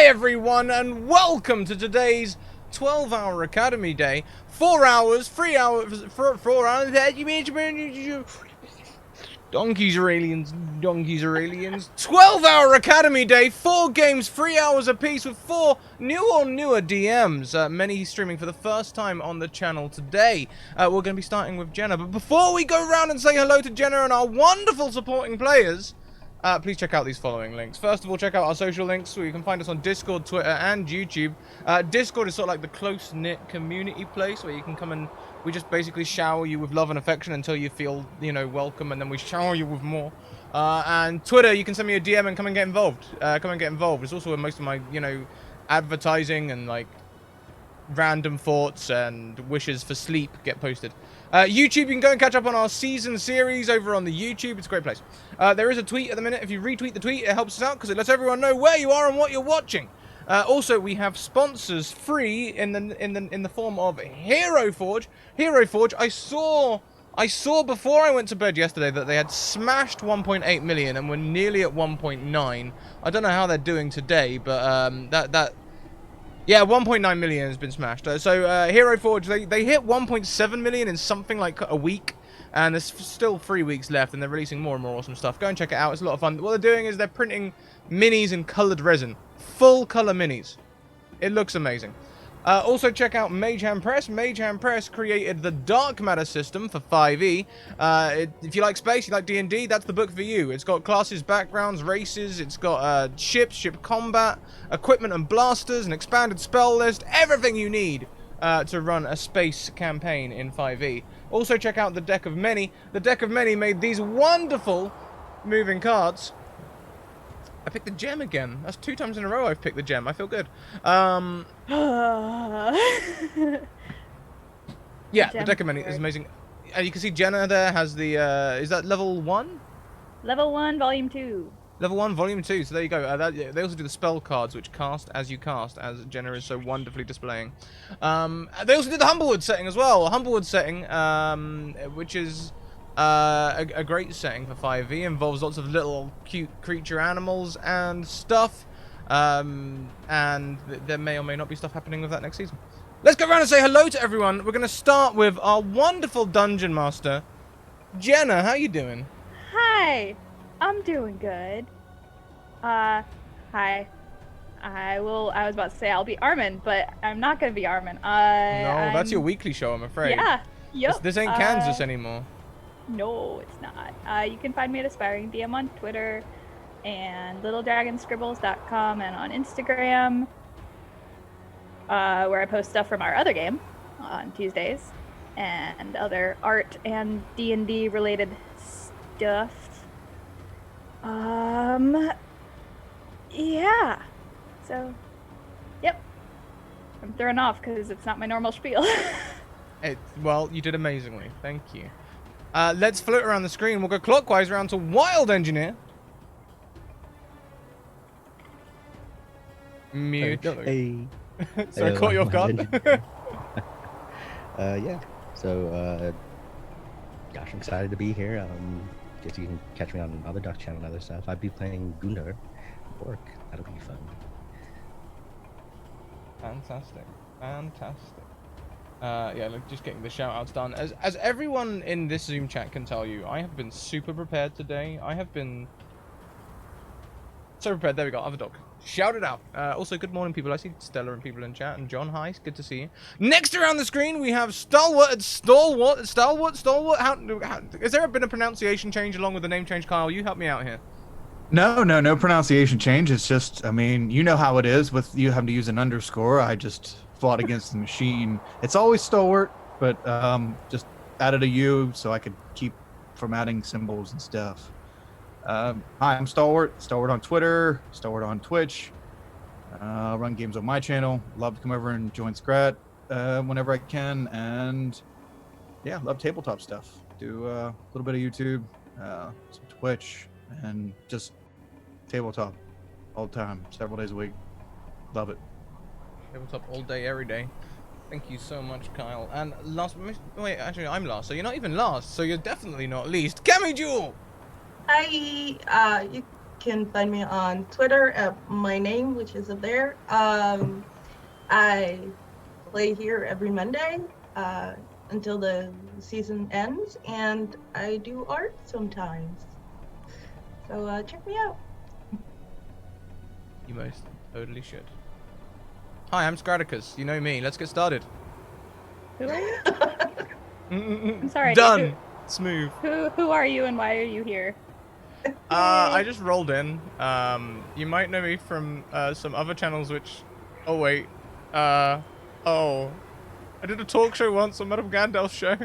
everyone, and welcome to today's 12-hour Academy Day. 4 hours, 3 hours, 4 hours, donkeys are aliens, donkeys are aliens. 12-hour Academy Day, 4 games, 3 hours apiece with 4 new or newer DMs. Many streaming for the first time on the channel today. We're going to be starting with Jenna, but before we go around and say hello to Jenna and our wonderful supporting players, please check out these following links. First of all, check out our social links where you can find us on Discord, Twitter, and YouTube. Discord is sort of like the close-knit community place where you can come and we just basically shower you with love and affection until you feel, you know, welcome, and then we shower you with more. And Twitter, you can send me a DM and come and get involved. It's also where most of my, you know, advertising and, like, random thoughts and wishes for sleep get posted. YouTube, you can go and catch up on our season series over on the YouTube. It's a great place. There is a tweet at the minute. If you retweet the tweet, it helps us out because it lets everyone know where you are and what you're watching. Also, we have sponsors free in the form of Hero Forge. Hero Forge, I saw before I went to bed yesterday that they had smashed 1.8 million and were nearly at 1.9. I don't know how they're doing today, but yeah, 1.9 million has been smashed. So Hero Forge, they hit 1.7 million in something like a week, and there's still 3 weeks left, and they're releasing more and more awesome stuff. Go and check it out. It's a lot of fun. What they're doing is they're printing minis in colored resin. Full color minis. It looks amazing. Also check out Mage Hand Press. Mage Hand Press created the Dark Matter system for 5e. If you like space, you like D&D, that's the book for you. It's got classes, backgrounds, races, it's got ships, ship combat, equipment and blasters, an expanded spell list, everything you need to run a space campaign in 5e. Also check out the Deck of Many. The Deck of Many made these wonderful moving cards. I picked the gem again. That's 2 times in a row I've picked the gem. I feel good. Yeah, the Deck of Many is amazing. And you can see Jenna there has the, is that level 1? Level 1, volume 2. Level 1, volume 2. So there you go. They also do the spell cards, which cast as you cast, as Jenna is so wonderfully displaying. They also did the Humblewood setting as well. A Humblewood setting, which is a great setting for 5e. Involves lots of little cute creature animals and stuff. And there may or may not be stuff happening with that next season. Let's go around and say hello to everyone. We're going to start with our wonderful Dungeon Master, Jenna. How you doing? Hi, I'm doing good. Hi. I was about to say I'll be Armin, but I'm not going to be Armin. No, that's your weekly show, I'm afraid. Yeah, yep. This ain't Kansas anymore. No, it's not. You can find me at Aspiring DM on Twitter and littledragonscribbles.com and on Instagram, where I post stuff from our other game on Tuesdays and other art and D&D related stuff. Yeah. So, yep. I'm thrown off because it's not my normal spiel. Well, you did amazingly. Thank you. Let's float around the screen. We'll go clockwise around to Wild Engineer. Mute. Hey. So I caught you off guard. Yeah. So, gosh, I'm excited to be here. Guess you can catch me on other Duck Channel and other stuff. I'd be playing Gundar at work. That'll be fun. Fantastic. Yeah, look, just getting the shout-outs done. As everyone in this Zoom chat can tell you, I have been super prepared today. I have been so prepared. There we go. Other dog. Shout it out. Also, good morning, people. I see Stella and people in chat. And John, hi. It's good to see you. Next around the screen, we have Stalwart. How, has there been a pronunciation change along with the name change, Kyle? You help me out here. No pronunciation change. It's just, I mean, you know how it is with you having to use an underscore. I just fought against the machine. It's always Stalwart, but just added a U so I could keep from adding symbols and stuff. Hi, I'm Stalwart on Twitter, Stalwart on Twitch. Run games on my channel. Love to come over and join Scrat whenever I can, and yeah, love tabletop stuff. Do a little bit of YouTube, some Twitch, and just tabletop all the time, several days a week. Love it. Tabletop all day, every day. Thank you so much, Kyle. And last, wait, actually, I'm last, so you're not even last, so you're definitely not least. Cammy Jewel! Hi, can find me on Twitter at my name, which is up there. I play here every Monday until the season ends, and I do art sometimes. So check me out. You most totally should. Hi, I'm Scratticus. You know me. Let's get started. Who are you? I'm sorry. Done. Smooth. Who are you and why are you here? I just rolled in. You might know me from some other channels which... Oh, wait. Oh. I did a talk show once on Madame Gandalf's show.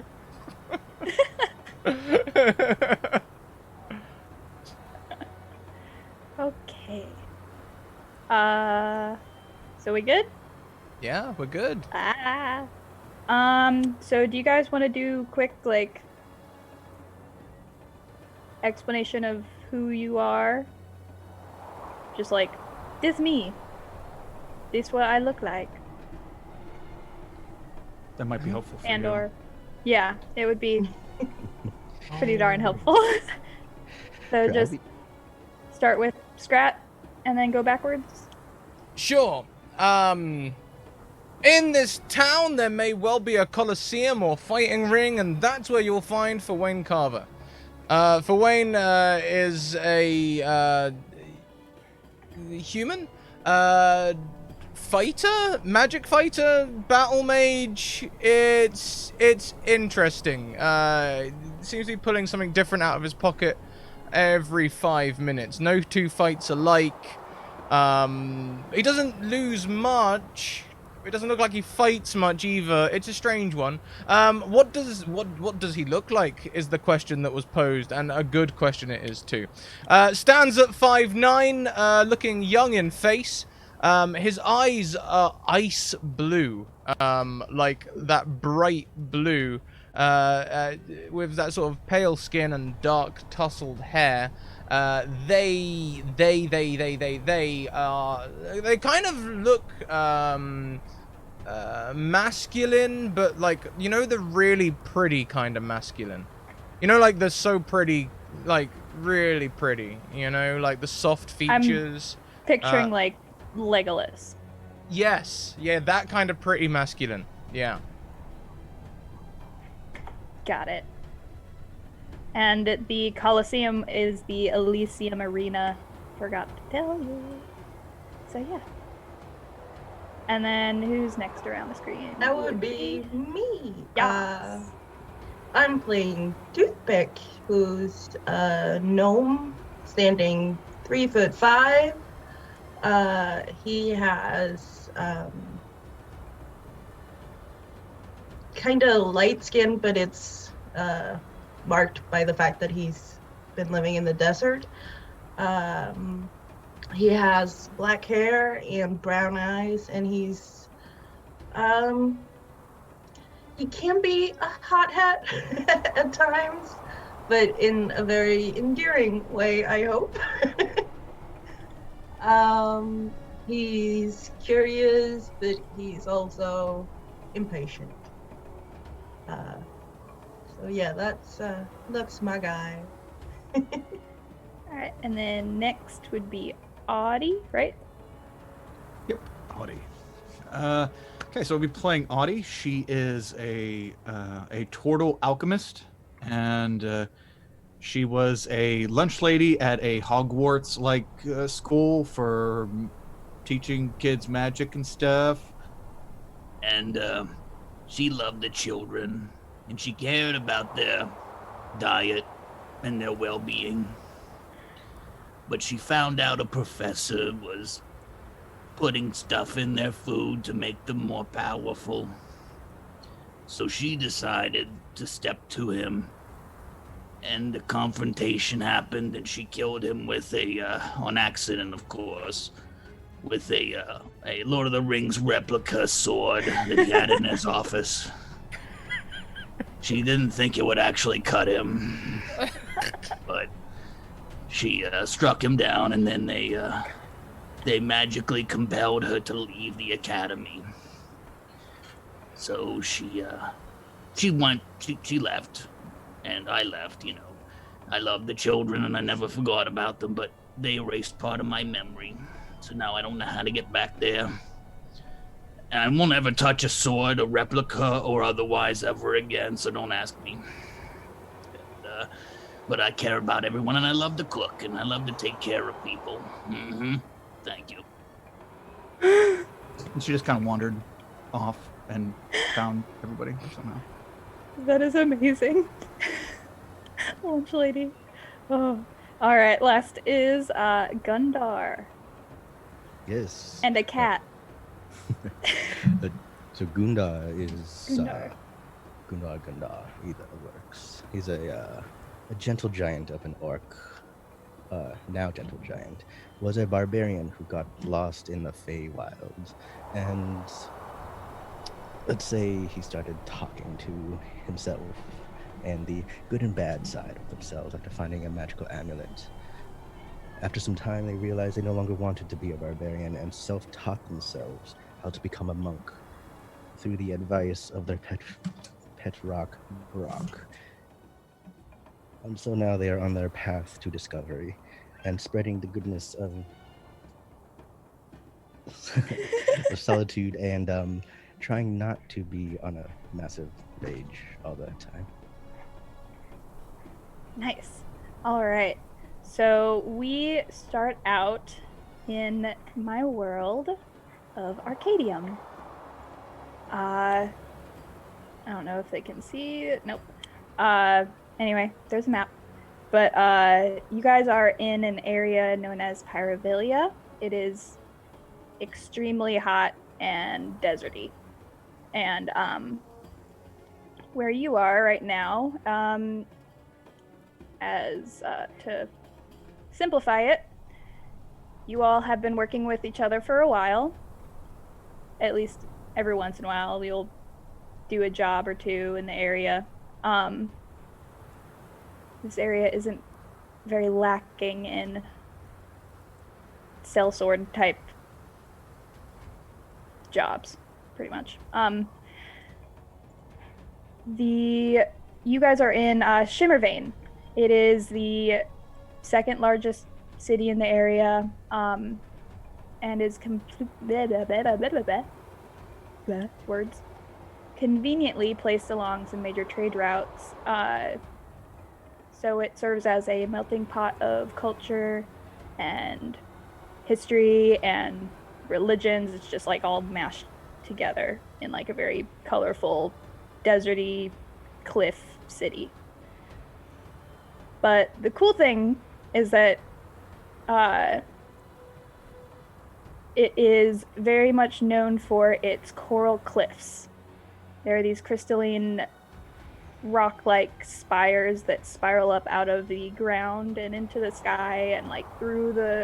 Okay. So we good? Yeah, we're good. So do you guys want to do quick, like, explanation of who you are? Just like, this me. This what I look like. That might be helpful for And you. or, yeah, it would be pretty darn helpful. So Sure, just start with Scrat and then go backwards. Sure. In this town, there may well be a coliseum or fighting ring, and that's where you'll find Fawayne Carver. Fawayne is a human, fighter, magic fighter, battle mage. It's interesting. Seems to be pulling something different out of his pocket every 5 minutes. No two fights alike. He doesn't lose much. It doesn't look like he fights much either. It's a strange one. What does he look like is the question that was posed, and a good question it is too. Stands at 5'9", looking young in face. His eyes are ice blue, like that bright blue, with that sort of pale skin and dark tousled hair. They kind of look masculine, but like, you know, the really pretty kind of masculine. You know, like the so pretty, like really pretty. You know, like the soft features. Picturing like Legolas. Yes, yeah, that kind of pretty masculine. Yeah. Got it. And the Coliseum is the Elysium Arena. Forgot to tell you. So yeah. And then who's next around the screen? That would be me. Yes. I'm playing Toothpick, who's a gnome standing 3'5". He has kind of light skin, but it's marked by the fact that he's been living in the desert. He has black hair and brown eyes, and he's he can be a hothead at times, but in a very endearing way, I hope. He's curious, but he's also impatient. So yeah, that's my guy. Alright, and then next would be Audie, right? Yep, Audie. Okay, so we'll be playing Audie. She is a turtle alchemist, and she was a lunch lady at a Hogwarts-like school for teaching kids magic and stuff. And she loved the children, and she cared about their diet and their well-being. But she found out a professor was putting stuff in their food to make them more powerful. So she decided to step to him, and the confrontation happened, and she killed him with on accident, of course, with a Lord of the Rings replica sword that he had in his office. She didn't think it would actually cut him, but she struck him down, and then they magically compelled her to leave the academy. So she left, and I left. You know, I loved the children, and I never forgot about them. But they erased part of my memory. So now I don't know how to get back there. And I won't ever touch a sword, a replica, or otherwise ever again, so don't ask me. But I care about everyone, and I love to cook, and I love to take care of people. Thank you. And she just kind of wandered off and found everybody somehow. That is amazing. Lunch lady. Oh. All right, last is Gundar. Yes. And a cat. So Gundar is Gundar. Gundar. Either works. He's a gentle giant of an orc. Now gentle giant, was a barbarian who got lost in the Feywilds, and let's say he started talking to himself and the good and bad side of themselves after finding a magical amulet. After some time, they realized they no longer wanted to be a barbarian and self-taught themselves how to become a monk through the advice of their pet rock, Brock. And so now they are on their path to discovery and spreading the goodness of solitude and trying not to be on a massive rage all the time. Nice. All right. So we start out in my world of Arcadium. I don't know if they can see it. Nope. Anyway, there's a map. But you guys are in an area known as Pyrovilia. It is extremely hot and deserty. And where you are right now, to simplify it, you all have been working with each other for a while. At least every once in a while, you'll do a job or two in the area. This area isn't very lacking in sellsword type jobs, pretty much. You guys are in Shimmervane. It is the second largest city in the area, and is conveniently placed along some major trade routes. So it serves as a melting pot of culture and history and religions. It's just like all mashed together in like a very colorful, deserty cliff city. But the cool thing is that it is very much known for its coral cliffs. There are these crystalline rock-like spires that spiral up out of the ground and into the sky and like you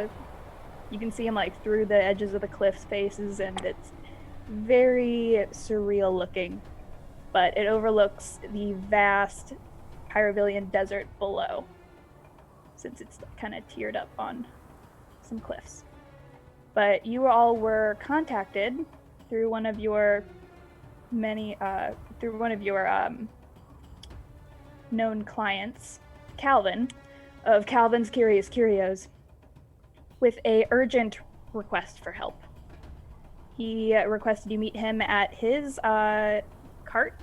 can see them like through the edges of the cliffs faces, and it's very surreal looking, but it overlooks the vast Pyrovilian desert below, since it's kind of tiered up on some cliffs. But you all were contacted through one of your known clients, Calvin, of Calvin's Curious Curios, with a urgent request for help. He requested you meet him at his cart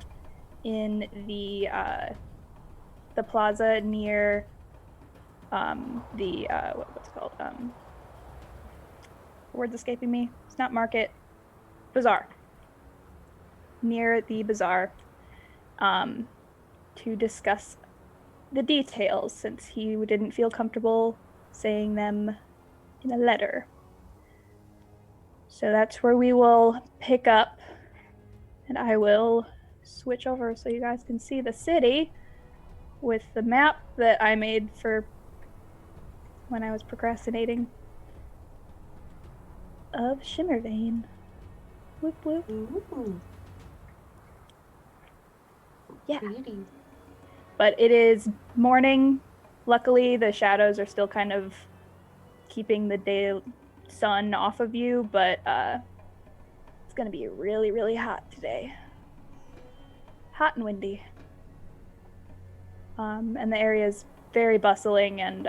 in the plaza near what's it called? The word's escaping me. It's not market. Bazaar. Near the bazaar. To discuss the details, since he didn't feel comfortable saying them in a letter. So that's where we will pick up, and I will switch over so you guys can see the city with the map that I made for when I was procrastinating of Shimmervane. Whoop whoop. Ooh, Yeah. pretty. But it is morning. Luckily, the shadows are still kind of keeping the day sun off of you, but it's going to be really, really hot today. Hot and windy. And the area is very bustling and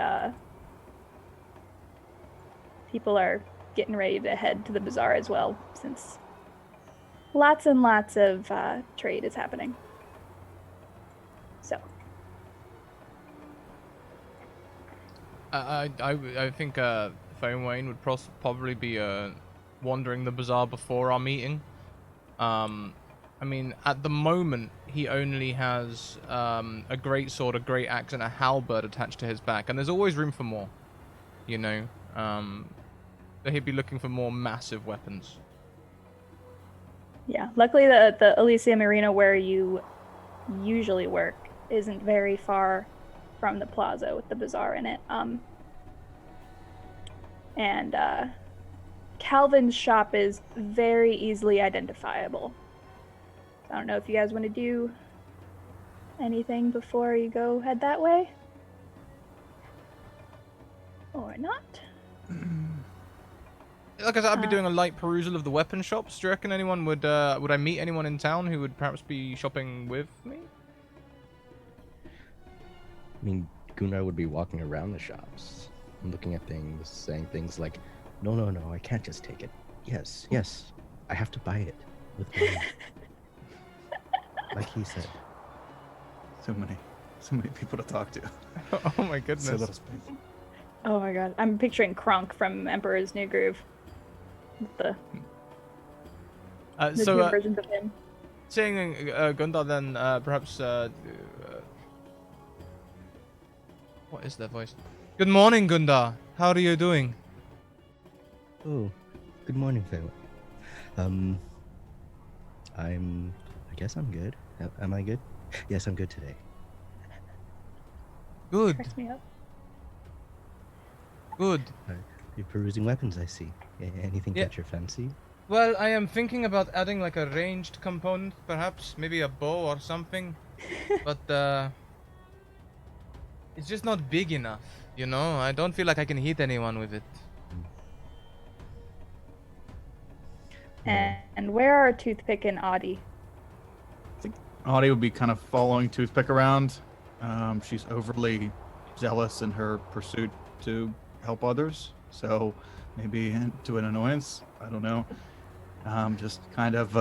people are getting ready to head to the bazaar as well, since lots and lots of trade is happening. So. I think Fane Wayne would probably be wandering the bazaar before our meeting. I mean, at the moment, he only has a great sword, a great axe, and a halberd attached to his back, and there's always room for more, you know. So he'd be looking for more massive weapons. Yeah, luckily the Elysium Arena where you usually work isn't very far from the plaza with the bazaar in it. And Calvin's shop is very easily identifiable. I don't know if you guys want to do anything before you go head that way. Or not. Like I said, I'd be doing a light perusal of the weapon shops. Do you reckon anyone would I meet anyone in town who would perhaps be shopping with me? I mean, Gunnar would be walking around the shops, looking at things, saying things like, no, I can't just take it. Yes, I have to buy it with money. Like he said. So many people to talk to. Oh my goodness. So little space. Oh my god, I'm picturing Kronk from Emperor's New Groove. The two versions of him. Seeing Gundar, then perhaps what is that voice? Good morning, Gundar. How are you doing? Oh, good morning, Phil. I guess I'm good. Am I good? Yes, I'm good today. Good. Cracks me up. Good. You're perusing weapons, I see. Anything catch your fancy? Well, I am thinking about adding like a ranged component, perhaps, maybe a bow or something. But it's just not big enough, you know? I don't feel like I can hit anyone with it. And where are Toothpick and Audie? I think Audie would be kind of following Toothpick around. She's overly zealous in her pursuit to help others, so maybe to an annoyance. I don't know. Just kind of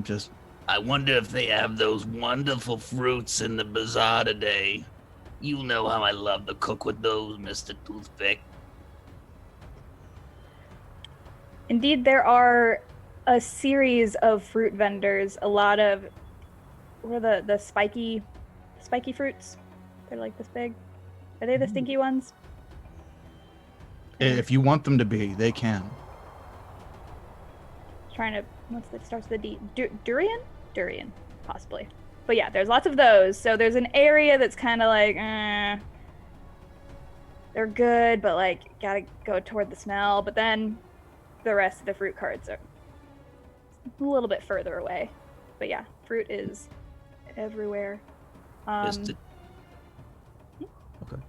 just. I wonder if they have those wonderful fruits in the bazaar today. You know how I love to cook with those, Mr. Toothpick. Indeed, there are a series of fruit vendors. A lot of what are the spiky fruits? They're like this big. Are they the stinky ones? If you want them to be, they can. Trying to what's that starts with a D? Durian, possibly. But yeah, there's lots of those. So there's an area that's kind of like, they're good, but like gotta go toward the smell. But then the rest of the fruit carts are a little bit further away. But yeah, fruit is everywhere. Okay.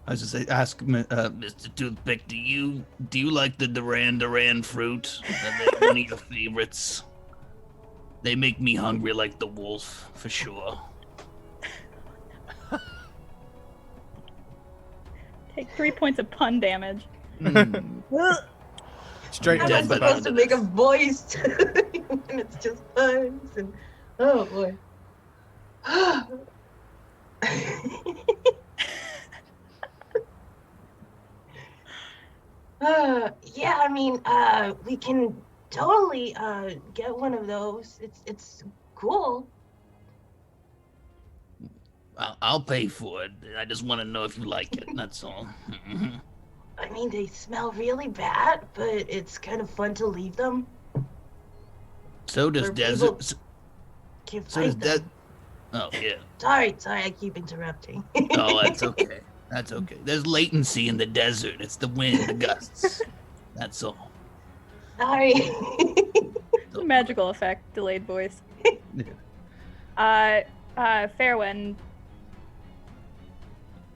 I was just say, ask Mr. Toothpick, do you like the Duran fruit? Are they one of your favorites? They make me hungry like the wolf, for sure. Take 3 points of pun damage. Straight How am I dead supposed to make a voice when it's just puns? And oh boy. Yeah, I mean, we can totally get one of those. It's cool. I'll pay for it. I just want to know if you like it. That's all. I mean, they smell really bad, but it's kind of fun to leave them. So does Where desert. people Can't So does fight that. them. Oh yeah. Sorry, I keep interrupting. Oh, that's okay. That's okay. There's latency in the desert. It's the wind, the gusts. That's all. Sorry. Magical effect, delayed voice. Fairwind,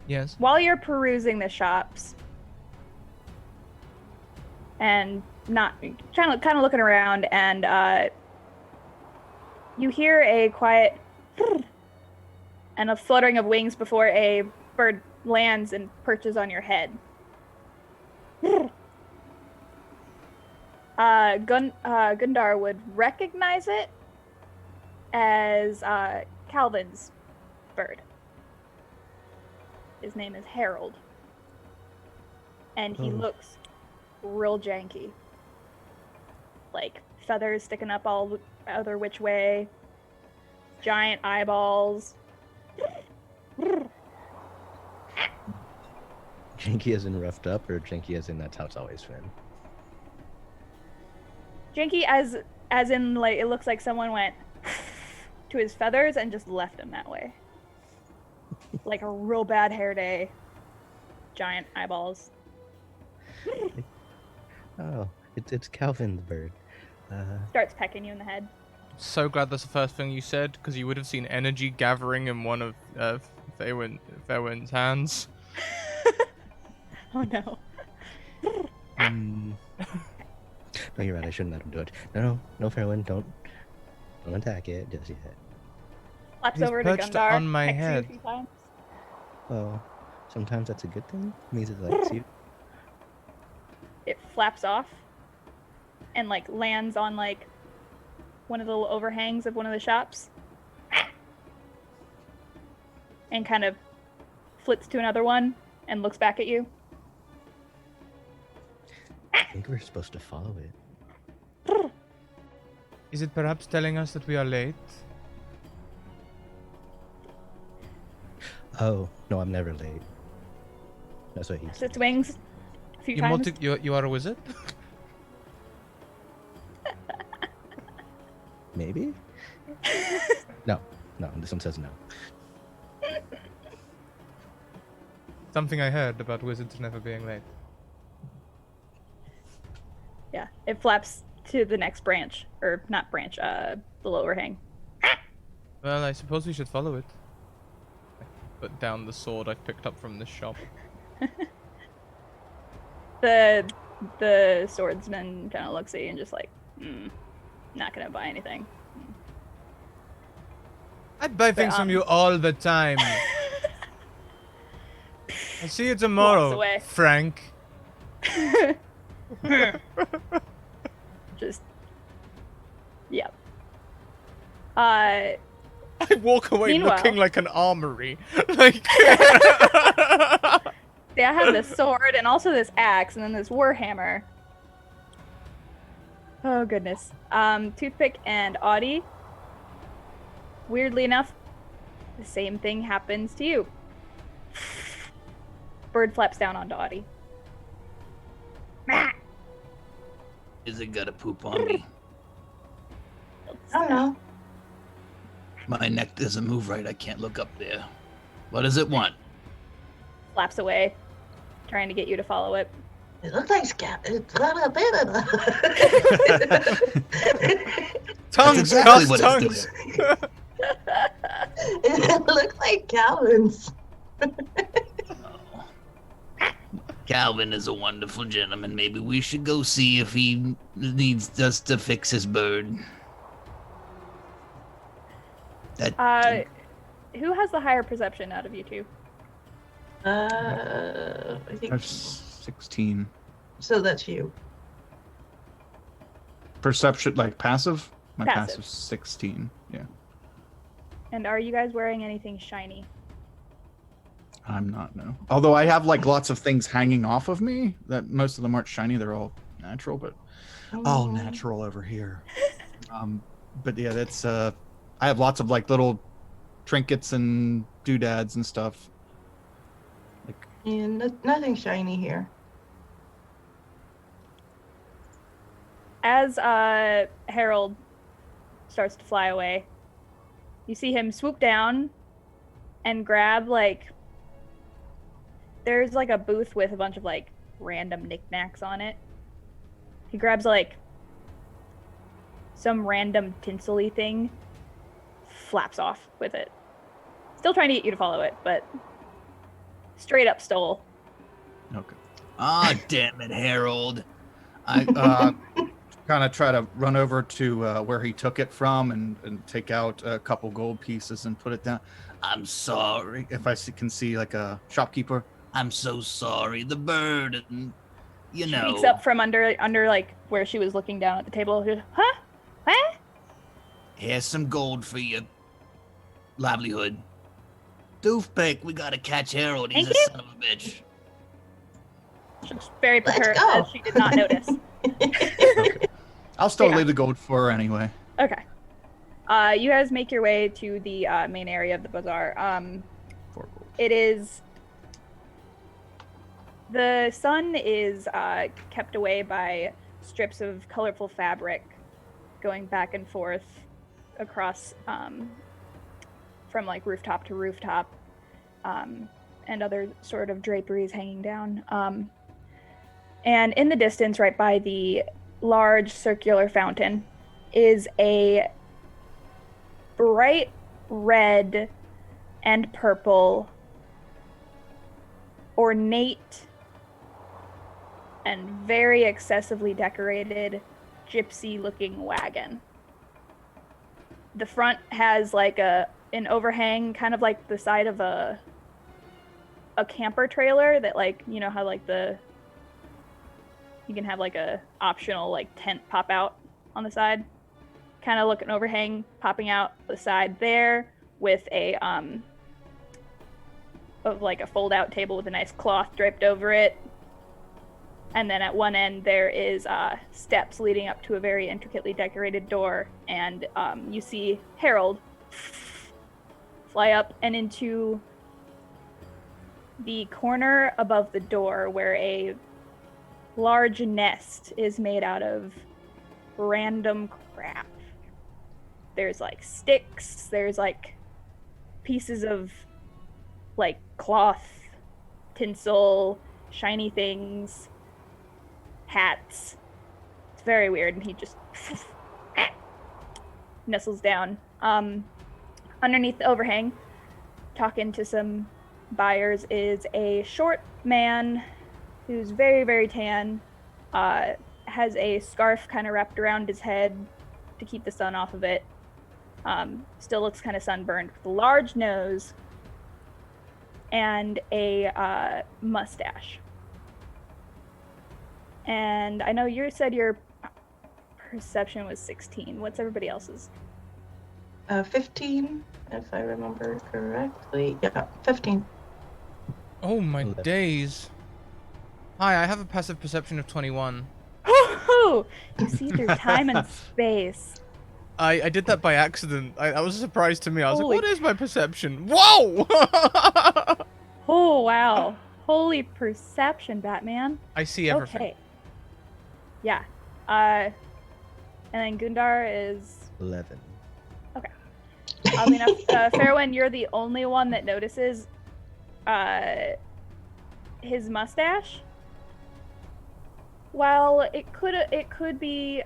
Yes. while you're perusing the shops and not kind of looking around, and you hear a quiet and a fluttering of wings before a bird lands and perches on your head. Gundar would recognize it as Calvin's bird. His name is Harold. And he looks real janky. Like feathers sticking up all other which way, giant eyeballs. Janky as in roughed up, or janky as in that's how it's always been? Janky as in like it looks like someone went to his feathers and just left him that way. Like a real bad hair day. Giant eyeballs. Oh, it's Calvin's bird. Starts pecking you in the head. So glad that's the first thing you said, because you would have seen energy gathering in one of Fairwind's hands. Oh no. No, you're right. I shouldn't let him do it. No, Fairwind, don't attack it just yet. Flaps He's over to perched Gundar. on my pecks you a head. few times. Well, sometimes that's a good thing. It means it likes you. It flaps off and like lands on like one of the little overhangs of one of the shops and kind of flits to another one and looks back at you. I think we're supposed to follow it. Is it perhaps telling us that we are late? Oh, no, I'm never late. That's what he Flaps said. its wings a few times. You are a wizard? Maybe? No, this one says no. Something I heard about wizards never being late. Yeah, it flaps to the next branch, or not branch, the overhang. Well, I suppose we should follow it. I put down the sword I picked up from the shop. The swordsman kind of looks at you and just like, not gonna buy anything. I buy things from you all the time. I'll see you tomorrow, away. Frank. Just, yeah. I walk away Meanwhile- looking like an armory. Like, See, I have this sword and also this axe and then this warhammer. Oh goodness. Toothpick and Audie. Weirdly enough, the same thing happens to you. Bird flaps down onto Audie. Is it gonna poop on me? I don't know. My neck doesn't move right. I can't look up there. What does it want? Flaps away, trying to get you to follow it. It looks like scat. tongues, exactly cuss what tongues. it's doing. It looks like Calvin's. Oh. Calvin is a wonderful gentleman. Maybe we should go see if he needs us to fix his bird. Who has the higher perception out of you two? I think I've 16. so. That's you. Perception, like passive? My Passive. passive's 16. Yeah. And are you guys wearing anything shiny? I'm not, no. Although I have like lots of things hanging off of me that most of them aren't shiny, they're all natural, but all natural over here. But yeah, that's I have lots of like little trinkets and doodads and stuff. Like And nothing shiny here. As Harold starts to fly away, you see him swoop down and grab like there's like a booth with a bunch of like random knickknacks on it. He grabs like some random tinsel-y thing, flaps off with it. Still trying to get you to follow it, but straight up stole. okay. Ah, damn it, Harold. I kind of try to run over to where he took it from and take out a couple gold pieces and put it down. I'm sorry. If I can see like a shopkeeper. I'm so sorry. The bird. You She know. peeks up from under like where she was looking down at the table. She goes, huh? What? Here's some gold for your livelihood. Doofpick, we gotta catch Harold. He's Thank a you. son of a bitch. She looks very Let's perturbed go. as she did not notice. I'll still Yeah. leave the gold for her anyway. Okay. You guys make your way to the main area of the bazaar. 4 gold. It is. The sun is kept away by strips of colorful fabric going back and forth across from like rooftop to rooftop, and other sort of draperies hanging down. And in the distance, right by the large circular fountain, is a bright red and purple, ornate and very excessively decorated gypsy-looking wagon. The front has like an overhang, kind of like the side of a camper trailer that, like, you know how like you can have like a optional like tent pop out on the side, kind of look an overhang popping out the side there with a of like a fold out table with a nice cloth draped over it. And then at one end there is steps leading up to a very intricately decorated door, and you see Harold fly up and into the corner above the door where a large nest is made out of random crap. There's like sticks, there's like pieces of like cloth, tinsel, shiny things, hats. It's very weird, and he just nestles down. Underneath the overhang, talking to some buyers, is a short man who's very, very tan, has a scarf kind of wrapped around his head to keep the sun off of it. Still looks kind of sunburned, with a large nose and a mustache. And I know you said your perception was 16. What's everybody else's? 15, if I remember correctly. Yeah, 15. Oh my 11. days. Hi, I have a passive perception of 21. Oh, you see through time and space. I did that by accident. That was a surprise to me. I was Holy- like, what is my perception? Whoa! Oh, wow. Holy perception, Batman. I see everything. Okay. Yeah. And then Gundar is 11. oddly enough, Fairwind, you're the only one that notices his mustache. While it could be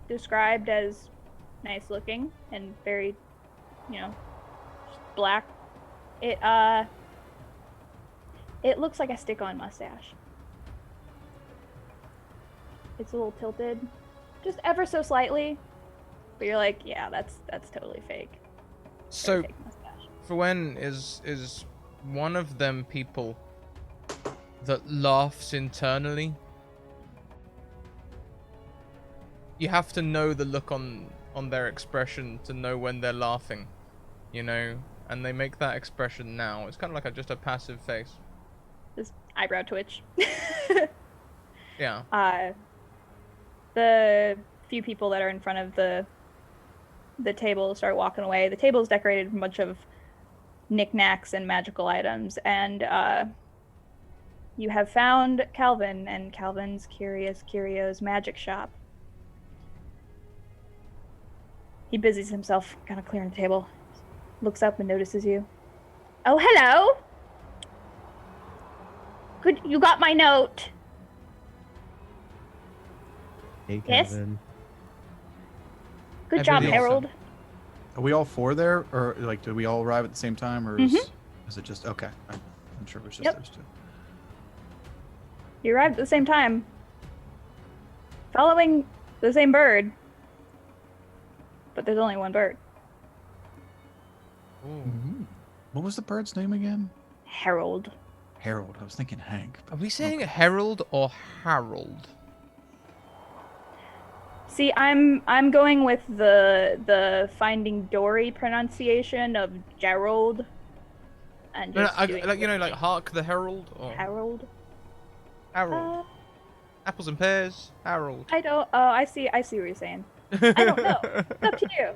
described as nice looking and very, just black, it looks like a stick-on mustache. It's a little tilted, just ever so slightly. But you're like, yeah, that's totally fake. So, Fake mustache. for when is one of them people that laughs internally? You have to know the look on their expression to know when they're laughing, and they make that expression now. It's kind of like just a passive face. Just eyebrow twitch. Yeah. The few people that are in front of the table start walking away. The table is decorated with a bunch of knickknacks and magical items, and you have found Calvin and Calvin's Curious Curios magic shop. He busies himself kind of clearing the table, looks up and notices you. Oh, hello! You got my note. Hey, Yes? Kevin. Good job, Everything's Harold. Are we all 4 there, or like, did we all arrive at the same time, or is it just okay? I'm sure it was just Yep. those 2. You arrived at the same time. Following the same bird. But there's only one bird. Ooh. What was the bird's name again? Harold. Harold. I was thinking Hank. Are we saying Okay. Herald or Harold? See, I'm going with the Finding Dory pronunciation of Gerald, and No, no, just doing like like Hark the Herald or Harold. Harold. Apples and pears, Harold. I don't. Oh, I see what you're saying. I don't know. It's up to you.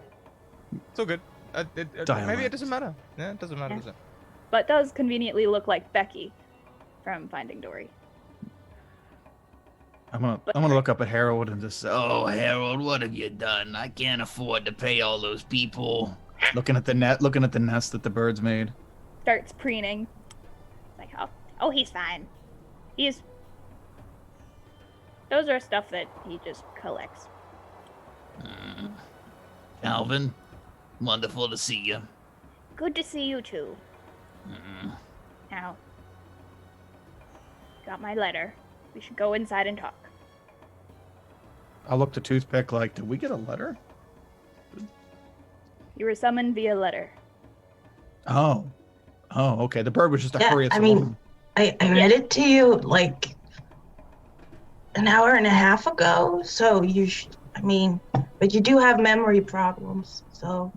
It's all good. Maybe it Dialect. doesn't matter. Yeah, it doesn't matter, Yeah. does it? But it does conveniently look like Becky from Finding Dory. I'm gonna look up at Harold and just Oh, Harold, what have you done? I can't afford to pay all those people. looking at the nest that the birds made. Starts preening. Like, oh, he's fine. Those are stuff that he just collects. Alvin, wonderful to see you. Good to see you too. Now, got my letter. We should go inside and talk. I'll look to Toothpick like, did we get a letter? You were summoned via letter. Oh, okay. The bird was just to Yeah, hurry us I mean, along. I read it to you like an hour and a half ago. So but you do have memory problems. So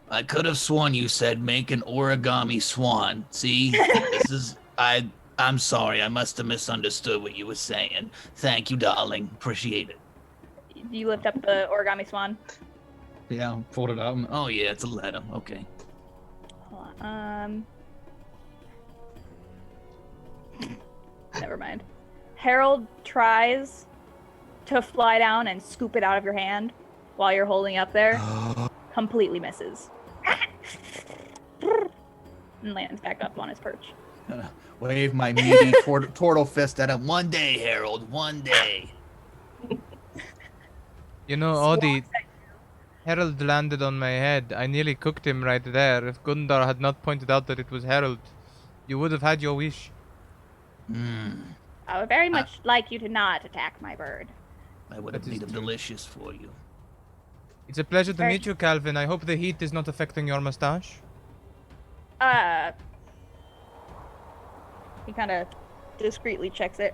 I could have sworn you said make an origami swan. See, I'm sorry. I must have misunderstood what you were saying. Thank you, darling. Appreciate it. You lift up the origami swan. Yeah, fold it up. Oh yeah, it's a letter. Okay. Hold on. Never mind. Harold tries to fly down and scoop it out of your hand while you're holding it up there. Completely misses. And lands back up on his perch. Wave my meaty turtle fist at him. One day, Harold. One day. You know, Odie, Harold landed on my head. I nearly cooked him right there. If Gundar had not pointed out that it was Harold, you would have had your wish. I would very much like you to not attack my bird. I would have That is made them true. delicious for you. It's a pleasure to Very- meet you, Calvin. I hope the heat is not affecting your mustache. He kind of discreetly checks it.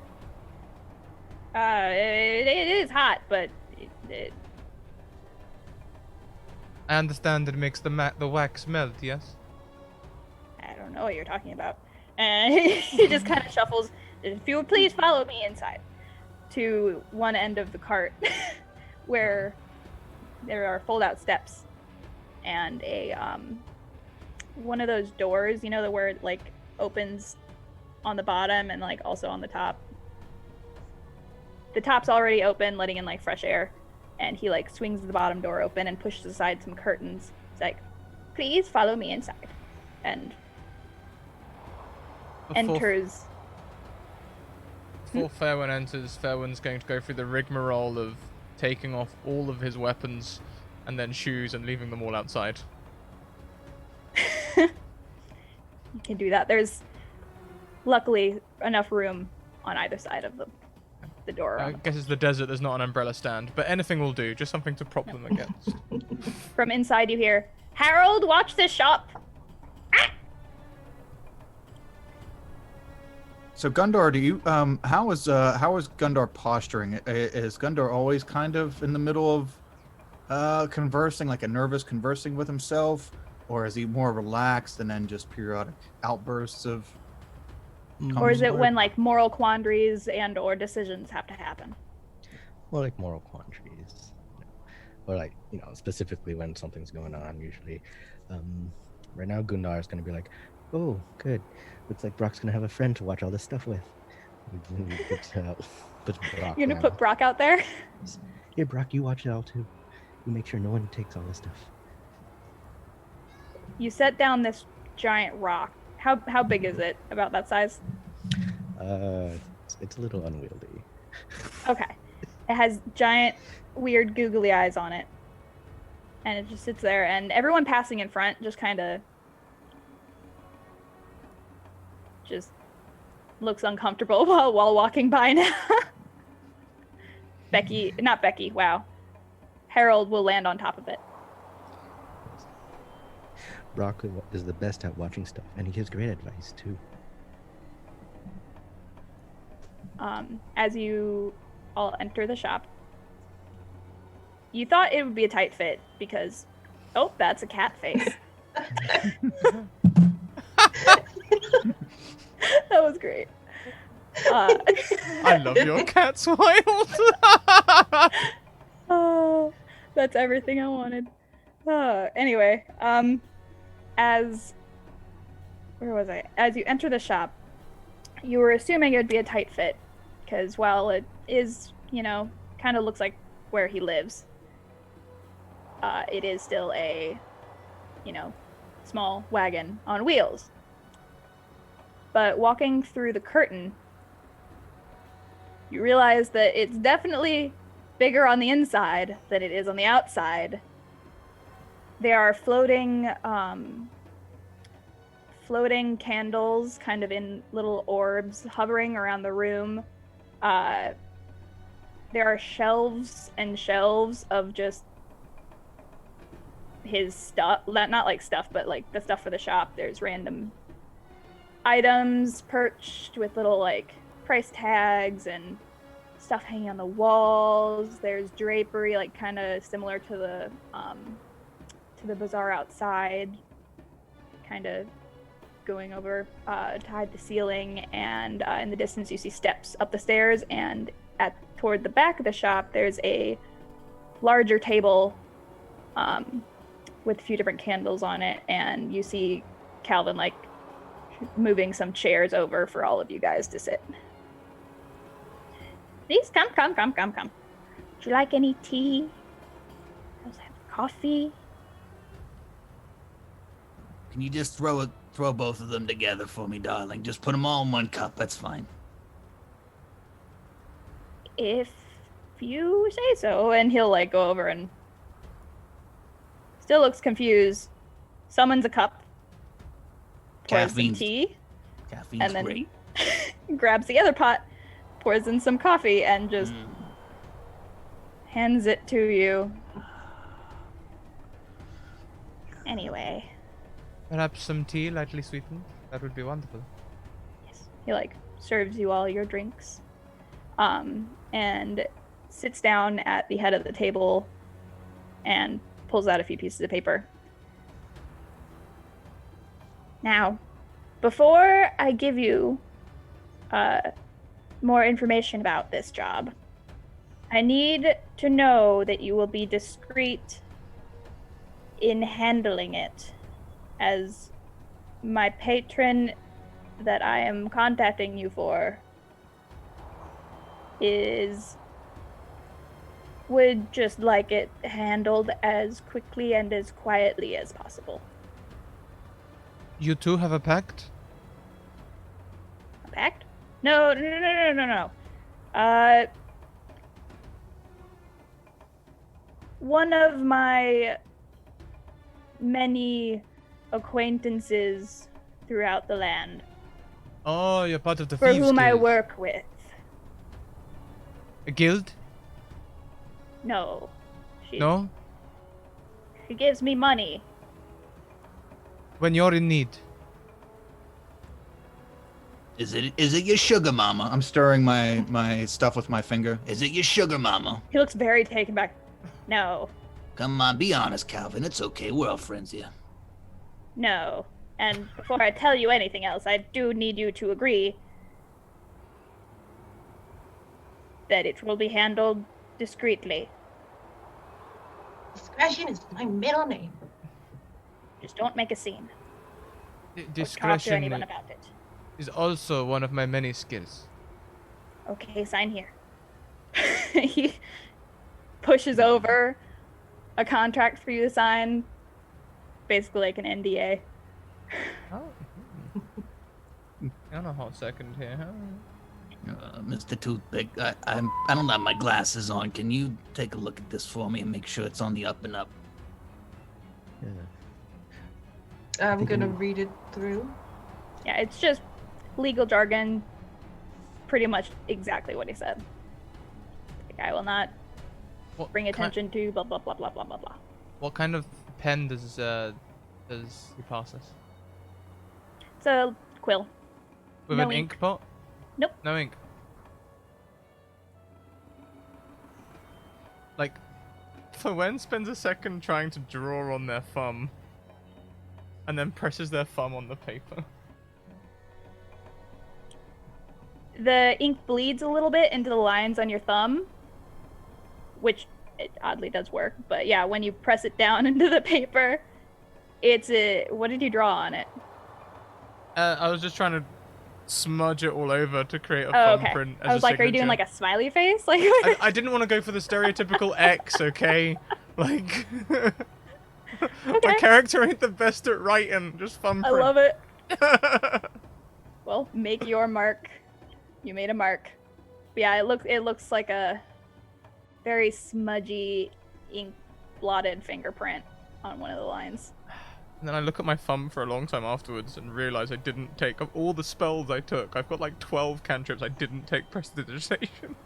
It is hot, but I understand it makes the wax melt, yes? I don't know what you're talking about. And he just kind of shuffles. If you would please follow me inside to one end of the cart where there are fold-out steps and a one of those doors, you know, where it like opens on the bottom and like also on the top. The top's already open, letting in like fresh air, and he like swings the bottom door open and pushes aside some curtains. He's like, "Please follow me inside," and enters. Before Fairwind enters, Fairwind's going to go through the rigmarole of taking off all of his weapons and then shoes and leaving them all outside. You can do that. There's luckily enough room on either side of the door. I guess it's the desert, there's not an umbrella stand, but anything will do, just something to prop them against. From inside you hear, "Harold, watch this shop!" So Gundar, do you how is Gundar posturing? Is Gundar always kind of in the middle of conversing, like a nervous conversing with himself, or is he more relaxed and then just periodic outbursts of? Or is it More- when like moral quandaries and or decisions have to happen? More like moral quandaries, or like specifically when something's going on. Usually, right now Gundar is going to be like, "Oh, good. Looks like Brock's going to have a friend to watch all this stuff with." Puts Brock You're gonna down. put Brock out there? Here, Brock, you watch it all too. You make sure no one takes all this stuff. You set down this giant rock. How big is it? About that size? It's a little unwieldy. Okay. It has giant, weird, googly eyes on it. And it just sits there, and everyone passing in front just kind of just looks uncomfortable while walking by now. Not Becky, wow. Harold will land on top of it. Brock is the best at watching stuff, and he gives great advice too. as you all enter the shop, you thought it would be a tight fit because, oh, that's a cat face. That was great. I love your cat's wild. Oh, that's everything I wanted. Anyway, as where was I? As you enter the shop, you were assuming it would be a tight fit, because while it is, kind of looks like where he lives, it is still a, small wagon on wheels. But walking through the curtain, you realize that it's definitely bigger on the inside than it is on the outside. There are floating candles kind of in little orbs hovering around the room. There are shelves and shelves of just his stuff, not like stuff, but like the stuff for the shop. There's random items perched with little like price tags and stuff hanging on the walls. There's drapery, like kind of similar to the bazaar outside, kind of going over, tied the ceiling, and in the distance you see steps up the stairs, and toward the back of the shop there's a larger table with a few different candles on it, and you see Calvin like moving some chairs over for all of you guys to sit. Please come. Would you like any tea? Also have coffee. Can you just throw both of them together for me, darling? Just put them all in one cup. That's fine. If you say so. And he'll like go over and still looks confused, summons a cup, pours some tea, Caffeine's and then great. grabs the other pot, pours in some coffee, and just hands it to you. Anyway. Perhaps some tea, lightly sweetened. That would be wonderful. Yes. He like serves you all your drinks, and sits down at the head of the table, and pulls out a few pieces of paper. Now, before I give you more information about this job, I need to know that you will be discreet in handling it, as my patron that I am contacting you for would just like it handled as quickly and as quietly as possible. You two have a pact? A pact? No. One of my many acquaintances throughout the land, Oh, you're part of the for thieves whom I guild. work with. A guild? No. No? She gives me money. When you're in need. Is it your sugar mama? I'm stirring my stuff with my finger. Is it your sugar mama? He looks very taken back. No. Come on, be honest, Calvin. It's okay. We're all friends here. No. And before I tell you anything else, I do need you to agree that it will be handled discreetly. Discretion is my middle name. Just don't make a scene. Or talk to Discretion anyone about it. is also one of my many skills. Okay, sign here. He pushes over a contract for you to sign, basically like an NDA. Oh. On a hot second here, huh? Mr. Toothpick, I don't have my glasses on. Can you take a look at this for me and make sure it's on the up and up? Yeah. I'm gonna read it through. Yeah, it's just legal jargon, pretty much exactly what he said. Like, I will not What bring ki- attention to blah blah blah blah blah blah blah. What kind of pen does he pass us? It's a quill. With No an ink. ink pot? Nope. No ink. Wen spends a second trying to draw on their thumb, and then presses their thumb on the paper. The ink bleeds a little bit into the lines on your thumb, which it oddly does work. But yeah, when you press it down into the paper, it's a... What did you draw on it? I was just trying to smudge it all over to create a Oh, okay. thumbprint as I was a like, are you doing signature. like a smiley face? Like, I didn't want to go for the stereotypical X, okay? Like, my character ain't the best at writing, just thumbprint. I love it. Well, make your mark. You made a mark. But yeah, it looks like a very smudgy, ink blotted fingerprint on one of the lines. And then I look at my thumb for a long time afterwards and realize I didn't take, of all the spells I took, I've got like 12 cantrips I didn't take prestidigitation.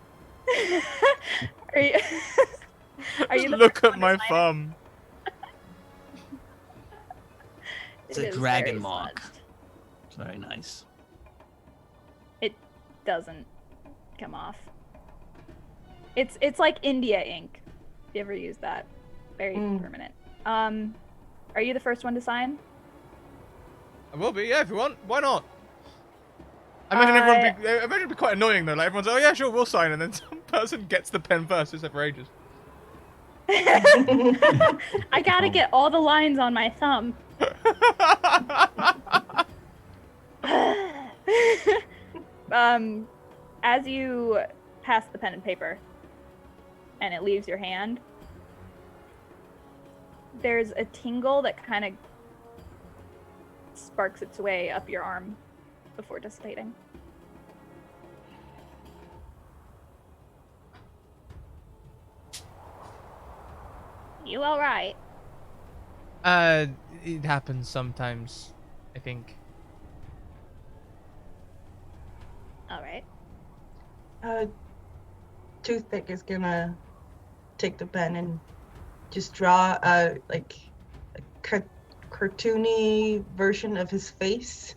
Are you? Are you Just the look first at one to my sign it? thumb. It's It a is dragon very mark. smudged. It's very nice. It doesn't come off. It's like India ink. If you ever use that, very permanent. Are you the first one to sign? I will be, yeah, if you want. Why not? I imagine it'd be quite annoying though. Like everyone's, oh yeah, sure, we'll sign, and then some person gets the pen first. It's there for ages. I gotta get all the lines on my thumb. As you pass the pen and paper, and it leaves your hand, there's a tingle that kind of sparks its way up your arm before dissipating. You all right? It happens sometimes, I think. All right. Toothpick is gonna take the pen and just draw like a cartoony version of his face,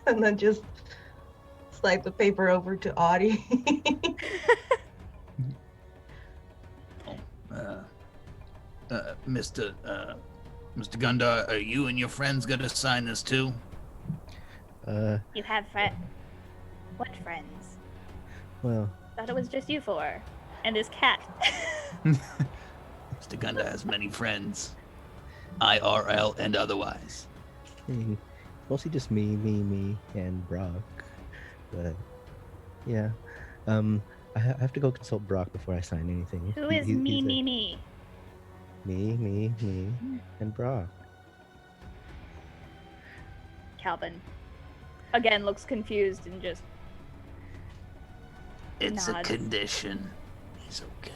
and then just slide the paper over to Audie. Mr. Gundar, are you and your friends gonna sign this too? You have what friends? Well, Thought it was just you four. And his cat. Mr. Gundar has many friends, IRL and otherwise. mostly just me, and Brock. But yeah, I have to go consult Brock before I sign anything. Who is me? Me, and Brock. Calvin. Again, looks confused and just It's nods. a condition. He's okay.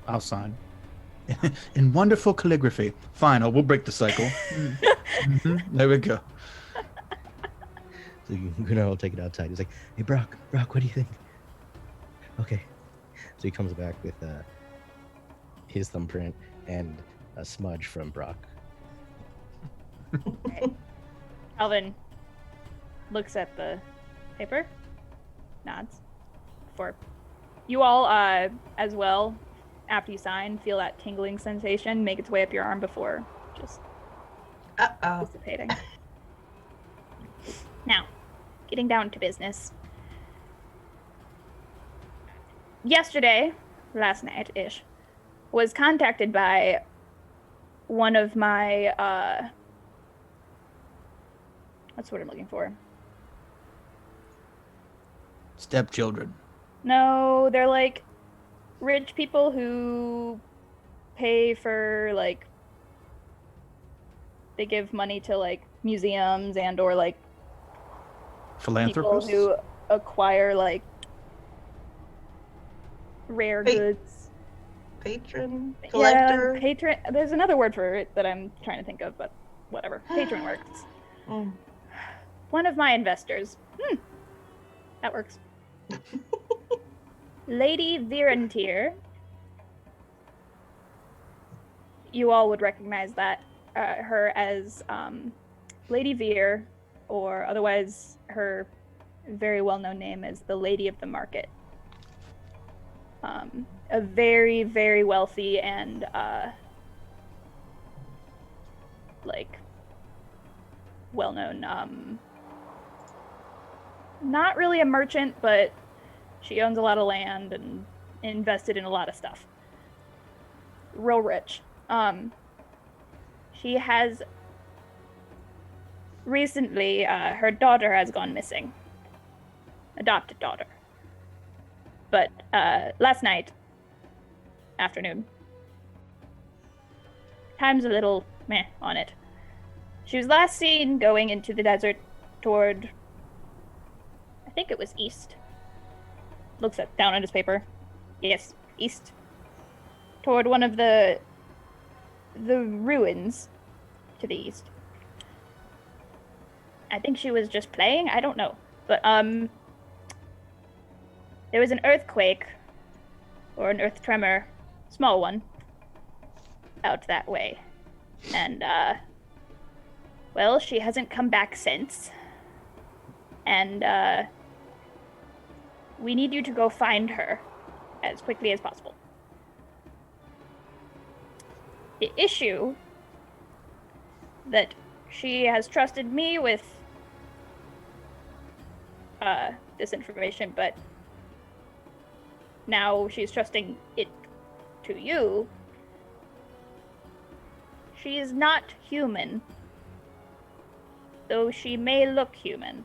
I'll sign. In wonderful calligraphy. Fine, we'll break the cycle. There we go. So Gunnar will take it outside. He's like, "Hey, Brock, what do you think?" Okay. So he comes back with his thumbprint and a smudge from Brock. Okay. Calvin looks at the paper, nods. For you all, as well, after you sign, feel that tingling sensation make its way up your arm before just dissipating. Now, getting down to business. Yesterday, last night-ish, was contacted by one of my, what's what I'm looking for? Stepchildren. No, they're like rich people who pay for like they give money to like museums and or like people Philanthropist? who acquire like rare Hey. goods. Patron, collector. Yeah, patron. There's another word for it that I'm trying to think of, but whatever. Patron works. Mm. One of my investors. That works. Lady Virantir. You all would recognize that her as Lady Veer, or otherwise her very well-known name is the Lady of the Market. A very, very wealthy and like well-known. Not really a merchant, but she owns a lot of land and invested in a lot of stuff. Real rich. She has recently, her daughter has gone missing. Adopted daughter. But last night, afternoon, time's a little meh on it. She was last seen going into the desert toward, I think it was east. Looks down on his paper. Yes, east. Toward one of the ruins to the east. I think she was just playing. I don't know. But there was an earthquake or an earth tremor, small one, out that way. And well, she hasn't come back since. And we need you to go find her as quickly as possible. The issue that she has trusted me with this information, but now she's trusting it to you. She is not human, though she may look human.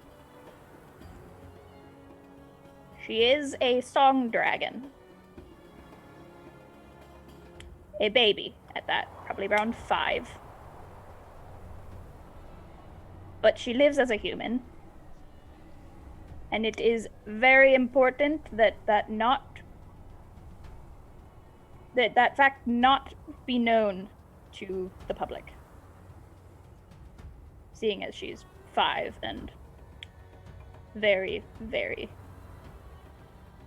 She is a song dragon. A baby at that, probably around 5. But she lives as a human. And it is very important that that fact not be known to the public. Seeing as she's 5 and very, very,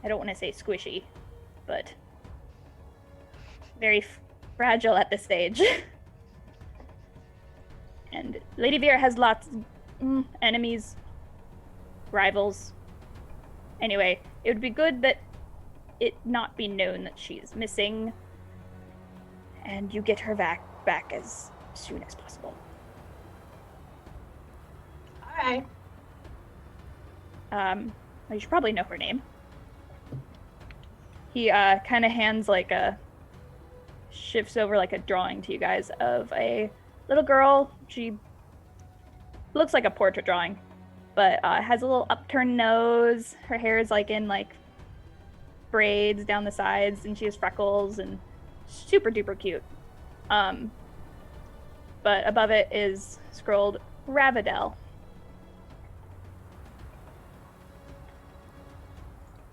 I don't want to say squishy, but very fragile at this stage. And Lady Vera has lots of enemies, rivals. Anyway, it would be good that it not be known that she's missing, and you get her back as soon as possible. Alright. Well, you should probably know her name. He kind of hands shifts over like a drawing to you guys of a little girl. She looks like a portrait drawing, but has a little upturned nose. Her hair is in braids down the sides, and she has freckles and super duper cute. But above it is scrolled Ravidel.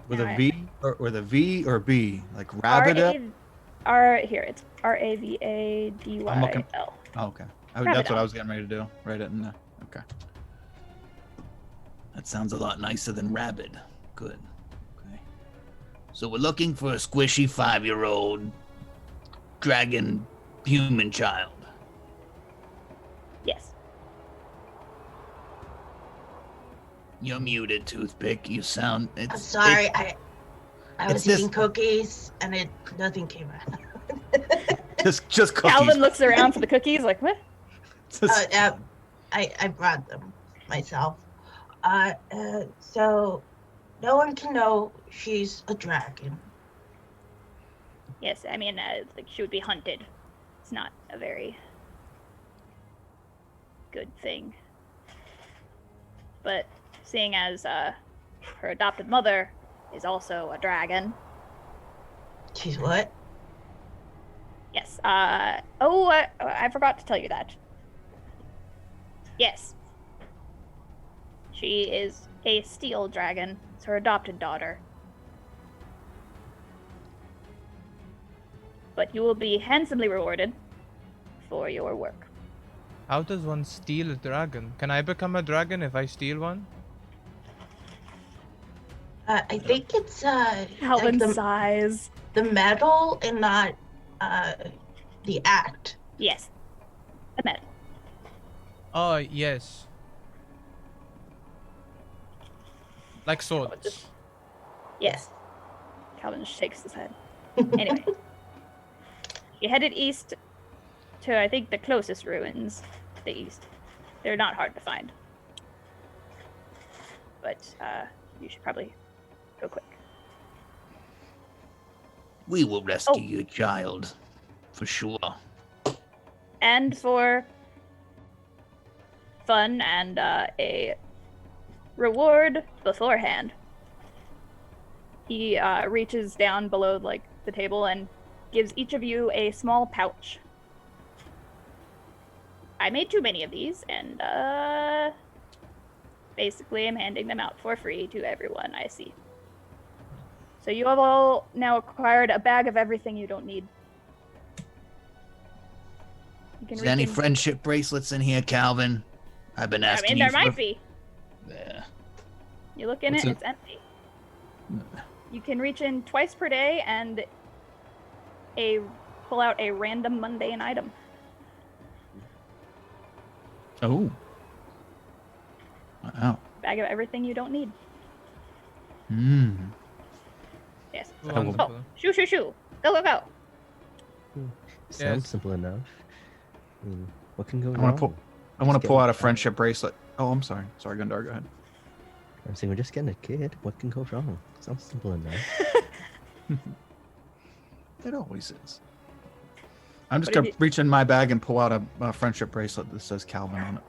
With a V or with a V or B, like Ravidel. Here it's Ravadyle. I'm looking. Oh, okay. That's what I was getting ready to do. Write it in there. Okay. That sounds a lot nicer than rabid. Good. Okay. So we're looking for a squishy 5-year-old dragon human child. Yes. You're muted, Toothpick. You sound. I'm sorry. I was eating cookies and nothing came out. Just cookies. Calvin looks around for the cookies, like what? I brought them myself. So no one can know she's a dragon. Yes, I mean, she would be hunted. It's not a very good thing. But seeing as her adopted mother is also a dragon. She's what? Yes. I forgot to tell you that. Yes. She is a steel dragon. It's her adopted daughter. But you will be handsomely rewarded for your work. How does one steal a dragon? Can I become a dragon if I steal one? I think it's Calvin's size. the metal and not the act. Yes. The metal. Oh, yes. Like swords. Yes. Calvin shakes his head. Anyway. He headed east to, I think, the closest ruins to the east. They're not hard to find. But you should probably go quick. We will rescue your child, for sure. And for fun and a reward beforehand, he reaches down below like the table and gives each of you a small pouch. I made too many of these, and basically I'm handing them out for free to everyone I see. So you have all now acquired a bag of everything you don't need. You can Is reach there any in- friendship bracelets in here, Calvin? I've been I asking mean, you there for... might be. Yeah. You look in What's it, it? it's empty. You can reach in twice per day and pull out a random mundane item. Oh. Wow. Bag of everything you don't need. Hmm. Yes. Wonderful. Oh, shoo, shoo, shoo. Go, go, go. Sounds Yes. simple enough. I mean, what can go I wrong? want to pull. I want Just to pull getting out a a kid. friendship bracelet. Oh, I'm sorry. Sorry, Gundar. Go ahead. I'm saying we're just getting a kid. What can go wrong? Sounds simple enough. It always is. I'm just What gonna did you- reach in my bag and pull out a friendship bracelet that says Calvin on it.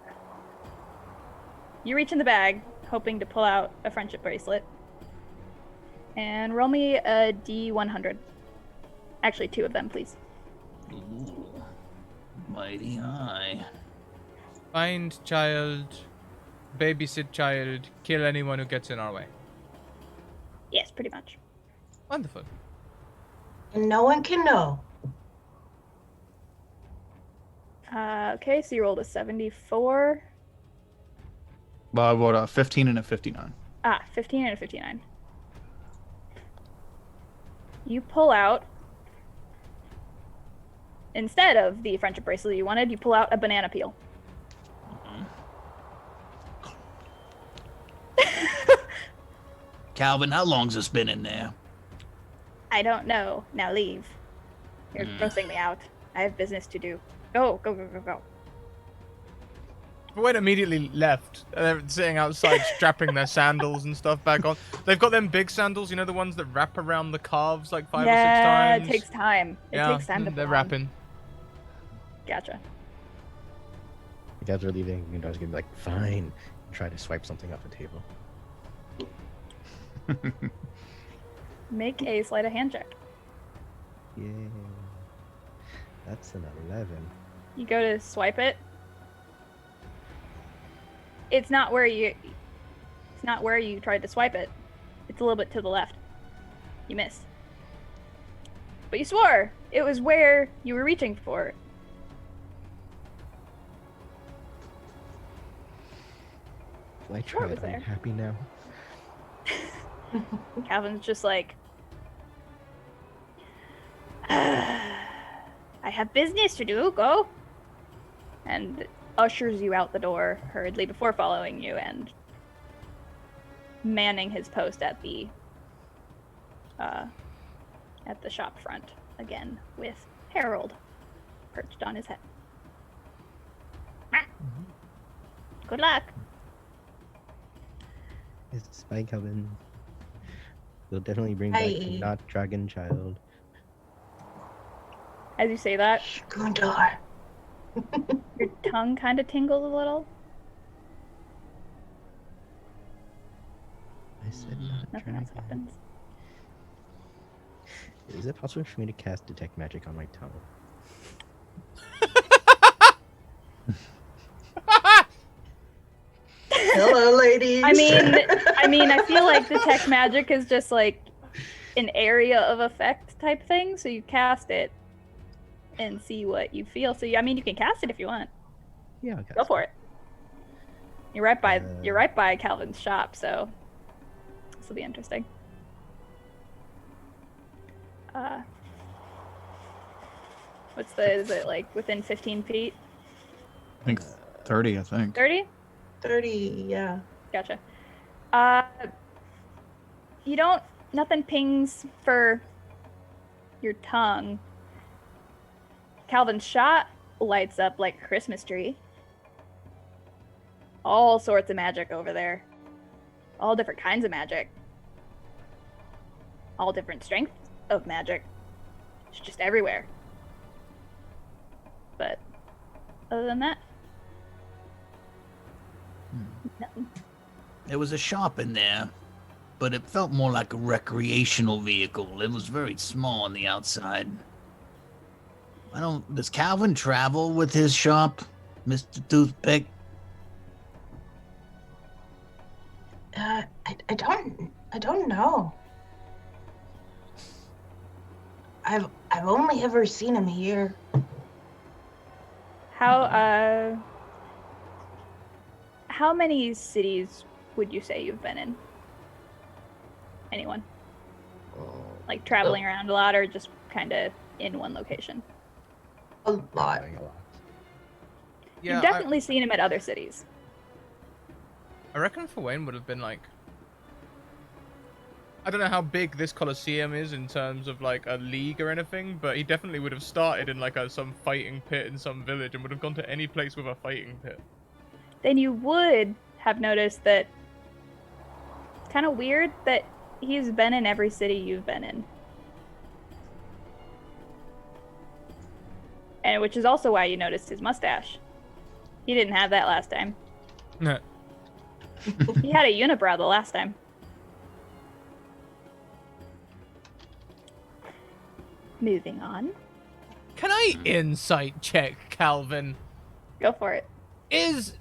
You reach in the bag, hoping to pull out a friendship bracelet. And roll me a D100. Actually, 2 of them, please. Ooh. Mighty high. Find child, babysit child, kill anyone who gets in our way. Yes, pretty much. Wonderful. And no one can know. Okay, so you rolled a 74. Well, I rolled a 15 and a 59. 15 and a 59. You pull out, instead of the friendship bracelet you wanted, you pull out a banana peel. Calvin, how long's this been in there? I don't know. Now leave. You're grossing me out. I have business to do. Go, go, go, go, go. Wait, immediately left. They're sitting outside, strapping their sandals and stuff back on. They've got them big sandals, you know, the ones that wrap around the calves like 5 or 6 times. It takes time. It takes time to they're put on. wrapping. Gotcha. You guys are leaving. You guys are gonna be like, fine. And try to swipe something off the table. Make a sleight of hand check. Yeah. That's an 11. You go to swipe it. It's not where you tried to swipe it. It's a little bit to the left. You missed. But you swore it was where you were reaching for. Well, I Sure it tried. was Are you there. happy now? Calvin's just like, I have business to do, go. And ushers you out the door hurriedly before following you and manning his post at the shop front again with Harold perched on his head. Good luck. It's by Calvin. We'll definitely bring back the Hey. not dragon child. As you say that, Gundar. your tongue kind of tingles a little. I said not Nothing else dragon. happens. Is it possible for me to cast detect magic on my tongue? Hello, ladies. I mean, I feel like detect magic is just like an area of effect type thing. So you cast it and see what you feel. So I mean, you can cast it if you want. Yeah, I'll cast Go for it. You're right by Uh, Calvin's shop, so this will be interesting. Is it like within 15 feet? I think 30, I think. 30? 30, yeah. Gotcha. You don't nothing pings for your tongue. Calvin's shot lights up like a Christmas tree. All sorts of magic over there. All different kinds of magic. All different strengths of magic. It's just everywhere. But other than that, nothing. There was a shop in there, but it felt more like a recreational vehicle. It was very small on the outside. Does Calvin travel with his shop, Mr. Toothpick? I don't know. I've only ever seen him here. How many cities would you say you've been in? Anyone? Like traveling around a lot or just kind of in one location? A lot. Yeah, You've definitely seen him at other cities. I reckon for Wayne would have been like, I don't know how big this Colosseum is in terms of like a league or anything, but he definitely would have started in like some fighting pit in some village and would have gone to any place with a fighting pit. Then you would have noticed that it's kind of weird that he's been in every city you've been in. And which is also why you noticed his mustache. He didn't have that last time. No. He had a unibrow the last time. Moving on. Can I insight check Calvin? Go for it. Is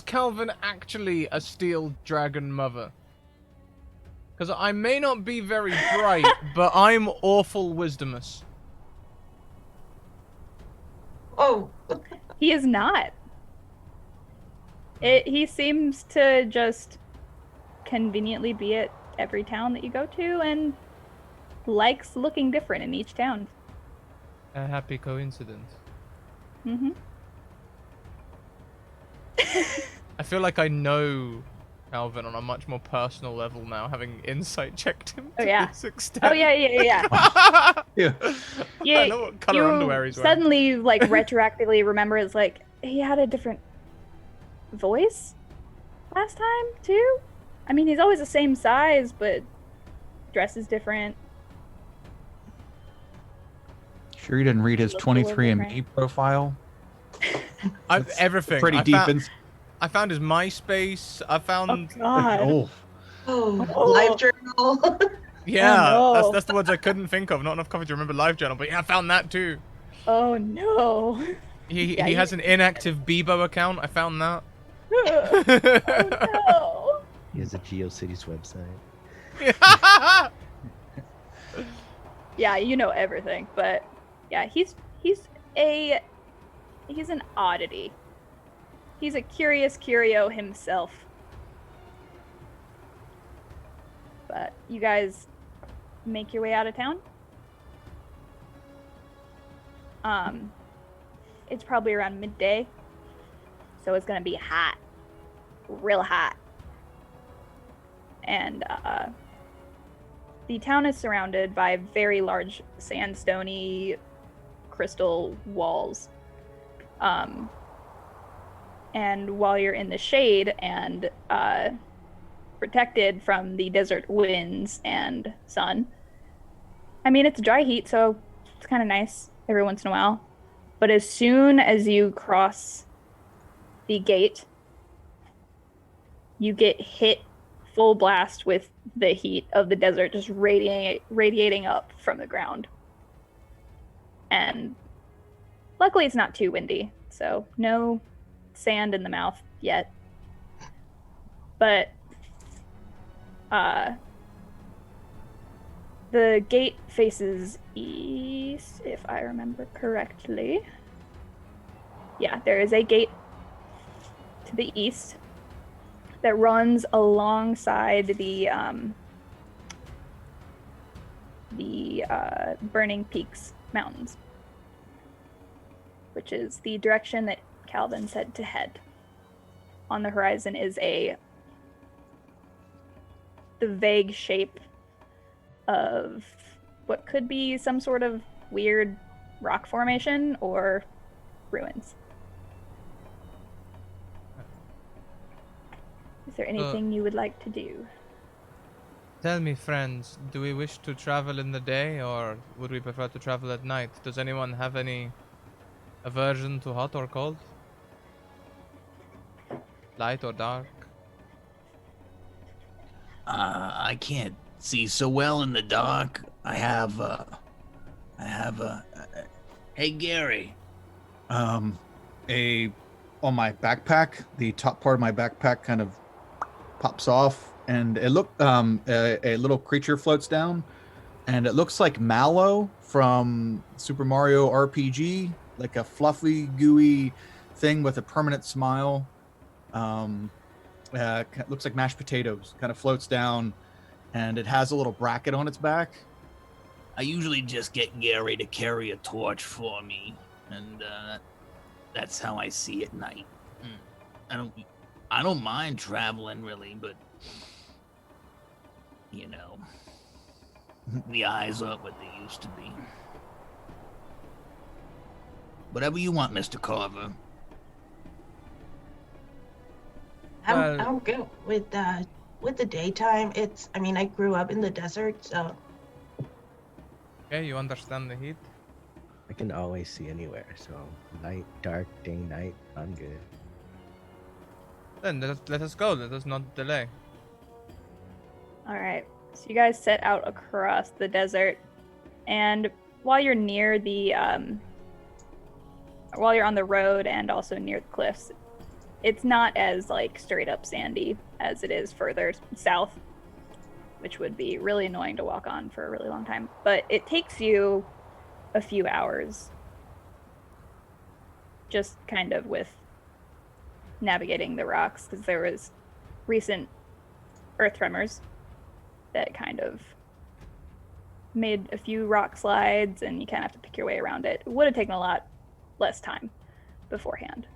Calvin actually a steel dragon mother? Because I may not be very bright, but I'm awful wisdomous. Oh, He is not. He seems to just conveniently be at every town that you go to and likes looking different in each town. A happy coincidence. Mm-hmm. I feel like I know Calvin on a much more personal level now, having insight checked him Oh, to yeah. this extent. Oh, yeah. Yeah. I know what color underwear he's wearing. Suddenly, like, retroactively remember it's like, he had a different voice last time, too? I mean, he's always the same size, but dress is different. Sure you didn't read his Looks a little 23andMe different. profile? Everything. Pretty I deep found, in. I found his MySpace. I found... Oh, live journal. Yeah, Oh, no. that's the words I couldn't think of. Not enough coffee to remember LiveJournal, but yeah, I found that too. Oh, no. He Yeah, has an inactive Bebo account. I found that. Oh, He has a GeoCities website. no. Yeah, you know everything, but yeah, he's an oddity. He's a curious curio himself. But you guys make your way out of town. It's probably around midday, so it's gonna be hot, real hot. And the town is surrounded by very large sandstony crystal walls. And while you're in the shade and protected from the desert winds and sun, I mean, it's dry heat, so it's kind of nice every once in a while. But as soon as you cross the gate, you get hit full blast with the heat of the desert just radiating up from the ground. And luckily it's not too windy, so no sand in the mouth yet. But the gate faces east, if I remember correctly. Yeah, there is a gate to the east that runs alongside the Burning Peaks Mountains, which is the direction that Calvin said to head. On the horizon is the vague shape of what could be some sort of weird rock formation or ruins. Is there anything you would like to do? Tell me, friends, do we wish to travel in the day or would we prefer to travel at night? Does anyone have any aversion to hot or cold? Light or dark? I can't see so well in the dark. I have hey Gary. On my backpack, the top part of my backpack kind of pops off, and it a little creature floats down, and it looks like Mallow from Super Mario RPG, like a fluffy, gooey thing with a permanent smile. Looks like mashed potatoes. Kind of floats down, and it has a little bracket on its back. I usually just get Gary to carry a torch for me, and that's how I see at night. I don't mind traveling really, but you know, the eyes aren't what they used to be. Whatever you want, Mr. Carver. I'm good with the daytime. I grew up in the desert, so Okay, you understand the heat? I can always see anywhere, so night, dark, day, night, I'm good. Then let us go. Let us not delay. All right. So you guys set out across the desert, and while you're near the, while you're on the road and also near the cliffs, it's not as like straight up sandy as it is further south, which would be really annoying to walk on for a really long time. But it takes you a few hours, just kind of with navigating the rocks, because there was recent earth tremors that kind of made a few rock slides, and you kind of have to pick your way around it. It would have taken a lot less time beforehand.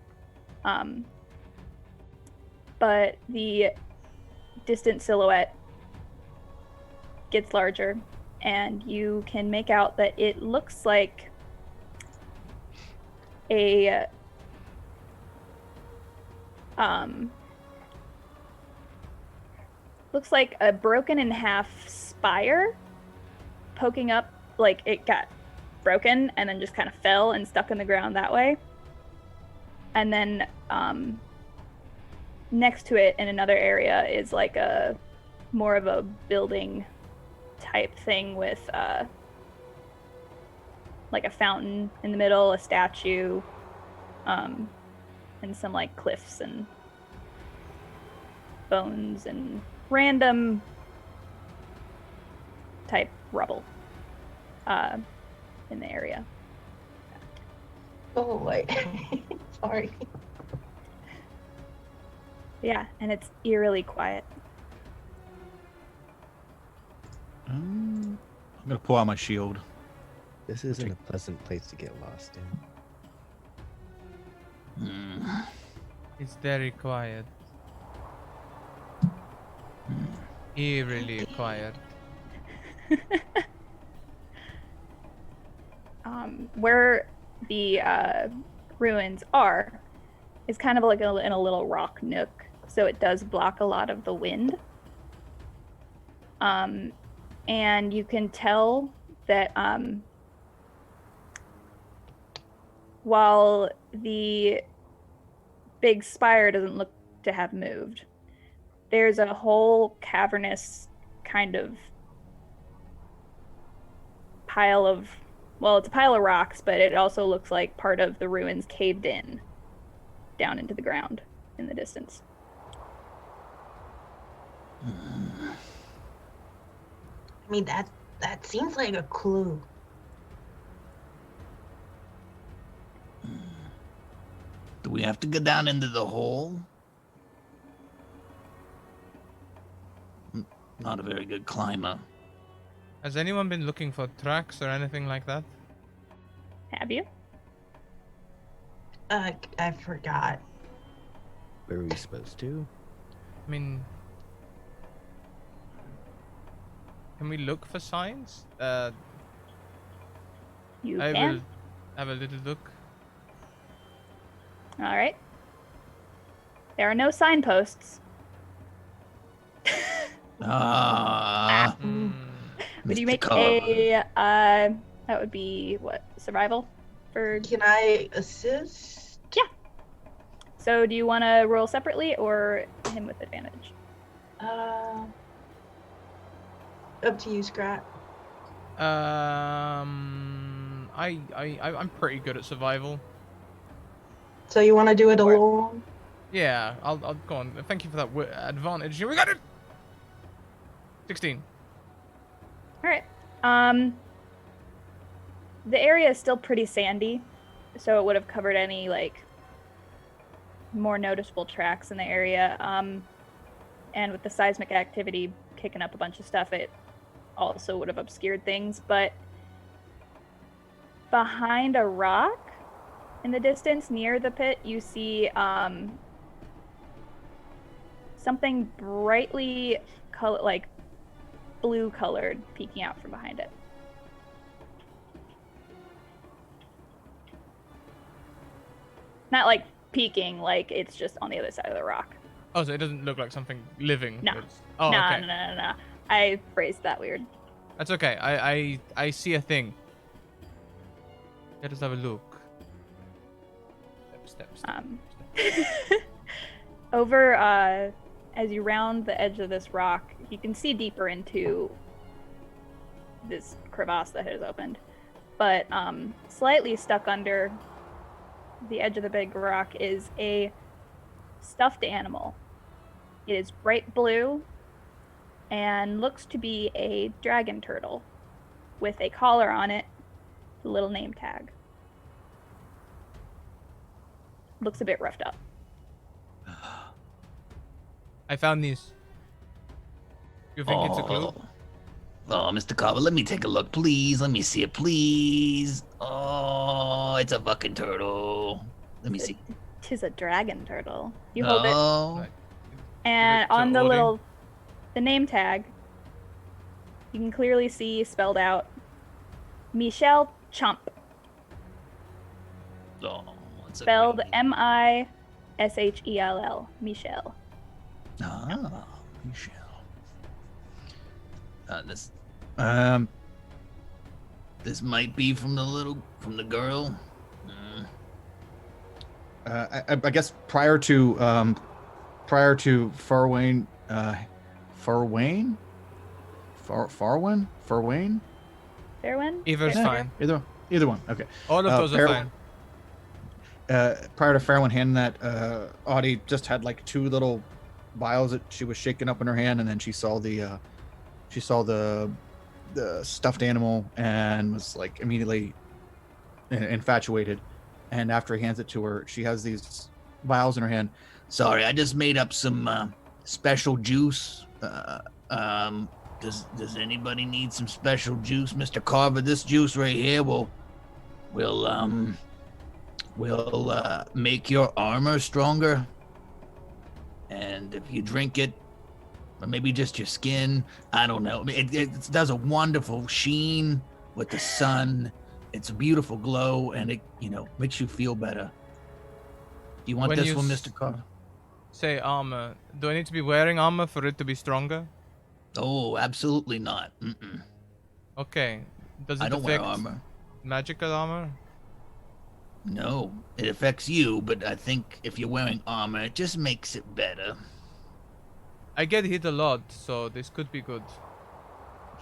But the distant silhouette gets larger, and you can make out that it looks like a broken in half spire poking up, like it got broken and then just kind of fell and stuck in the ground that way. And then next to it in another area is like a more of a building type thing with like a fountain in the middle, a statue, and some like cliffs and bones and random type rubble in the area. go away. Sorry. Yeah, and it's eerily quiet. I'm gonna pull out my shield. This isn't a pleasant place to get lost in. It's very quiet. Eerily quiet. Where the ruins are is kind of like in a little rock nook, so it does block a lot of the wind. And you can tell that while the big spire doesn't look to have moved, there's a whole cavernous kind of pile of, well, it's a pile of rocks, but it also looks like part of the ruins caved in down into the ground in the distance. I mean, that seems like a clue. Do we have to go down into the hole? Not a very good climber. Has anyone been looking for tracks or anything like that? Have you? I forgot. Where are we supposed to? I mean, Can we look for signs? You I can. will have a little look. All right. There are no signposts. Hmm. Would you Mr. make Carver. a that would be what, survival for Can I assist? so do you want to roll separately or him with advantage? Up to you, Scrat. I'm pretty good at survival. So you want to do it alone? Yeah, I'll go on. Thank you for that advantage. We got it. 16. All right. The area is still pretty sandy, so it would have covered any like more noticeable tracks in the area. And with the seismic activity kicking up a bunch of stuff, it also would have obscured things. But behind a rock in the distance near the pit, you see something brightly like blue colored peeking out from behind it. Not like peeking, like it's just on the other side of the rock. Oh, so it doesn't look like something living. No. Oh, no, okay. no. I phrased that weird. That's okay. I see a thing. Let us have a look. Step. Over as you round the edge of this rock, you can see deeper into this crevasse that has opened. But slightly stuck under the edge of the big rock is a stuffed animal. It is bright blue and looks to be a dragon turtle with a collar on it, a little name tag. Looks a bit roughed up. I found these. You think it's a clue? Oh, Mr. Carver, let me take a look, please. Let me see it, please. Oh, it's a fucking turtle. Let me see. Tis a dragon turtle. You hold it, Oh, and Give it to on the Odin. the name tag, you can clearly see spelled out Michelle Chomp, oh, it's a spelled great- Mishell. Michelle. Ah, Michelle. This this might be from the girl. I guess prior to Farwayne, Farwayne. Fairwind? Either's Fair- fine. Either one. Okay. All of those are Fair- fine. Prior to Fairwind handing that, Audie just had like two little vials that she was shaking up in her hand, and then she saw the stuffed animal and was like immediately infatuated. And after he hands it to her, she has these vials in her hand. Sorry, I just made up some special juice. Does anybody need some special juice, Mr. Carver? This juice right here will make your armor stronger. And if you drink it, or maybe just your skin, I don't know. It does a wonderful sheen with the sun. It's a beautiful glow, and it makes you feel better. Do you want When this you one, s- Mr. Carver? Say armor. Do I need to be wearing armor for it to be stronger? Oh, absolutely not. Mm-mm. Okay. Does it I don't wear affect armor. magical armor? No, it affects you, but I think if you're wearing armor, it just makes it better. I get hit a lot, so this could be good.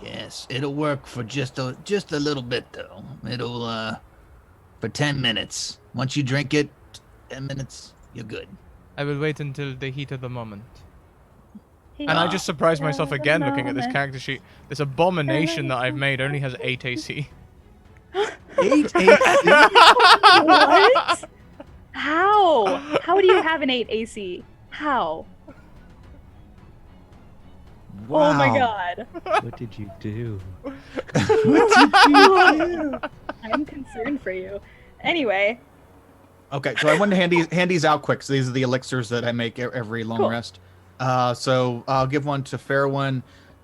Yes, it'll work for just a little bit though. It'll for 10 minutes. Once you drink it, 10 minutes, you're good. I will wait until the heat of the moment. He- And I just surprised myself of the again looking at this moment. character sheet. This abomination that I've made only has 8 AC. 8 What? How? How do you have an 8 AC? How? Oh my god. What did you do? I'm concerned for you. Anyway, Okay, so I wanted to hand these out quick. So these are the elixirs that I make every long Cool. rest. So I'll give one to Fairwind,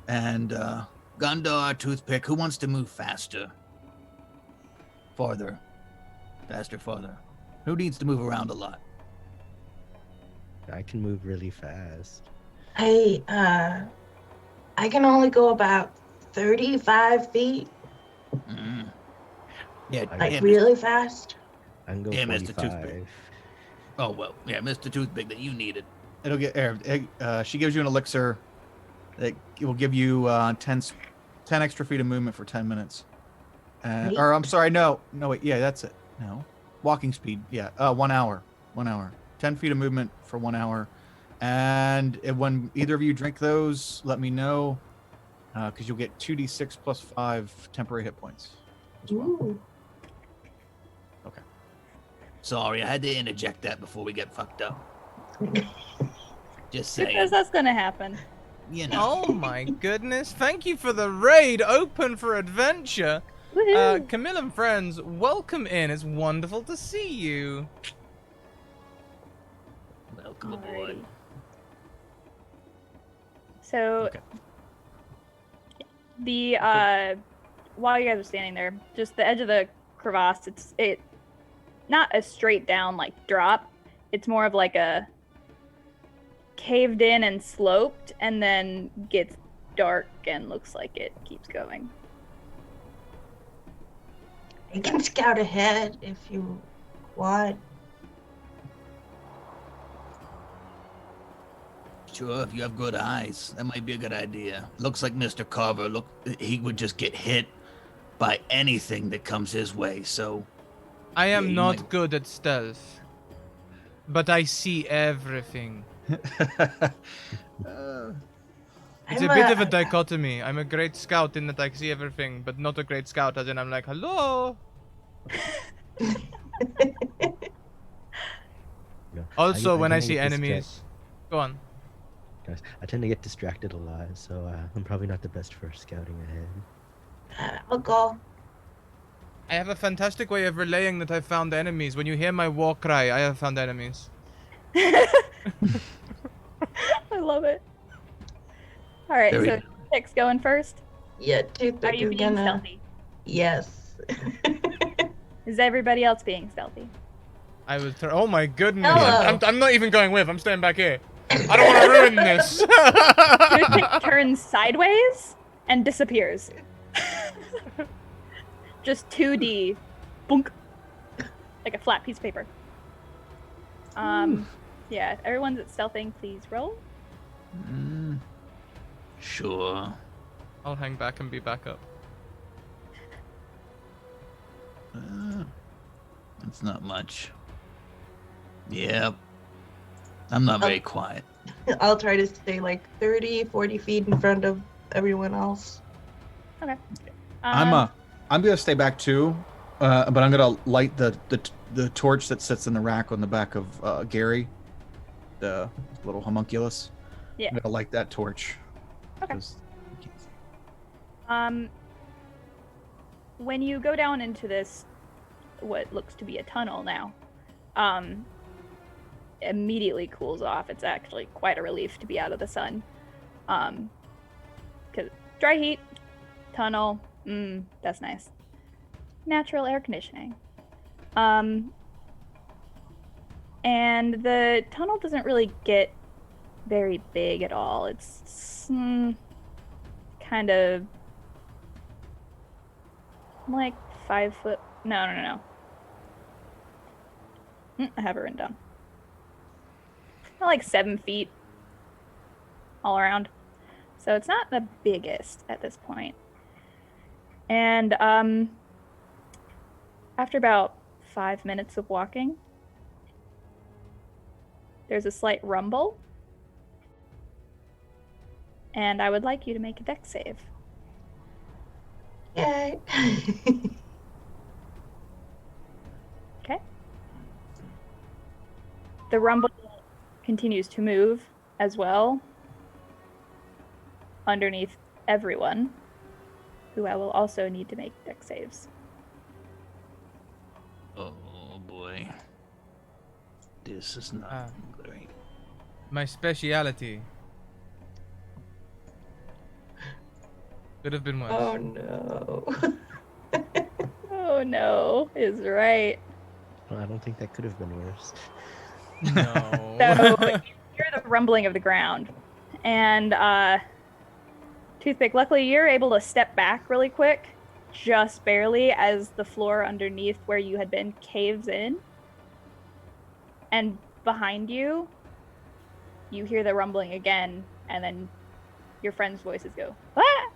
and go Gundar, Toothpick, who wants to move faster? Farther. Faster, farther. Who needs to move around a lot? I can move really fast. I can only go about 35 feet, Mm. Yeah, I- like yeah, really fast. I can go Yeah, Mr. 45. Oh, well, yeah, Mr. Toothpick, that you needed. It'll get. She gives you an elixir. It will give you 10 extra feet of movement for 10 minutes. Neat. Or I'm sorry, no, wait, yeah, that's it. No, walking speed. Yeah, 1 hour. 1 hour. 10 feet of movement for 1 hour. And when either of you drink those, let me know, because you'll get 2d6 plus 5 temporary hit points as well. Ooh. Sorry, I had to interject that before we get fucked up. Just Because saying. that's gonna happen. You know. Oh my goodness. Thank you for the raid. Open for adventure. Woohoo! Camille and friends, welcome in. It's wonderful to see you. Welcome aboard. Alrighty. So, Okay. the while you guys are standing there, just the edge of the crevasse, it's not a straight down like drop. It's more of like a caved in and sloped, and then gets dark and looks like it keeps going. I can scout ahead if you want. Sure, if you have good eyes, that might be a good idea. Looks like Mr. Carver, he would just get hit by anything that comes his way, so... I am you not might- good at stealth, but I see everything. It's a bit of a dichotomy. I'm a great scout in that I see everything, but not a great scout as in I'm like, hello. You know, Also, when I tend to see get enemies, go on. Guys, I tend to get distracted a lot, so I'm probably not the best for scouting ahead. I'll go. I have a fantastic way of relaying that I've found enemies. When you hear my war cry, I have found enemies. I love it. All right, There we so go. Tick's going first. Yeah, Are Toothpick you is being gonna. stealthy? Yes. Is everybody else being stealthy? I was. Oh my goodness! Hello. I'm not even going with. I'm staying back here. I don't want to ruin this. Toothpick turns sideways and disappears. Just 2D, boonk, like a flat piece of paper. Yeah. If everyone's at stealthing, please roll. Sure. I'll hang back and be back up. That's not much. Yep. I'm not very quiet. I'll try to stay like 30, 40 feet in front of everyone else. Okay. I'm gonna stay back too, but I'm gonna light the torch that sits in the rack on the back of Gary, the little homunculus. Yeah. I'm gonna light that torch. Okay. 'cause- When you go down into this, what looks to be a tunnel now, immediately cools off. It's actually quite a relief to be out of the sun. Because dry heat, tunnel, that's nice. Natural air conditioning. And the tunnel doesn't really get very big at all. It's kind of like 5 foot. No. I have it written down. Like 7 feet all around. So it's not the biggest at this point. And after about 5 minutes of walking, there's a slight rumble. And I would like you to make a dex save. Yay. Okay. The rumble continues to move as well underneath everyone, who I will also need to make dex saves. Oh boy. This is not Ah. great. My speciality. Could have been worse. Oh no. Oh no, is right. Well, I don't think that could have been worse. No. So you hear the rumbling of the ground, and Toothpick, luckily you're able to step back really quick, just barely, as the floor underneath where you had been caves in. And behind you, you hear the rumbling again, and then your friends' voices go, "Ah!"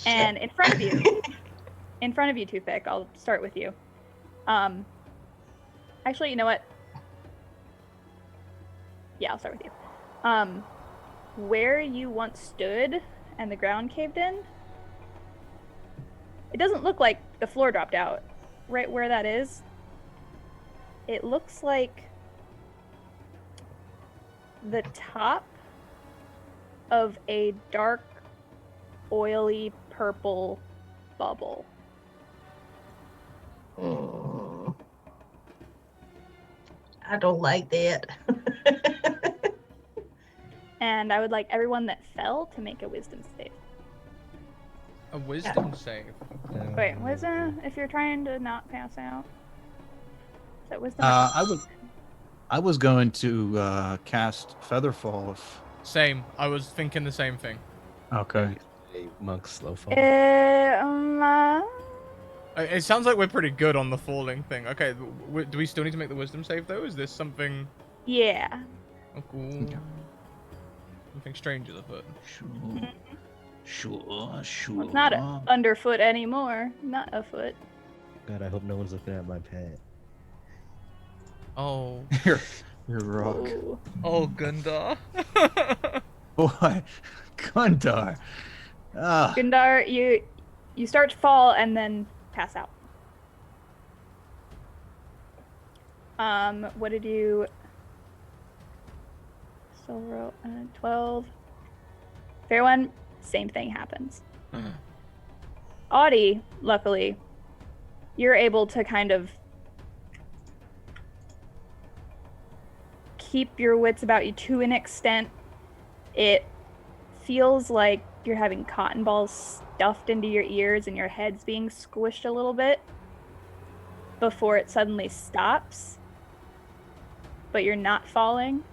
And in front of you, Toothpick, I'll start with you. Actually, you know what? Yeah, I'll start with you. Where you once stood and the ground caved in, it doesn't look like the floor dropped out. Right where that is, it looks like the top of a dark, oily purple bubble. I don't like that. And I would like everyone that fell to make a wisdom save. A wisdom save. Wait, wisdom if you're trying to not pass out. Is that wisdom? I was going to cast Featherfall if. Same. I was thinking the same thing. Okay. A monk's slow fall. It sounds like we're pretty good on the falling thing. Okay, do we still need to make the wisdom save though? Is this something? Yeah. Oh, cool. Something strange is afoot. Sure. Well, it's not underfoot anymore. Not a foot. God, I hope no one's looking at my pet. Oh. You're rock. Ooh. Oh, Gundar. Boy, Gundar. Ah. Gundar, you start to fall and then pass out. What did you? Still roll 12. Fair one. Same thing happens. Audie, luckily, you're able to kind of keep your wits about you to an extent. It feels like you're having cotton balls stuffed into your ears and your head's being squished a little bit before it suddenly stops. But you're not falling.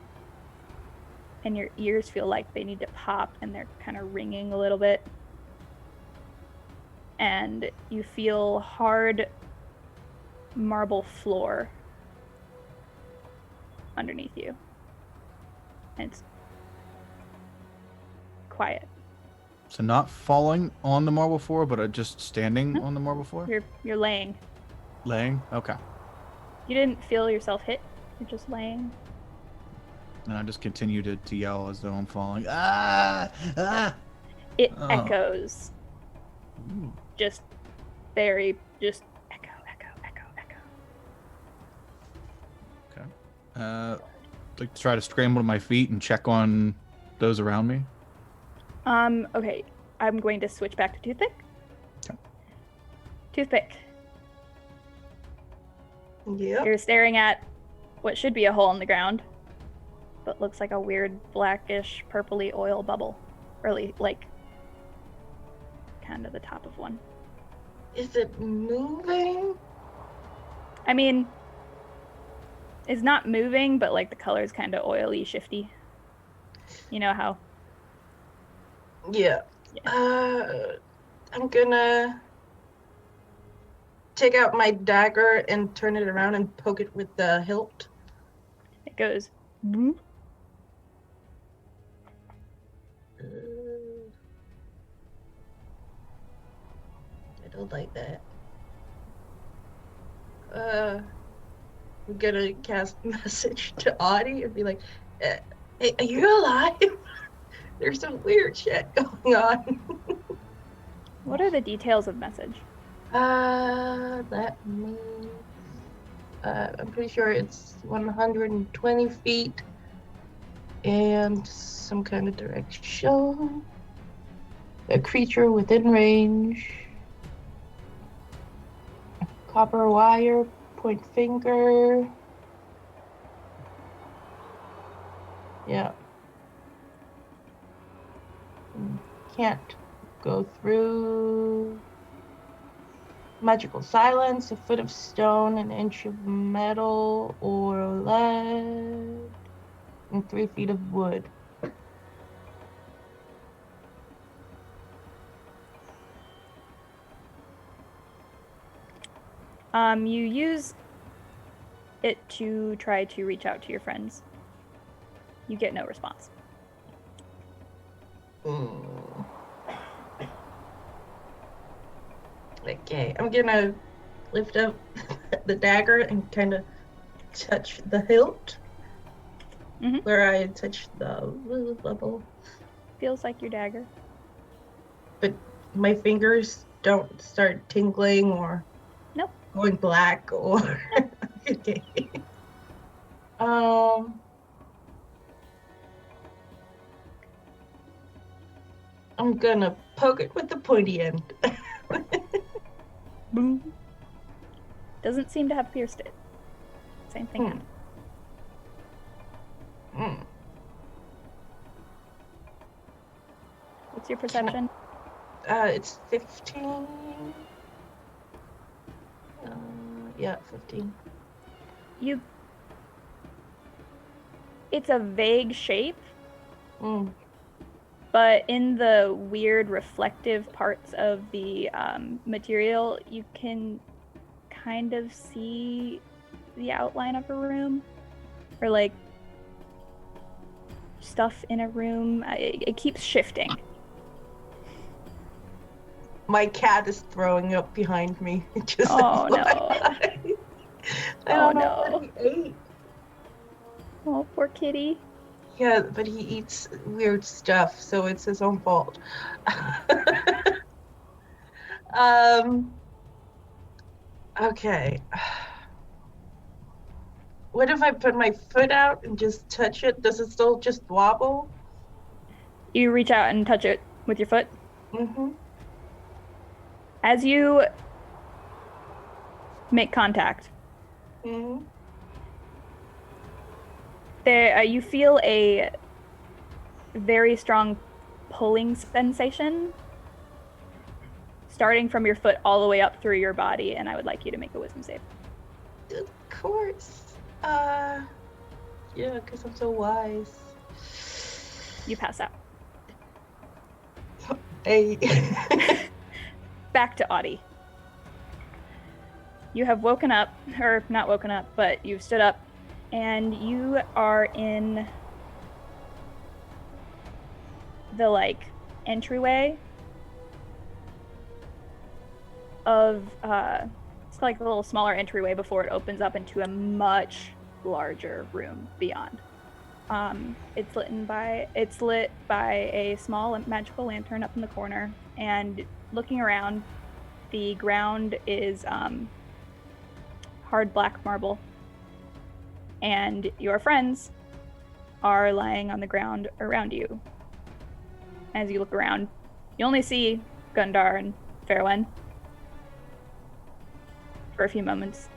And your ears feel like they need to pop and they're kind of ringing a little bit. And you feel hard marble floor underneath you. And it's quiet. So not falling on the marble floor, but just standing on the marble floor? You're laying. Laying? Okay. You didn't feel yourself hit. You're just laying. And I just continue to yell as though I'm falling. Ah! Ah! It Oh. echoes. Ooh. Just echo, echo, echo, echo. Okay. Like to try to scramble to my feet and check on those around me. Okay. I'm going to switch back to Toothpick. Okay. Toothpick. Yep. You're staring at what should be a hole in the ground, but looks like a weird blackish purpley oil bubble. Or like kind of the top of one. Is it moving? I mean, it's not moving, but like the color's kind of oily, shifty. You know how? Yeah. I'm gonna take out my dagger and turn it around and poke it with the hilt. It goes. Boop. I don't like that. I'm gonna cast message to Audie and be like, "Hey, are you alive? There's some weird shit going on." What are the details of message? Let me. I'm pretty sure it's 120 feet and some kind of direction. A creature within range. Copper wire, point finger. Yeah. can't go through. Magical silence, a foot of stone, an inch of metal or lead, and 3 feet of wood. You use it to try to reach out to your friends. You get no response. Okay, I'm gonna lift up the dagger and kind of touch the hilt where I touched the level. Feels like your dagger. But my fingers don't start tingling or going black or okay. I'm gonna poke it with the pointy end. Boom. Doesn't seem to have pierced it. Same thing. What's your perception? It's 15. Yeah, 15. It's a vague shape, but in the weird reflective parts of the material, you can kind of see the outline of a room, or like stuff in a room. It keeps shifting. My cat is throwing up behind me. Oh no. I don't know what he ate. Oh, poor kitty. Yeah, but he eats weird stuff, so it's his own fault. Okay. What if I put my foot out and just touch it? Does it still just wobble? You reach out and touch it with your foot. Mm-hmm. As you make contact, there you feel a very strong pulling sensation starting from your foot all the way up through your body, and I would like you to make a wisdom save. Of course. Yeah, because I'm so wise. You pass out. Hey. Back to Audie. You have woken up, or not woken up, but you've stood up, and you are in the, like, entryway of, it's like a little smaller entryway before it opens up into a much larger room beyond. It's lit by a small magical lantern up in the corner, and looking around, the ground is hard black marble, and your friends are lying on the ground around you. As you look around, you only see Gundar and Fairwen for a few moments.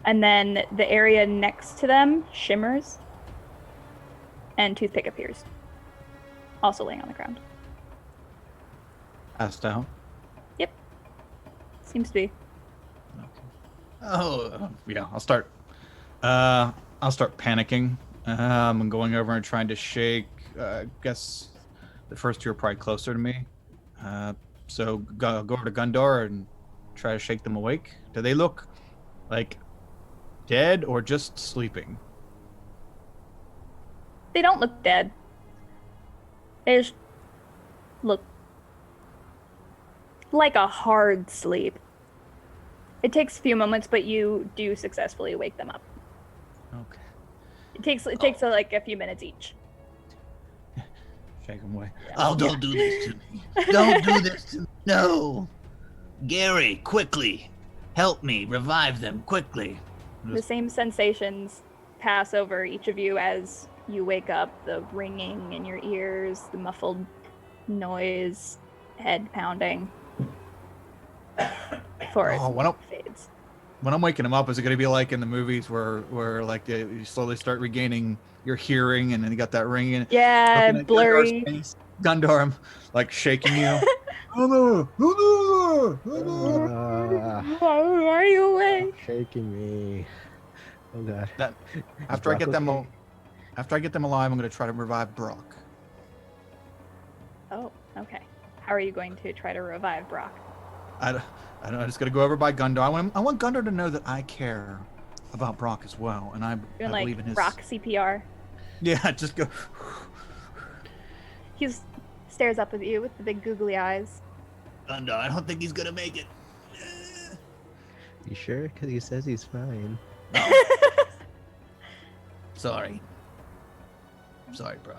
And then the area next to them shimmers, and Toothpick appears, also laying on the ground. Passed out? Yep. Seems to be. Okay. Oh, yeah, I'll start panicking. I'm going over and trying to shake. I guess the first two are probably closer to me. So go over to Gundar and try to shake them awake. Do they look like dead or just sleeping? They don't look dead. They just look like a hard sleep. It takes a few moments, but you do successfully wake them up. Okay. It takes like a few minutes each. Shake them away. Oh, don't do this to me. Don't do this to me. No. Gary, quickly. Help me. Revive them, quickly. The same sensations pass over each of you as you wake up. The ringing in your ears, the muffled noise, head pounding. Before it fades. when I'm waking him up, is it going to be like in the movies where like you slowly start regaining your hearing, and then you got that ring in? Yeah, Looking at Gundar's blurry. face, Gundar, like shaking you. Oh no! Are you awake? Shaking me. Oh god. That Is after I Brock get them okay? after I get them alive, I'm going to try to revive Brock. Oh, okay. How are you going to try to revive Brock? I don't know. I'm just going to go over by Gundar. I want Gundar to know that I care about Brock as well, and I Doing believe like in his. Brock CPR. Yeah, just go. He stares up at you with the big googly eyes. And I don't think he's gonna make it. You sure? Because he says he's fine. Sorry. Sorry, bro.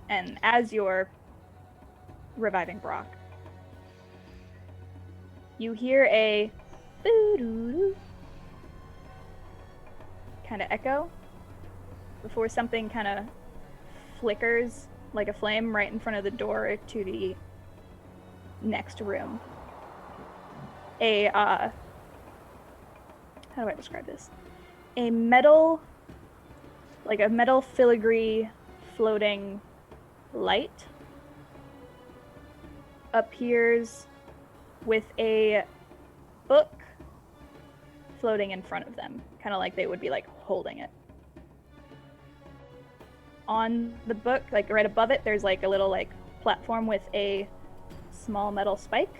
And as you're reviving Brock, you hear a boo-doo-doo kind of echo before something kind of flickers like a flame right in front of the door to the next room. How do I describe this? A metal filigree floating light appears with a book floating in front of them, kind of like they would be like holding it. On the book, like right above it, there's like a little like platform with a small metal spike.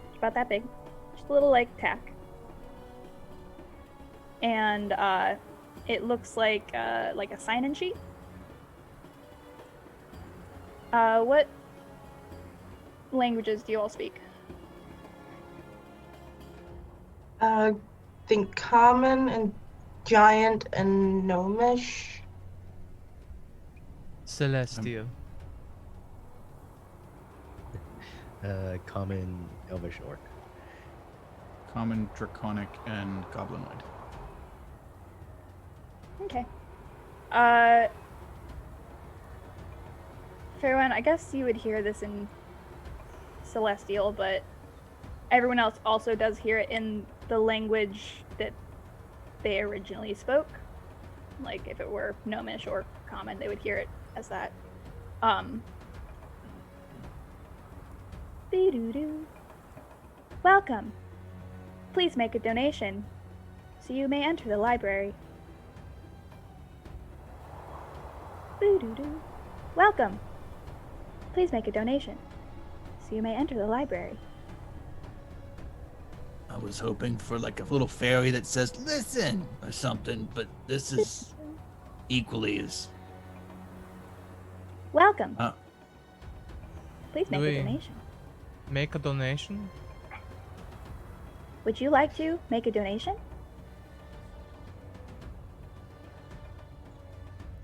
It's about that big. Just a little like tack. And it looks like a sign-in sheet. What languages do you all speak? Think common and giant and gnomish. Celestial. Common Elvish Orc. Common, Draconic, and Goblinoid. Okay. Fairwind, I guess you would hear this in Celestial, but everyone else also does hear it in the language that they originally spoke. Like, if it were Gnomish or Common, they would hear it as that. Be-doo-doo. Welcome. Please make a donation, so you may enter the library. Boo-doo-doo. Welcome. Please make a donation, so you may enter the library. I was hoping for like a little fairy that says "listen" or something, but this is equally as. Welcome. Uh, Please make Louis. a donation. Make a donation? Would you like to make a donation?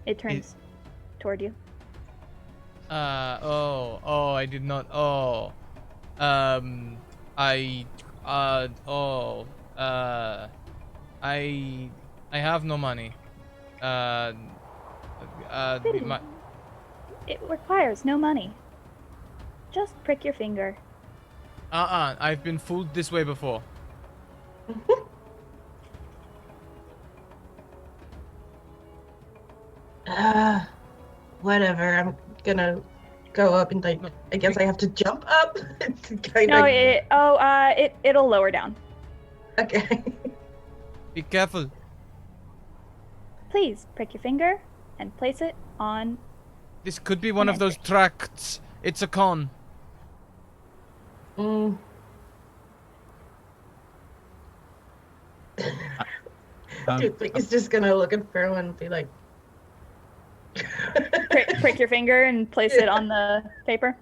It turns toward you. I did not, I have no money. It requires no money. Just prick your finger. I've been fooled this way before. Whatever. I'm gonna go up and like. I guess I have to jump up. to kind No, of. it'll lower down. Okay. Be careful. Please prick your finger and place it on. This could be one of those tracts. It's a con. Mm. Dude, he's just gonna look at Pharaoh and be like. prick your finger and place it on the paper.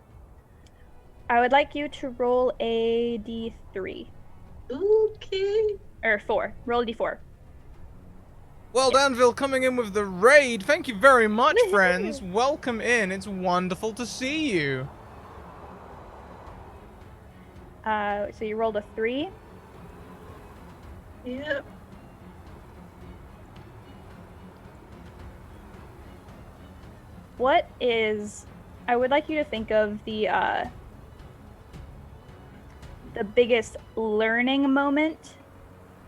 I would like you to roll a d3. Okay. Or 4. Roll a d4. Well, Danville coming in with the raid. Thank you very much, friends. Welcome in. It's wonderful to see you. So you rolled a 3. Yep. What is... I would like you to think of the biggest learning moment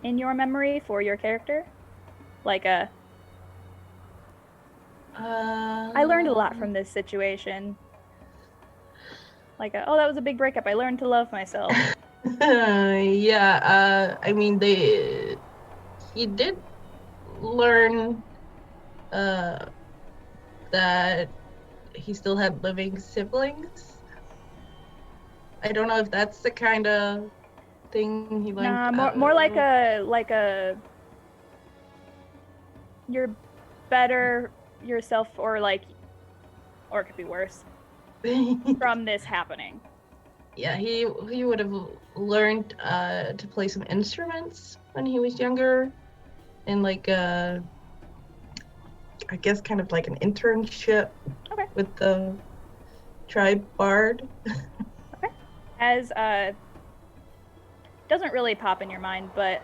in your memory for your character? Like I learned a lot from this situation. Like oh, that was a big breakup. I learned to love myself. Yeah, I mean, he did learn that he still had living siblings. I don't know if that's the kind of thing he learned. Nah, more like a you're better yourself, or it could be worse from this happening. Yeah, he would have learned to play some instruments when he was younger, and I guess kind of like an internship with the tribe bard. Okay. As doesn't really pop in your mind, but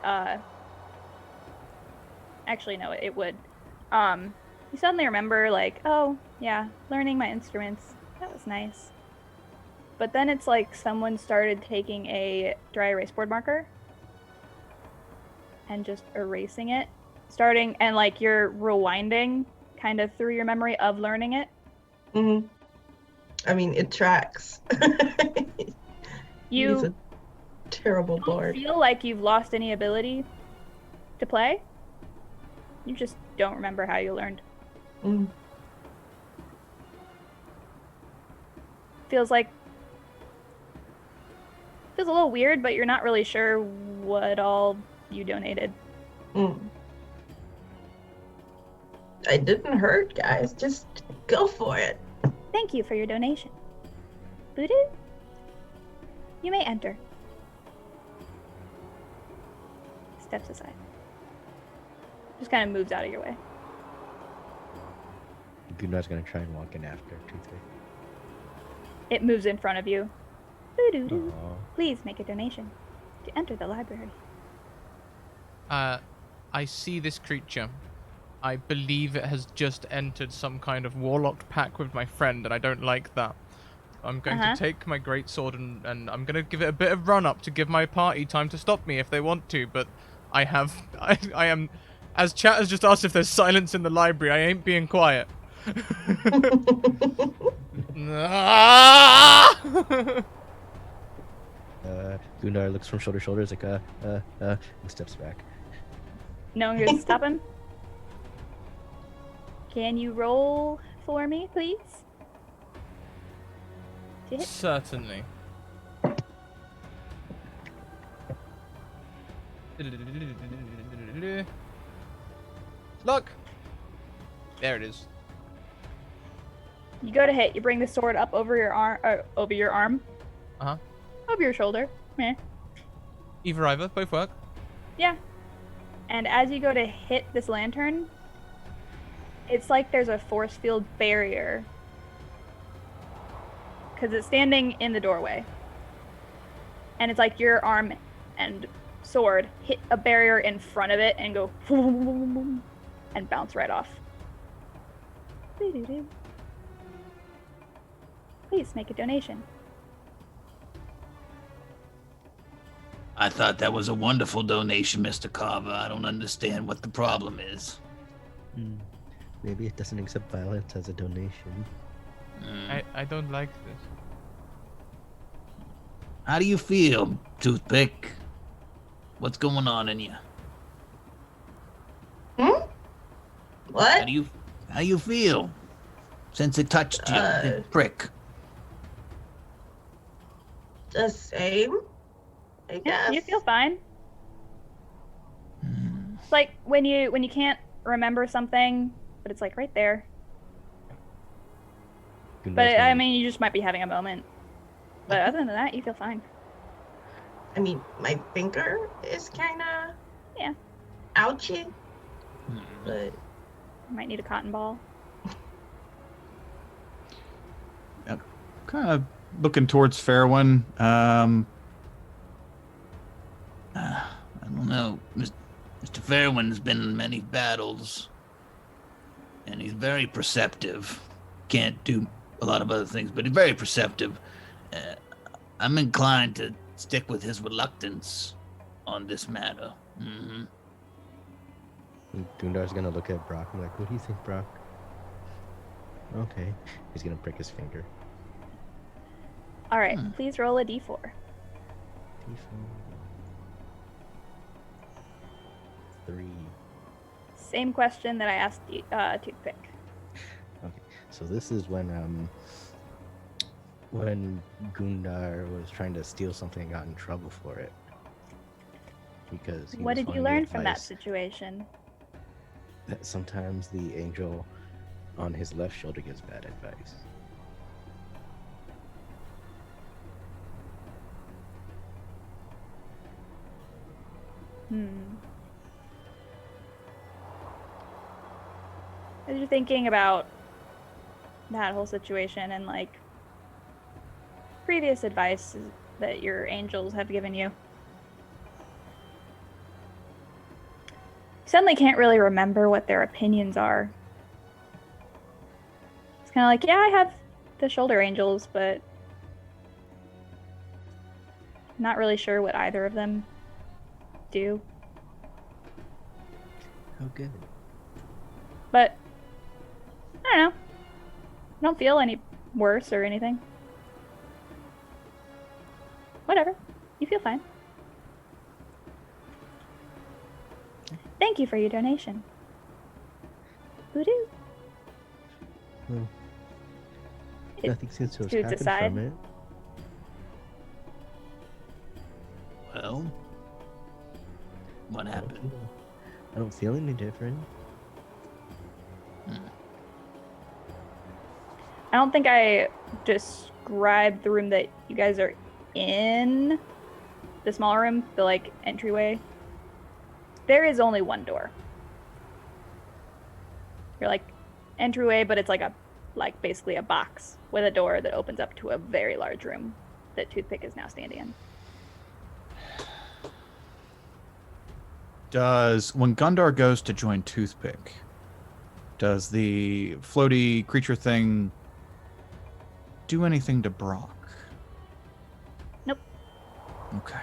actually no, it would. You suddenly remember like, oh yeah, learning my instruments, that was nice. But then it's like someone started taking a dry erase board marker and just erasing it, starting, and like you're rewinding kind of through your memory of learning it. Mm-hmm. I mean, it tracks. He's a terrible bard. You feel like you've lost any ability to play. You just don't remember how you learned. Mm. Feels a little weird, but you're not really sure what all you donated. Mm. It didn't hurt, guys. Just go for it. Thank you for your donation. Voodoo, you may enter. Steps aside. Just kind of moves out of your way. Gundar's gonna try and walk in after Toothpick. It moves in front of you. Voodoo, Aw. please make a donation to enter the library. I see this creature. I believe it has just entered some kind of warlocked pact with my friend, and I don't like that. I'm going to take my greatsword and I'm going to give it a bit of run up to give my party time to stop me if they want to, but I am, as chat has just asked if there's silence in the library, I ain't being quiet. Gundar looks from shoulder to shoulder, is like, and steps back. No one here to stop him. Can you roll for me, please? To hit? Certainly. Look! There it is. You go to hit. You bring the sword up over your arm. Over your arm. Uh-huh. Over your shoulder. Yeah. Either, both work. Yeah. And as you go to hit this lantern, it's like there's a force field barrier. Because it's standing in the doorway. And it's like your arm and sword hit a barrier in front of it and go and bounce right off. Please make a donation. I thought that was a wonderful donation, Mr. Carver. I don't understand what the problem is. Maybe it doesn't accept violence as a donation. I don't like this. How do you feel, Toothpick? What's going on in you? What? How you feel since it touched you, the prick? The same, I guess. You feel fine. It's like when you can't remember something, but it's like right there. Gundar's But gonna- I mean, you just might be having a moment. But other than that, you feel fine. I mean, my finger is kind of ouchy, but You might need a cotton ball. Kind of looking towards Fairwind. I don't know. Mr. Fairwind's been in many battles, and he's very perceptive. Can't do a lot of other things, but he's very perceptive. I'm inclined to stick with his reluctance on this matter. Mm-hmm. And Dundar's gonna look at Brock and be like, what do you think, Brock? Okay. He's gonna prick his finger. All right, please roll a d4. D4. 3. Same question that I asked Toothpick. Okay. So this is when Gundar was trying to steal something and got in trouble for it. Because he What was did you following the learn from that advice situation? that sometimes the angel on his left shoulder gives bad advice. As you're thinking about that whole situation and like previous advice that your angels have given you, you suddenly can't really remember what their opinions are. It's kind of like, yeah, I have the shoulder angels, but not really sure what either of them do. Oh, good. But I don't know. I don't feel any worse or anything. Whatever. You feel fine. Thank you for your donation. Voodoo. Well, It nothing seems to have scoots happened aside. from it. Well, what happened? I don't feel any different. I don't think I described the room that you guys are in. The small room, the like entryway. There is only one door. You're like entryway, but it's like basically a box with a door that opens up to a very large room that Toothpick is now standing in. When Gundar goes to join Toothpick, does the floaty creature thing do anything to Brock? Nope. Okay.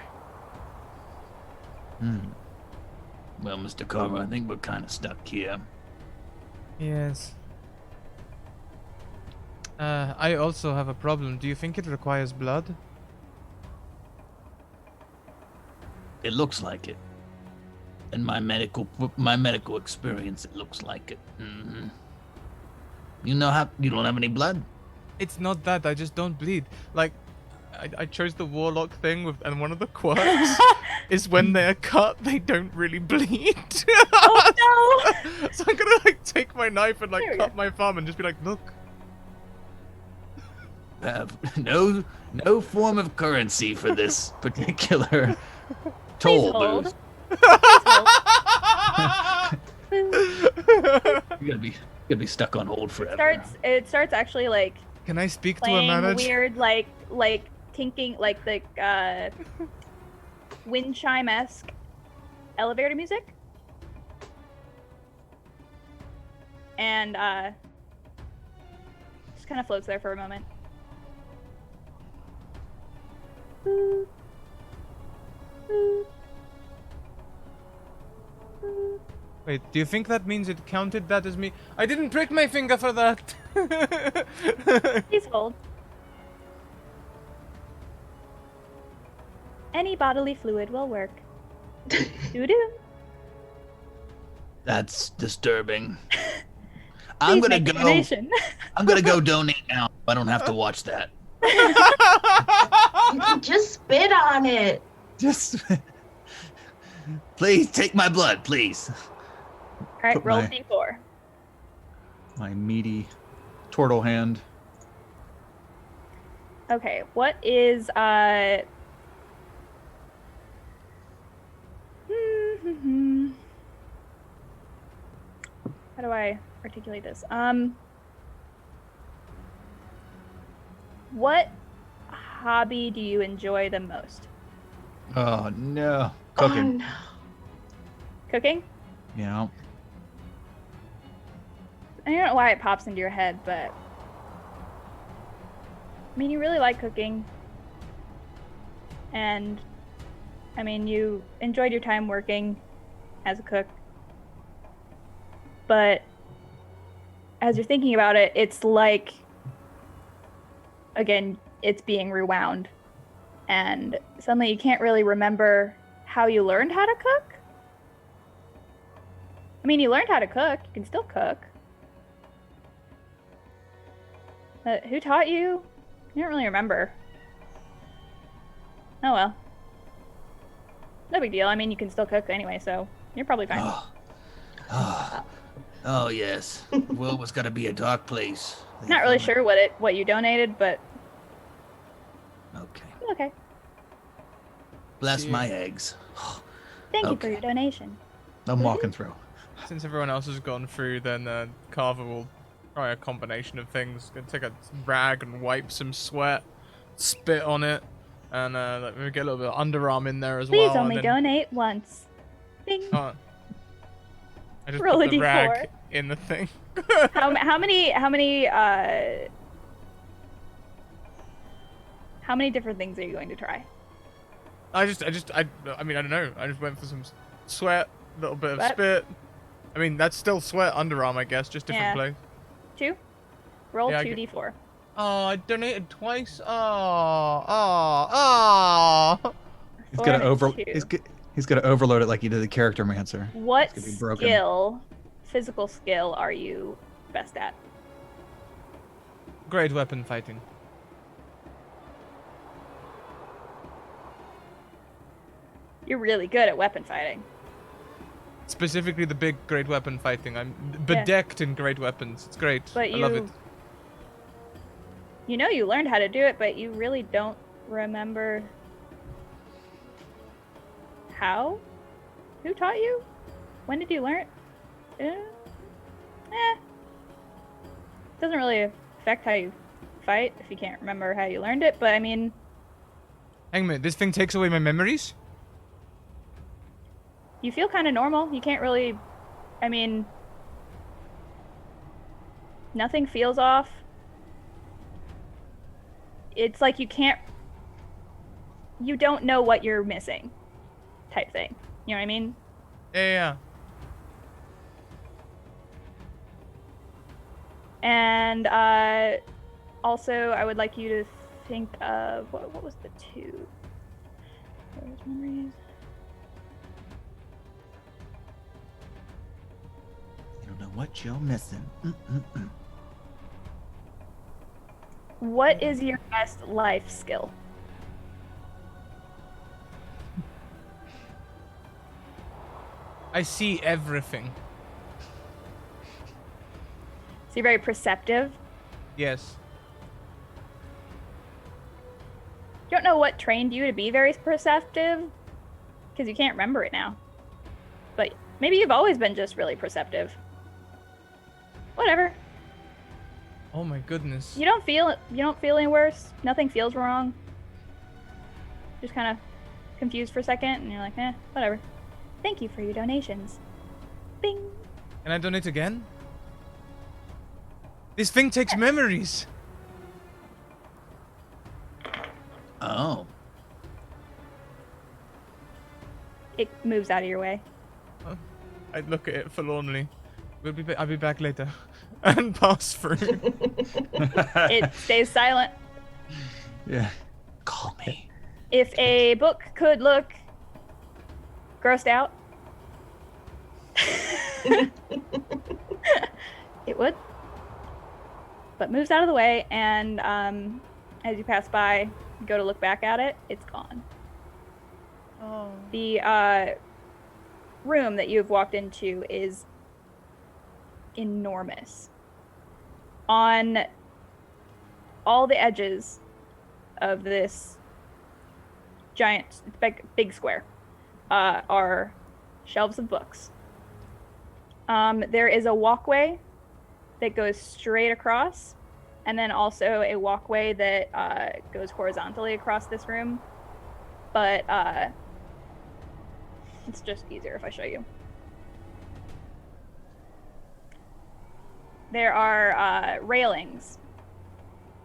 Well, Mr. Carver, I think we're kind of stuck here. Yes. I also have a problem. Do you think it requires blood? It looks like it. In my medical experience, it looks like it. Mm-hmm. You don't have any blood? It's not that. I just don't bleed. Like, I chose the warlock thing and one of the quirks is when they're cut, they don't really bleed. Oh no! So I'm gonna like take my knife and There like we cut go. my thumb and just be like, look. No form of currency for this particular Please toll hold. booth. You're gonna be stuck on hold forever. It starts actually like Can I speak to a playing manager? weird like tinking like the wind chime-esque elevator music. And just kind of floats there for a moment. Wait, do you think that means it counted that as me? I didn't prick my finger for that. Please hold. Any bodily fluid will work. Doo-doo. That's disturbing. I'm Please gonna make a go. donation. I'm gonna go donate now. I don't have to watch that. You can just spit on it. Just please take my blood, please. All right, Put roll my- d4. My meaty turtle hand. Okay, what is how do I articulate this? What hobby do you enjoy the most? Oh no. Oh Cooking. no. Cooking? Yeah. I don't know why it pops into your head, but I mean, you really like cooking. And I mean, you enjoyed your time working as a cook. But as you're thinking about it, it's like, again, it's being rewound. And suddenly you can't really remember how you learned how to cook. I mean, you learned how to cook. You can still cook. But who taught you? You don't really remember. Oh well. No big deal. I mean, you can still cook anyway, so you're probably fine. Oh yes. The world was gonna be a dark place. Not really sure what you donated, but Okay. okay. Bless my eggs. Thank you for Okay. your donation. I'm walking through. Since everyone else has gone through, then Carver will try a combination of things. Gonna take a rag and wipe some sweat, spit on it, and maybe get a little bit of underarm in there as Please well. only and then, donate once. Bing. I just Roll put a the D4. rag in the thing. How many different things are you going to try? I mean, I don't know. I just went for some sweat, a little bit of Sweat? spit. I mean, that's still sweat underarm, I guess, just different Yeah. place. 2? Roll Yeah, I 2d4. Oh, I donated twice. Oh. He's 4 gonna and a over. 2. He's gonna overload it like he did the character mancer. What It's gonna be broken. skill, physical skill, are you best at? Great weapon fighting. You're really good at weapon fighting. Specifically the big great weapon fighting. I'm bedecked in great weapons. It's great. But I love it. You know you learned how to do it, but you really don't remember how? Who taught you? When did you learn? Doesn't really affect how you fight if you can't remember how you learned it, but I mean, Hang on a minute. This thing takes away my memories? you feel kind of normal. You can't really, I mean, nothing feels off. It's like you don't know what you're missing type thing. You know what I mean? Yeah. And also, I would like you to think of, what was the 2? Those memories. You don't know what you're missing. What is your best life skill? I see everything. So you're very perceptive. Yes. Don't know what trained you to be very perceptive, because you can't remember it now. But maybe you've always been just really perceptive. Whatever. Oh my goodness. You don't feel any worse. Nothing feels wrong. Just kind of confused for a second, and you're like, whatever. Thank you for your donations. Bing. Can I donate again? This thing takes memories. Oh. It moves out of your way. I look at it forlornly. I'll be back later. And pass through. It stays silent. Yeah. Call me. If a book could look grossed out, it would. But moves out of the way, and as you pass by, you go to look back at it, it's gone. Oh. The room that you have walked into is enormous. On all the edges of this giant, big square are shelves of books. There is a walkway that goes straight across, and then also a walkway that goes horizontally across this room. But it's just easier if I show you. There are railings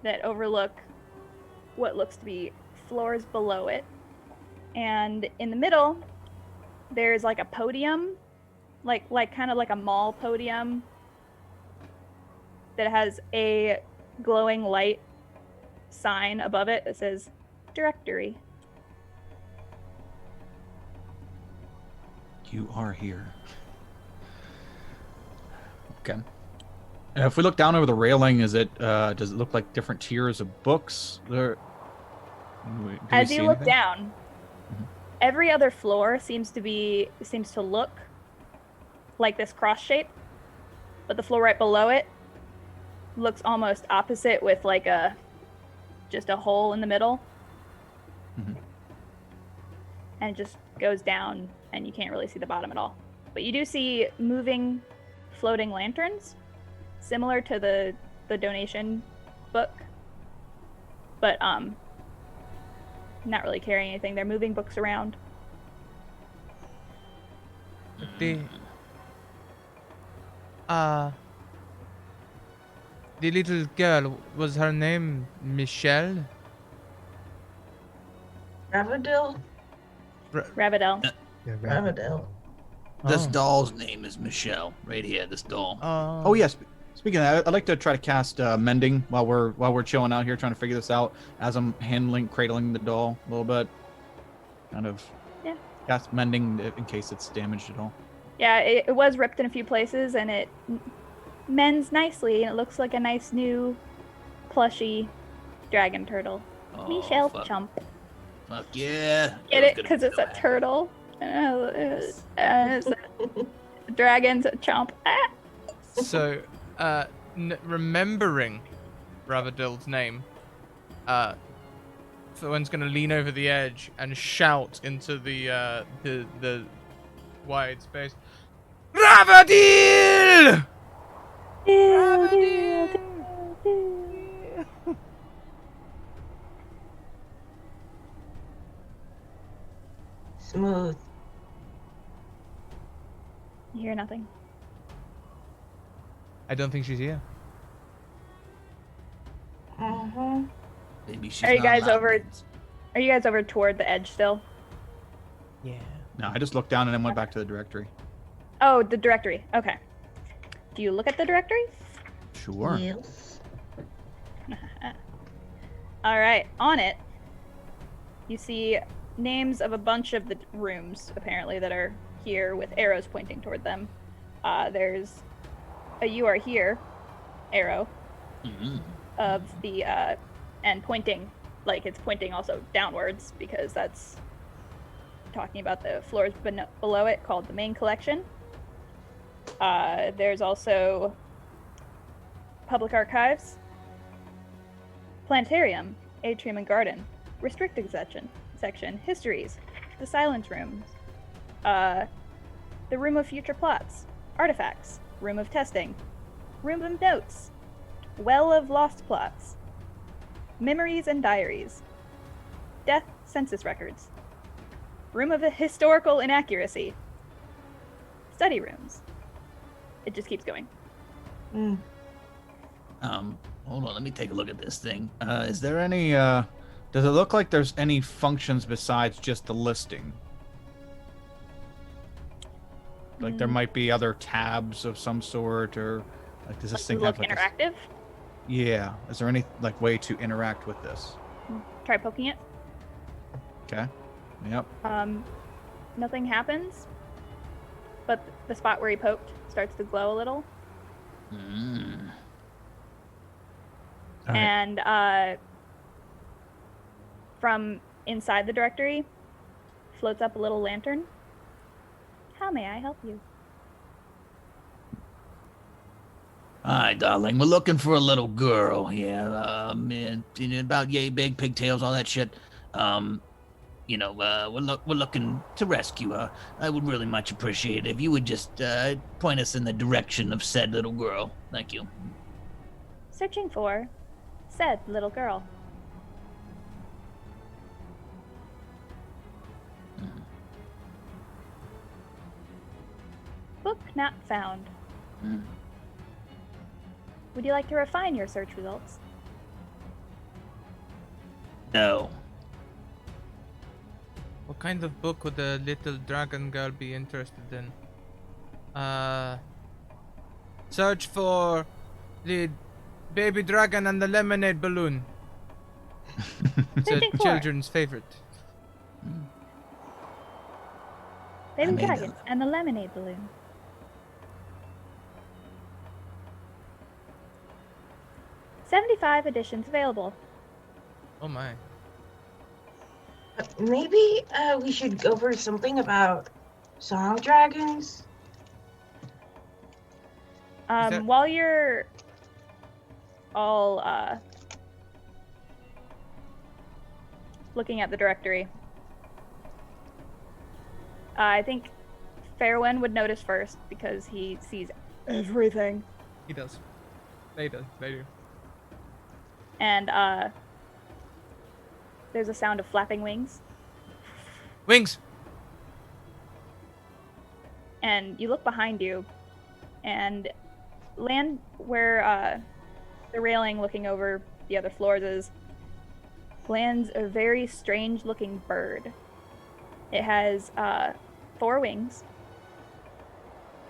that overlook what looks to be floors below it. And in the middle, there's like a podium like kind of like a mall podium that has a glowing light sign above it that says directory. You are here. Okay. And if we look down over the railing, does it look like different tiers of books? As you look down, every other floor seems to look like this cross shape, but the floor right below it looks almost opposite with like just a hole in the middle. Mm-hmm. And it just goes down and you can't really see the bottom at all. But you do see moving floating lanterns similar to the donation book. But not really carrying anything. They're moving books around. The little girl, was her name Michelle? Ravadil? Ravadel. Yeah, Ravadil. This Oh. doll's name is Michelle. Right here, this doll. Oh yes. Speaking of that, I'd like to try to cast mending while we're chilling out here trying to figure this out as I'm cradling the doll a little bit. Kind of cast mending in case it's damaged at all. Yeah, it was ripped in a few places and it mends nicely and it looks like a nice new plushy dragon turtle. Oh, Michelle fuck. Chump. Fuck yeah. Get it? Because it's a turtle. It's a dragon's a chump. Ah! So, remembering Ravadil's name, someone's gonna lean over the edge and shout into the wide space, Ravadil! Smooth. You hear nothing. I don't think she's here. Mm-hmm. Maybe she's Are you not guys allowed over- things. Are you guys over toward the edge still? Yeah. No, I just looked down and then went back to the directory. Oh, the directory. Okay. Do you look at the directory? Sure. Yes. All right. On it, you see names of a bunch of the rooms, apparently, that are here with arrows pointing toward them. There's a "You are here" arrow of the and pointing, like it's pointing also downwards because that's talking about the floors below it, called the main collection. There's also public archives, planetarium, atrium and garden, restricted section, histories, the silence rooms, the room of future plots, artifacts, room of testing, room of notes, well of lost plots, memories and diaries, death census records, room of historical inaccuracy, study rooms. It just keeps going. Mm. Hold on, let me take a look at this thing. Is there any does it look like there's any functions besides just the listing? Like there might be other tabs of some sort, or like does this Does thing it look have like interactive? Yeah. Is there any like way to interact with this? Try poking it. Okay. Yep. Nothing happens, but the spot where he poked starts to glow a little. All right. And from inside the directory floats up a little lantern. How may I help you? Hi, darling. We're looking for a little girl here. About yay big, pigtails, all that shit. We're looking to rescue her. I would really much appreciate it if you would just point us in the direction of said little girl. Thank you. Searching for said little girl. Book not found. Would you like to refine your search results? No. What kind of book would the little dragon girl be interested in? Search for the baby dragon and the lemonade balloon. It's a Searching for children's favorite. Baby made dragon and the lemonade balloon. $75 editions available. Oh my. Maybe we should go over something about song dragons. there- While you're all looking at the directory, I think Fairwind would notice first because he sees everything. He does. They do. They do. And there's a sound of flapping wings. Wings! And you look behind you and land where the railing looking over the other floors is, lands a very strange looking bird. It has 4 wings.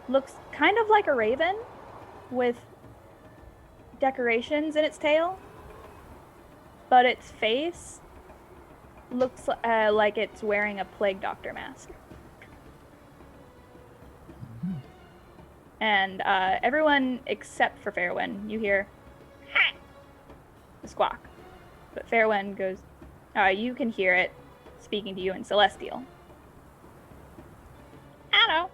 Looks kind of like a raven with decorations in its tail, but its face looks like it's wearing a plague doctor mask. And everyone except for Fairwind, you hear a squawk. But Fairwind goes, you can hear it speaking to you in Celestial. Hello.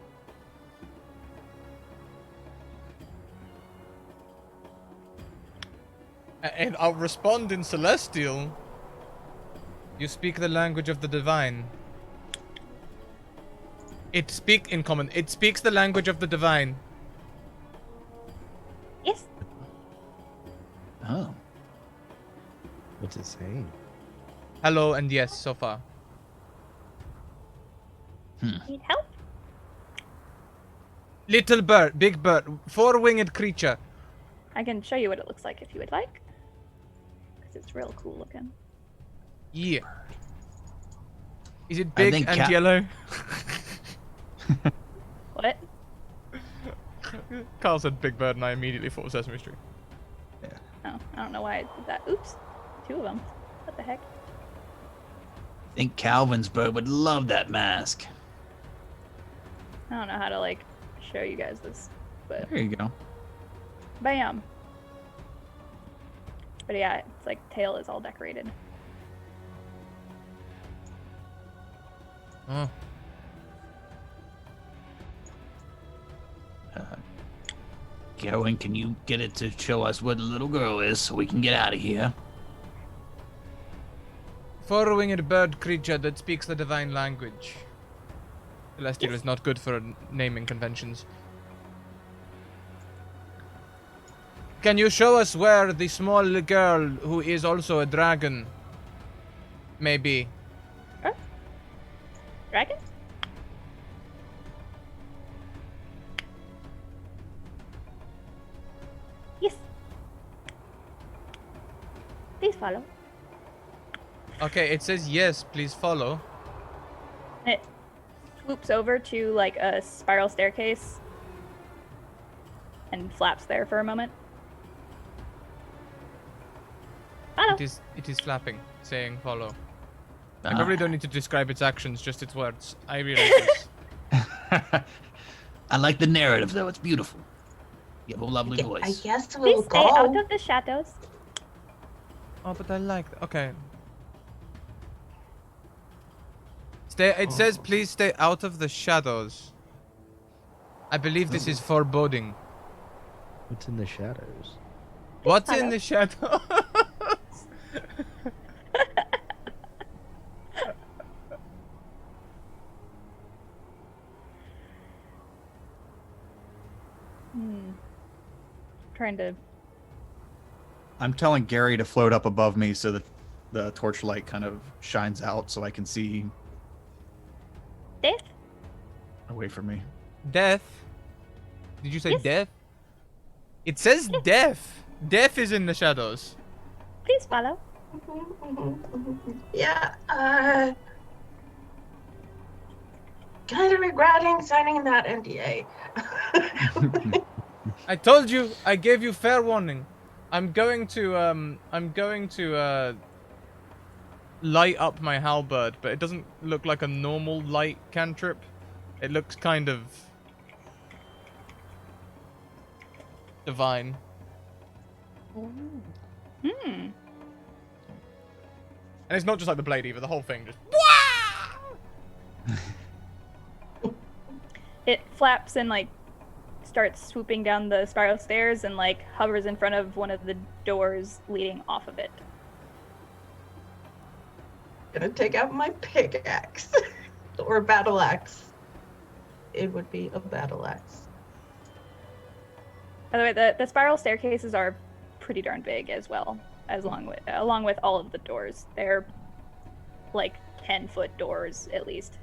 And I'll respond in Celestial. You speak the language of the divine. It speaks the language of the divine. Yes. Oh. What's it saying? Hello and yes so far. Need help? Little bird, big bird, 4-winged creature. I can show you what it looks like if you would like. Because it's real cool looking. Yeah. Is it I big think and yellow? What? Carl said big bird and I immediately thought Sesame Street. Oh, I don't know why I did that. Oops. 2 of them. What the heck? I think Calvin's bird would love that mask. I don't know how to, like, show you guys this. But There you go. bam. But yeah, it's like tail is all decorated. Oh. Garwin, can you get it to show us where the little girl is so we can get out of here? 4-winged bird creature that speaks the divine language. Celestial is not good for naming conventions. Can you show us where the small girl, who is also a dragon, may be? Dragon? Yes. Please follow. Okay, it says yes, please follow. It swoops over to like a spiral staircase and flaps there for a moment. Follow. It is flapping, saying follow. I probably don't need to describe its actions, just its words. I realize this. I like the narrative, though. It's beautiful. You have a lovely I voice. guess Please we'll stay out go. of the shadows. Oh, but I like okay. It says please stay out of the shadows. I believe this is foreboding. What's in the shadows? What's in follow. the shadows? Trying to. I'm telling Gary to float up above me so that the torchlight kind of shines out so I can see Death? away from me. Death? Did you say Yes. death? It says death. Death is in the shadows. Please follow. Yeah, kind of regretting signing that NDA. I told you. I gave you fair warning. I'm going to light up my halberd, but it doesn't look like a normal light cantrip. It looks kind of divine. Hmm. And it's not just like the blade either, the whole thing just It flaps and like starts swooping down the spiral stairs and like hovers in front of one of the doors leading off of it. Gonna take out my pickaxe or battle axe. It would be a battle axe. By the way, the spiral staircases are pretty darn big as well, along with all of the doors. They're like 10-foot doors at least.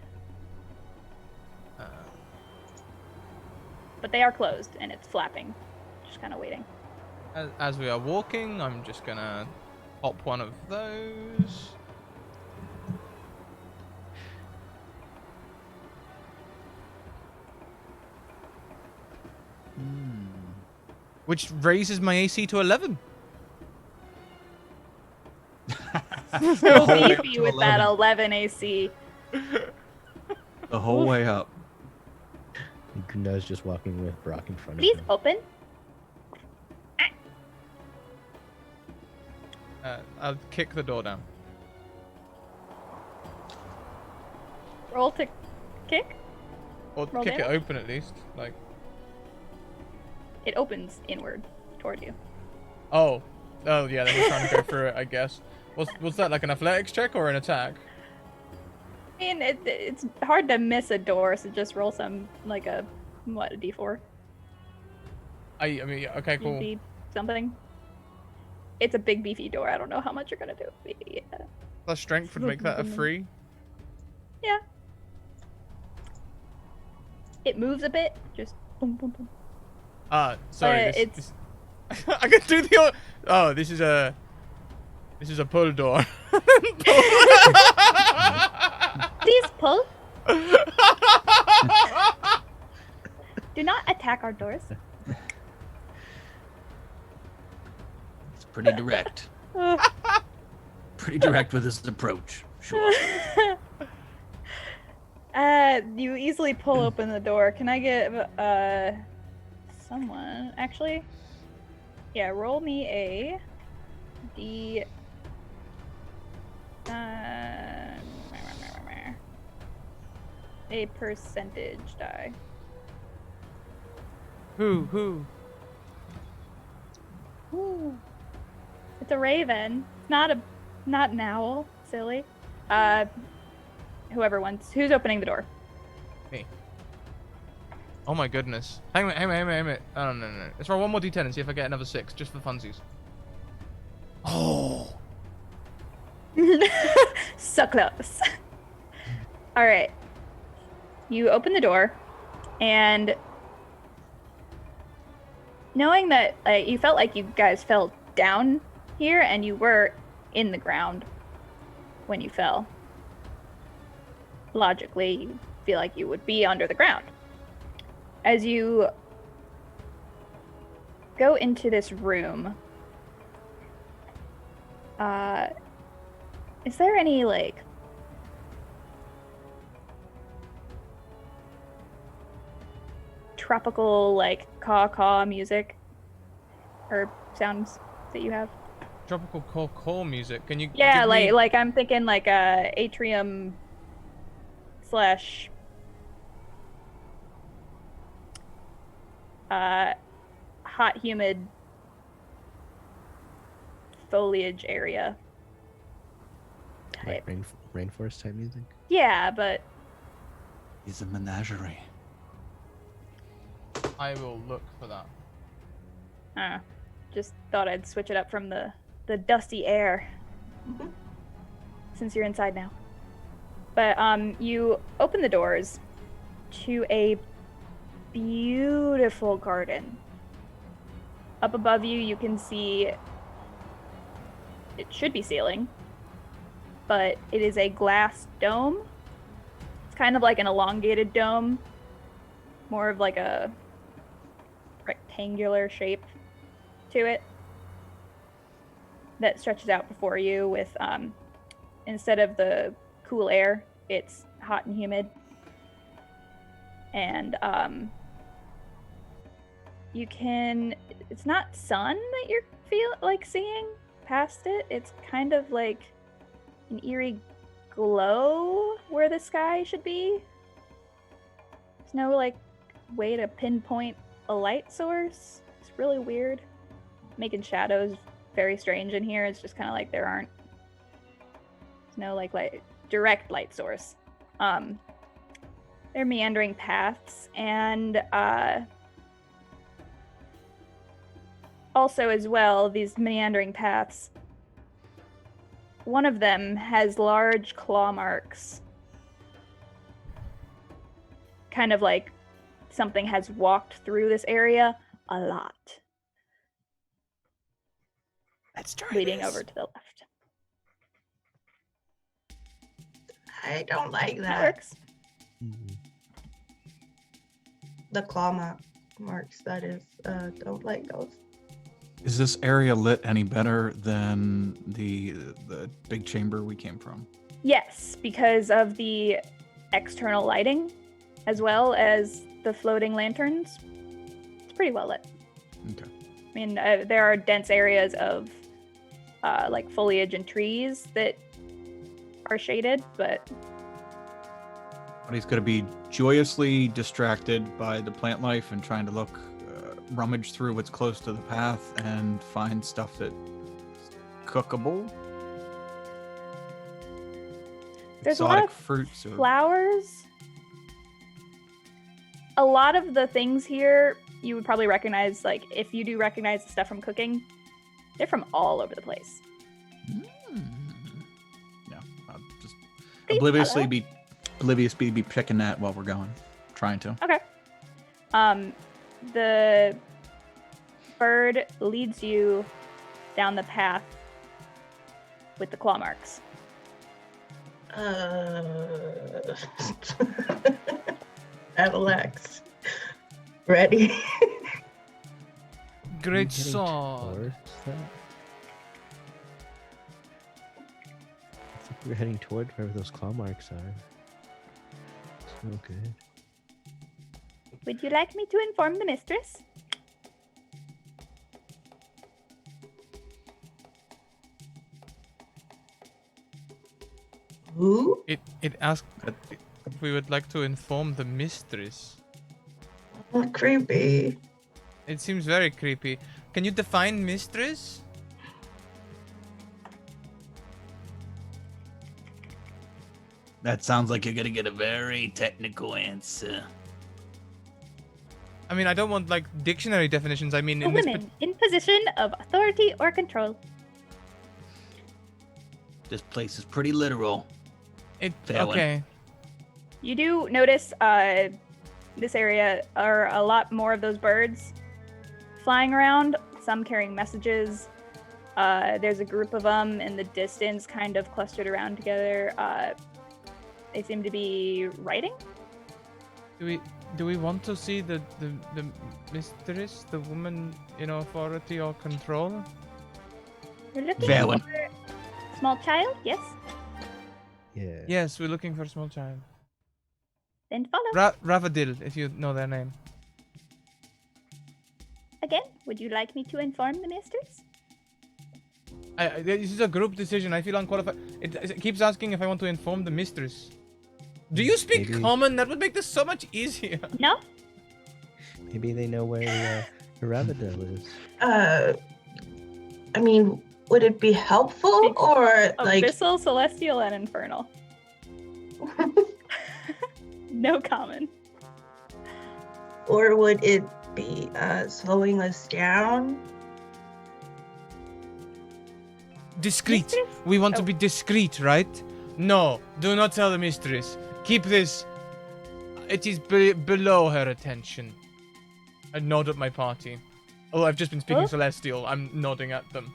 But they are closed and it's flapping. Just kind of waiting. as we are walking, I'm just gonna pop one of those. Which raises my AC to 11. So beefy with that 11 AC. The whole way up. Gundar's just walking with Brock in front Please of him. open. I'll kick the door down. Roll to kick. Or Roll kick it damage? open at least. Like, It opens inward toward you. oh yeah, then we're trying to go through it, I guess. Was that like an athletics check or an attack? I mean, it's hard to miss a door, so just roll some, like a D4? I mean, yeah, okay, cool. D something. It's a big beefy door. I don't know how much you're gonna do. Yeah. Plus strength would make that a 3. Yeah. It moves a bit. Just boom, boom, boom. Sorry. It's- I can do the. Oh, this is a pull door. Please pull. Do not attack our doors. It's pretty direct. Pretty direct with his approach. Sure. You easily pull open the door. Can I get someone actually? Yeah, roll me a D. A percentage die. Who? Ooh. It's a raven. Not an owl. Silly. Who's opening the door? Me. Oh my goodness. Hang on. Oh, no. Let's roll one more d10 and see if I get another 6, just for funsies. Oh. So close. All right. You open the door, and knowing that you felt like you guys fell down here, and you were in the ground when you fell. Logically, you feel like you would be under the ground. As you go into this room, is there any tropical caw music or sounds that you have? Tropical core music. Can you? Yeah, give me... like I'm thinking atrium slash hot humid foliage area type. Like rainforest type music. Yeah, but He's a menagerie. I will look for that. just thought I'd switch it up from the dusty air since you're inside now. But you open the doors to a beautiful garden. Up above you, you can see it should be ceiling, but it is a glass dome It's kind of like an elongated dome, more of like a rectangular shape to it that stretches out before you with, instead of the cool air, it's hot and humid. And it's not sun that you're seeing past it. It's kind of like an eerie glow where the sky should be. There's no like way to pinpoint a light source. It's really weird, making shadows very strange in here. It's just kind of like there's no like direct light source. They're meandering paths, and also as well, these meandering paths, one of them has large claw marks, kind of like something has walked through this area a lot. Let's try leading this. over to the left. I don't like That that. works. The claw marks, that is. Don't like those. Is this area lit any better than the big chamber we came from? Yes, because of the external lighting, as well as the floating lanterns. It's pretty well lit. Okay. I mean, there are dense areas of like foliage and trees that are shaded, but But he's going to be joyously distracted by the plant life and trying to look, rummage through what's close to the path and find stuff that's cookable. There's a lot Exotic of fruits. Or... flowers. A lot of the things here you would probably recognize, like if you do recognize the stuff from cooking, they're from all over the place. No, I'll just Please obliviously follow. be picking that while we're going, trying to. Okay. The bird leads you down the path with the claw marks. Alex. Ready? Great Getting sword. towards that? I think we're heading toward wherever those claw marks are. So good. Would you like me to inform the mistress? Who? It asked if we would like to inform the mistress. Oh, creepy. It seems very creepy. Can you define mistress? That sounds like you're gonna get a very technical answer. I mean, I don't want like dictionary definitions. I mean, A in this. woman in position of authority or control. This place is pretty literal. Fair one. Okay. You do notice this area are a lot more of those birds flying around, some carrying messages. There's a group of them in the distance, kind of clustered around together. They seem to be writing. Do we want to see the mistress, the woman in authority or control? You're looking Fair for one. a small child, yes? Yeah. Yes, we're looking for a small child. Then follow. Ravadil, if you know their name. Again, would you like me to inform the mistress? This is a group decision. I feel unqualified. It keeps asking if I want to inform the mistress. Do you speak Maybe- common? That would make this so much easier. No? Maybe they know where Ravadil is. I mean, would it be helpful or like? Abyssal, celestial, and infernal. No common. Or would it be slowing us down? Discreet. Mistress? We want to Oh. be discreet, right? No, do not tell the mistress. Keep this. It is below her attention. I nod at my party. Oh, I've just been speaking Oh. Celestial. I'm nodding at them.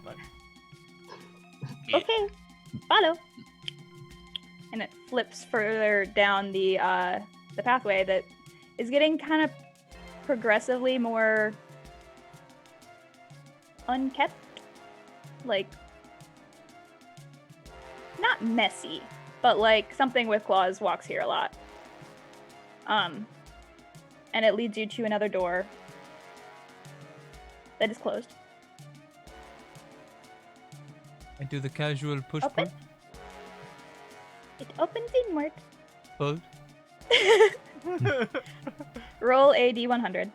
Okay, follow. and it flips further down the pathway that is getting kind of progressively more unkept, like not messy, but like something with claws walks here a lot. And it leads you to another door that is closed. I do the casual push Open. pull. It opens inward. Pull. Roll a d100.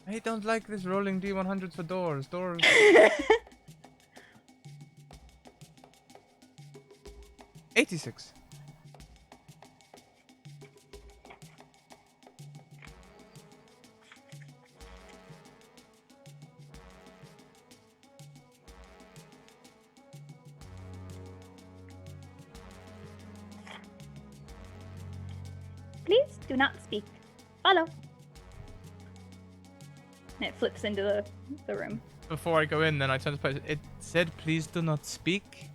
I don't like this rolling D100s for doors. Doors. 86. Please do not speak. Follow. And it flips into the room. Before I go in, then I turn to the person. It said, please do not speak.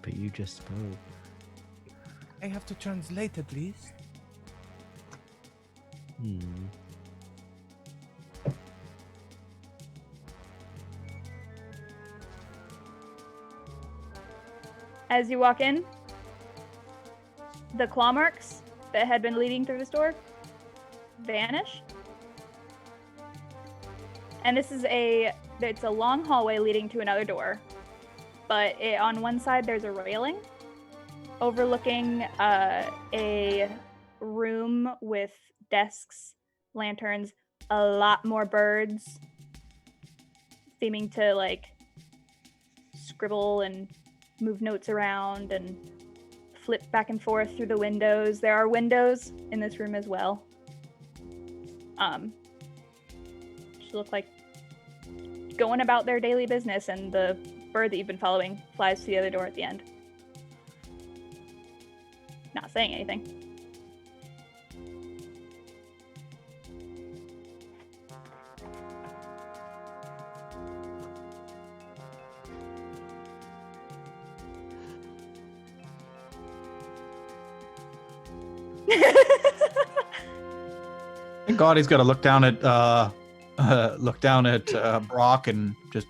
But you just spoke. I have to translate at least. As you walk in, the claw marks that had been leading through this door vanish. And this is it's a long hallway leading to another door. But on one side there's a railing overlooking a room with desks, lanterns, a lot more birds seeming to like scribble and move notes around and flip back and forth through the windows. There are windows in this room as well. Just look like going about their daily business, and the bird that you've been following flies to the other door at the end. Not saying anything. Thank God he's got to look down at Brock and just.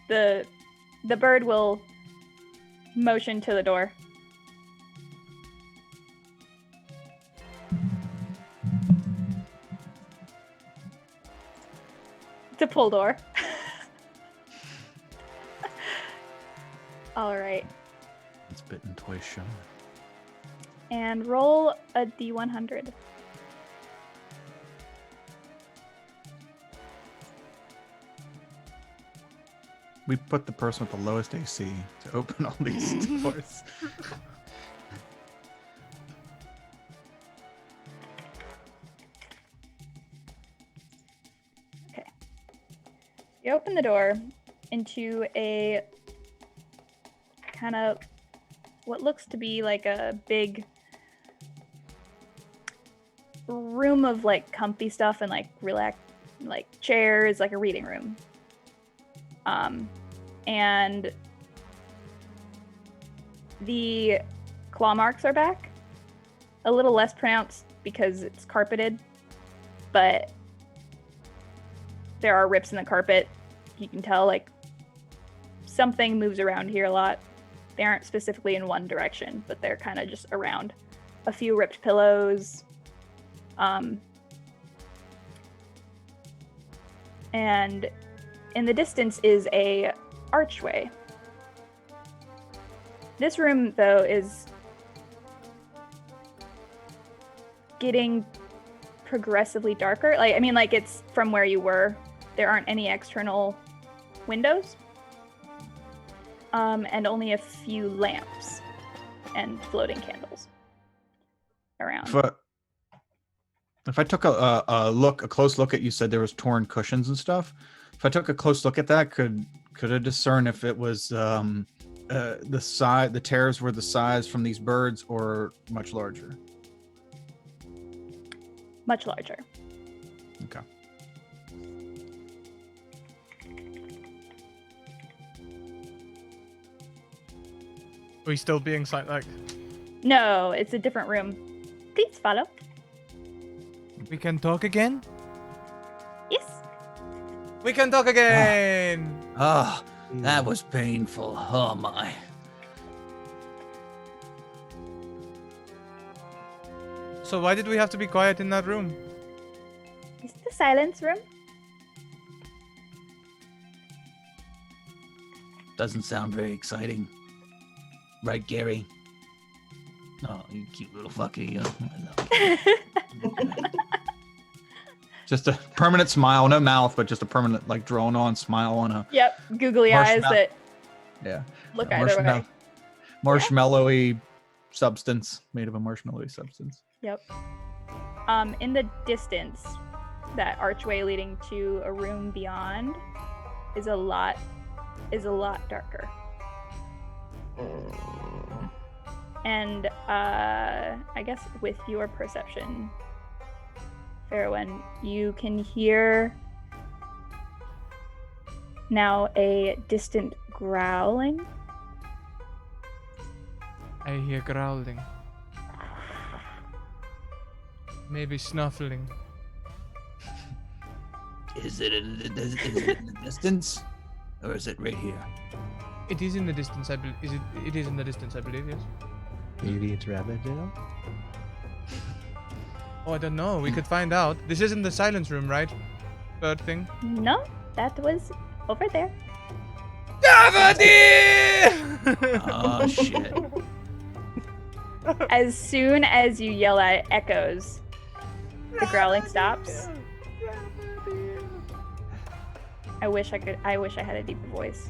The bird will motion to the door. To pull door. All right. It's bitten twice shy. And roll a d100. We put the person with the lowest AC to open all these doors. Okay. You open the door into a kind of what looks to be like a big room of like comfy stuff and like relax, like chairs, like a reading room. And the claw marks are back. A little less pronounced because it's carpeted, but there are rips in the carpet. You can tell like something moves around here a lot. They aren't specifically in one direction, but they're kind of just around. A few ripped pillows. And in the distance is a archway. This room, though, is getting progressively darker. Like, I mean, like it's from where you were. There aren't any external windows. And only a few lamps and floating candles around. If I took a close look at, you said there was torn cushions and stuff. If I took a close look at that, could I discern if it was the tears were the size from these birds or much larger? Much larger. Okay. Are we still being like? No, it's a different room. Please follow. We can talk again? Yes. We can talk again! Oh, that was painful. Oh my. So why did we have to be quiet in that room? It's the silence room. Doesn't sound very exciting. Right, Gary? Oh, you cute little fucker. You. Just a permanent smile, no mouth, but just a permanent, like, drawn-on smile on a Yep, googly eyes Marshmallow. that yeah look either way. marshmallowy substance made of a marshmallowy substance. Yep. In the distance, that archway leading to a room beyond is a lot darker. And I guess with your perception, Farrowyn, you can hear now a distant growling. I hear growling. Maybe snuffling. Is it in the distance? Or is it right here? It is in the distance, I believe. It is in the distance, I believe, yes. Maybe it's Rabbitdale? Oh, I don't know. We could find out. This isn't the silence room, right? Bird thing. No, that was over there. Oh shit. As soon as you yell at echoes, the growling stops. I wish I had a deeper voice.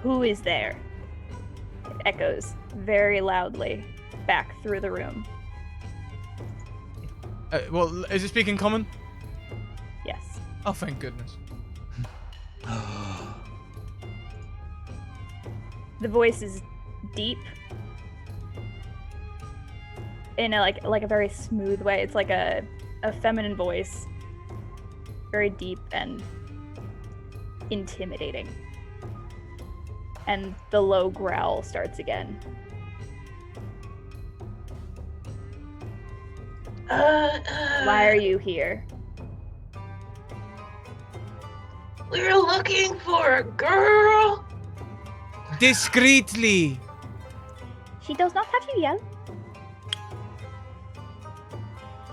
Who is there? It echoes very loudly back through the room. Well, is it speaking common? Yes. Oh, thank goodness. The voice is deep in a like a very smooth way. It's like a feminine voice. Very deep and intimidating. And the low growl starts again. Why are you here? We're looking for a girl. Discreetly. She does not have to yell.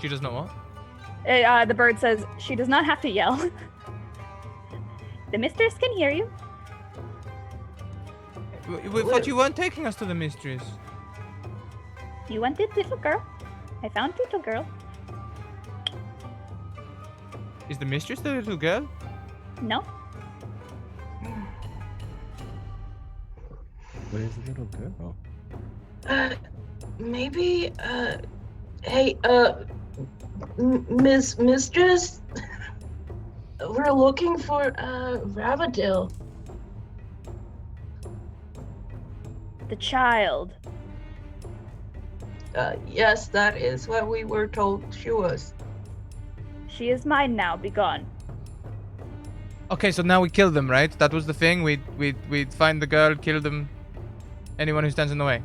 She does not what? The bird says, she does not have to yell. The mistress can hear you. We thought you weren't taking us to the mistress. You wanted little girl. I found little girl. Is the mistress the little girl? No. Where is the little girl? Maybe, hey, Mistress? We're looking for, Rabbitdale. The child. Yes, that is what we were told she was. She is mine now. Be gone. Okay, so now we kill them, right? That was the thing. We'd find the girl, kill them. Anyone who stands in the way.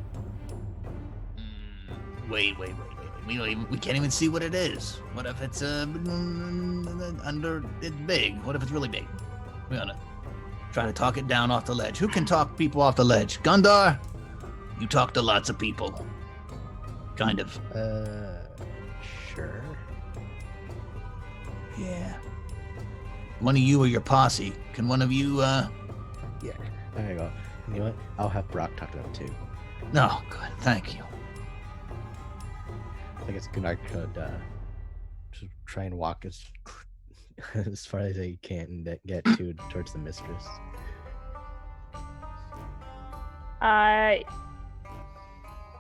Wait. We can't even see what it is. What if it's it's big? What if it's really big? We gotta try to talk it down off the ledge. Who can talk people off the ledge? Gundar? You talk to lots of people. Kind of. Sure. Yeah. One of you or your posse. Can one of you, Yeah. There you go. You know what? I'll have Brock talk to them too. No, good. Thank you. I guess Gunnar could just try and walk as as far as he can and get towards the mistress.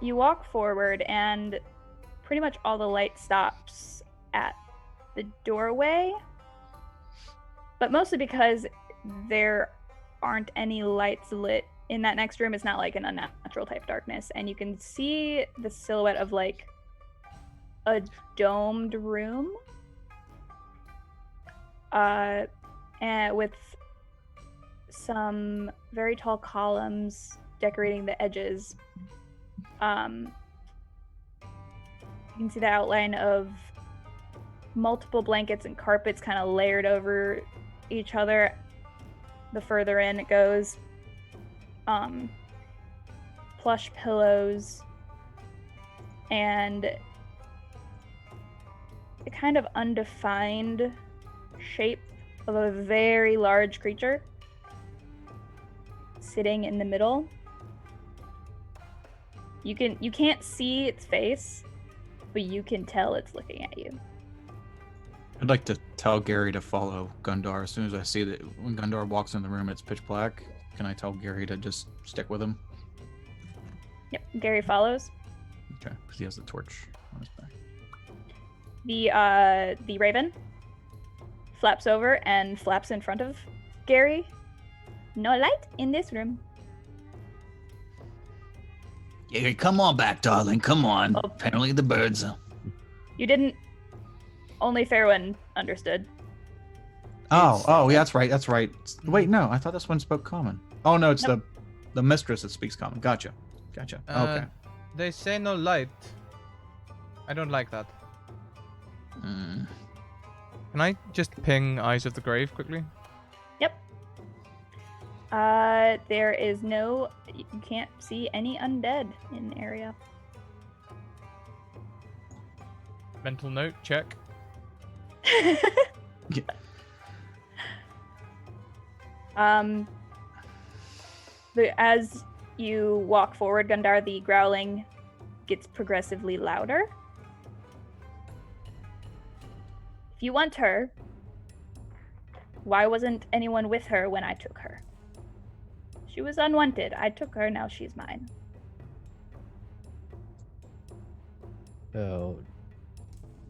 You walk forward, and pretty much all the light stops at the doorway, but mostly because there aren't any lights lit in that next room. It's not like an unnatural type darkness, and you can see the silhouette of like a domed room and with some very tall columns decorating the edges. You can see the outline of multiple blankets and carpets kind of layered over each other the further in it goes. Plush pillows and a kind of undefined shape of a very large creature sitting in the middle. You can't see its face, but you can tell it's looking at you. I'd like to tell Gary to follow Gundar as soon as I see that when Gundar walks in the room, it's pitch black. Can I tell Gary to just stick with him? Yep, Gary follows. Okay, because he has the torch on his back. The raven flaps over and flaps in front of Gary. No light in this room. Gary, come on back, darling. Come on. Oh. Apparently the birds. You didn't. Only Fairwind understood. Oh, yeah, that's right. That's right. Wait, no, I thought this one spoke common. Oh no, it's Nope. the mistress that speaks common. Gotcha. Okay. They say no light. I don't like that. Mm. Can I just ping Eyes of the Grave quickly? Yep. There is no. You can't see any undead in the area. Mental note, check. Yeah. As you walk forward, Gundar, the growling gets progressively louder. If you want her, why wasn't anyone with her when I took her? She was unwanted. I took her, now she's mine. Oh,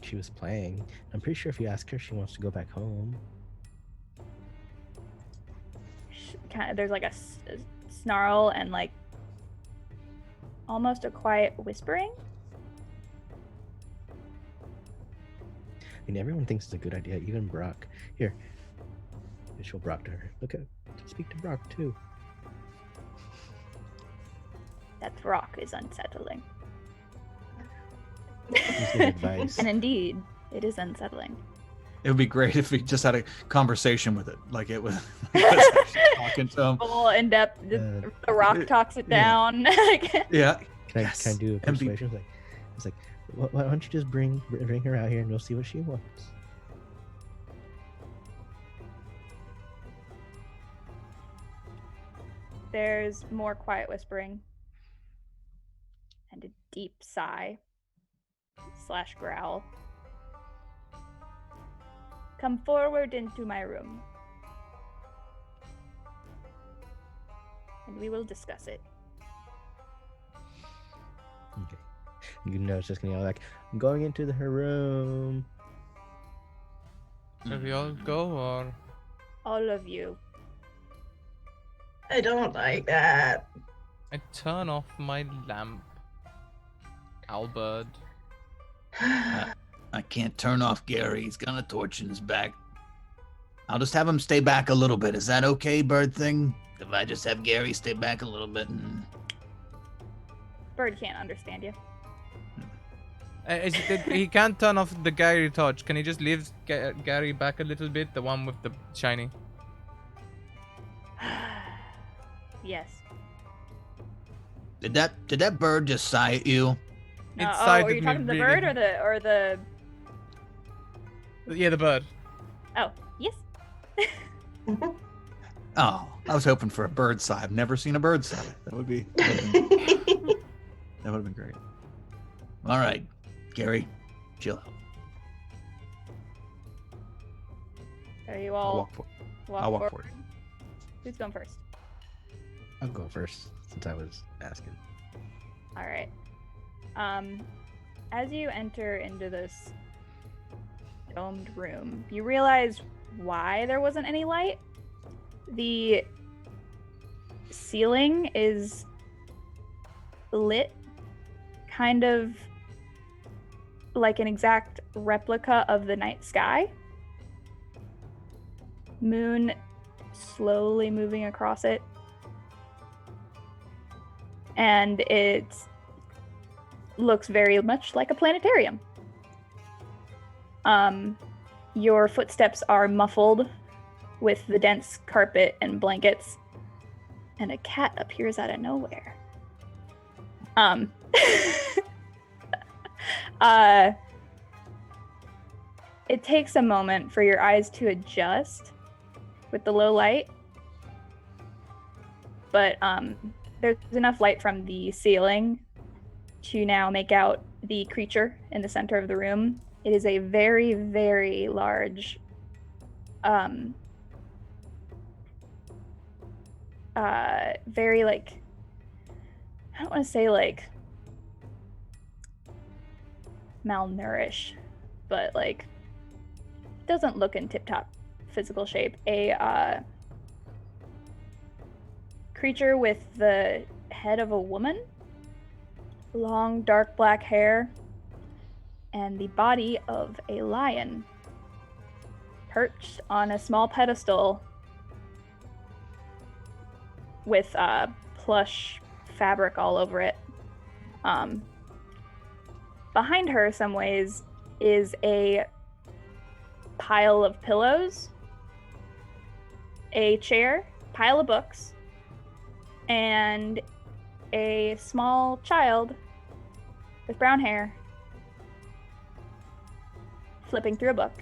she was playing. I'm pretty sure if you ask her, she wants to go back home. There's like a snarl and like almost a quiet whispering. I mean, everyone thinks it's a good idea, even Brock. Here, show Brock to her. Look at, speak to Brock too. That rock is unsettling. Just give advice. And indeed, it is unsettling. It would be great if we just had a conversation with it, like it was talking to him. Full in depth. The rock talks it yeah. down. Yeah. Can I do a And be- persuasion? It's like, why don't you just bring her out here and we'll see what she wants. There's more quiet whispering and a deep sigh / growl. Come forward into my room, and we will discuss it. Okay. You know, it's just gonna yell like, I'm going into her room. Shall we all go or? All of you. I don't like that. I turn off my lamp. Albert. I can't turn off Gary. He's got a torch in his back. I'll just have him stay back a little bit. Is that okay, bird thing? If I just have Gary stay back a little bit and... Bird can't understand you. He can't turn off the Gary torch. Can he just leave Gary back a little bit? The one with the shiny. Yes. Did that bird just sigh at you? It Are sided you me talking to the really- bird or the? Yeah, the bird. Oh, yes. Oh, I was hoping for a bird sigh. I've never seen a bird sigh. That would have been great. all right. Gary, chill out. Are you I'll all walk for walk I'll walk forward? forward. Who's going first? I'll go first since I was asking. All right. As you enter into this domed room, you realize why there wasn't any light. The ceiling is lit kind of like an exact replica of the night sky. Moon slowly moving across it. And it looks very much like a planetarium. Your footsteps are muffled with the dense carpet and blankets, and a cat appears out of nowhere. It takes a moment for your eyes to adjust with the low light, but there's enough light from the ceiling to now make out the creature in the center of the room. It is a very, very large, very like, I don't want to say like malnourished, but like doesn't look in tip-top physical shape. A creature with the head of a woman, long dark black hair, and the body of a lion, perched on a small pedestal with plush fabric all over it. Behind her, some ways, is a pile of pillows, a chair, pile of books, and a small child with brown hair flipping through a book.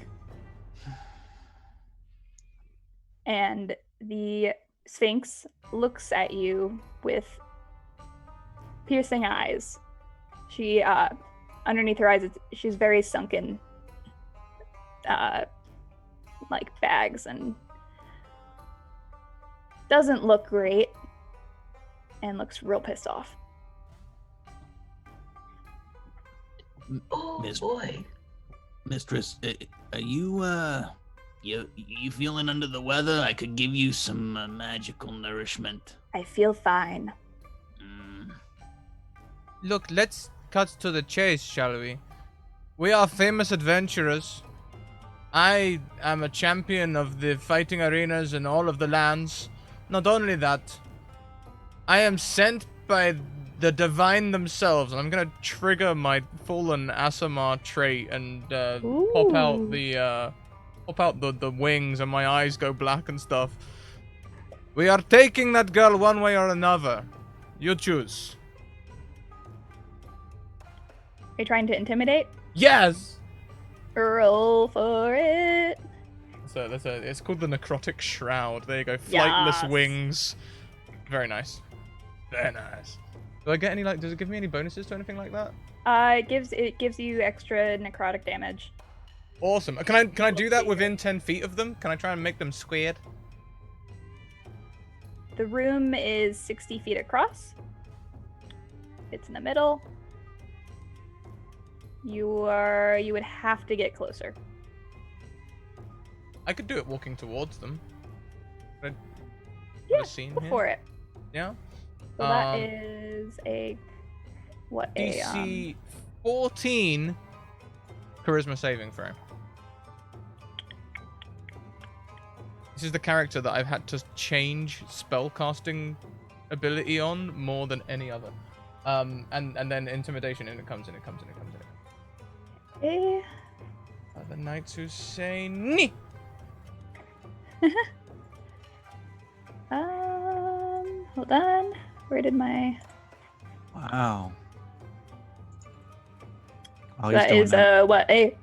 And the Sphinx looks at you with piercing eyes. She, underneath her eyes, she's very sunken, like bags, and doesn't look great, and looks real pissed off. Oh Miss- boy. Mistress, are you you feeling under the weather? I could give you some magical nourishment. I feel fine. Look, let's cut to the chase, shall we? We are famous adventurers. I am a champion of the fighting arenas in all of the lands. Not only that, I am sent by the divine themselves, and I'm gonna trigger my fallen Asimar trait and pop out the wings, and my eyes go black and stuff. We are taking that girl one way or another. You choose. Are you trying to intimidate? Yes. Roll for it. So it's called the necrotic shroud. There you go. Flightless Yes. wings. Very nice. Very nice. Do I get any does it give me any bonuses to anything like that? It gives you extra necrotic damage. Awesome. Can I do that within 10 feet of them? Can I try and make them squared? The room is 60 feet across. It's in the middle. You would have to get closer. I could do it walking towards them. Could I Yeah, have a scene go here? for it. Yeah. So that is a DC 14 charisma saving throw. This is the character that I've had to change spellcasting ability on more than any other. And then intimidation, and it comes in. Eh. The knights who say nee. Hold on. Where did my? Wow. Oh, he's That doing is that. what a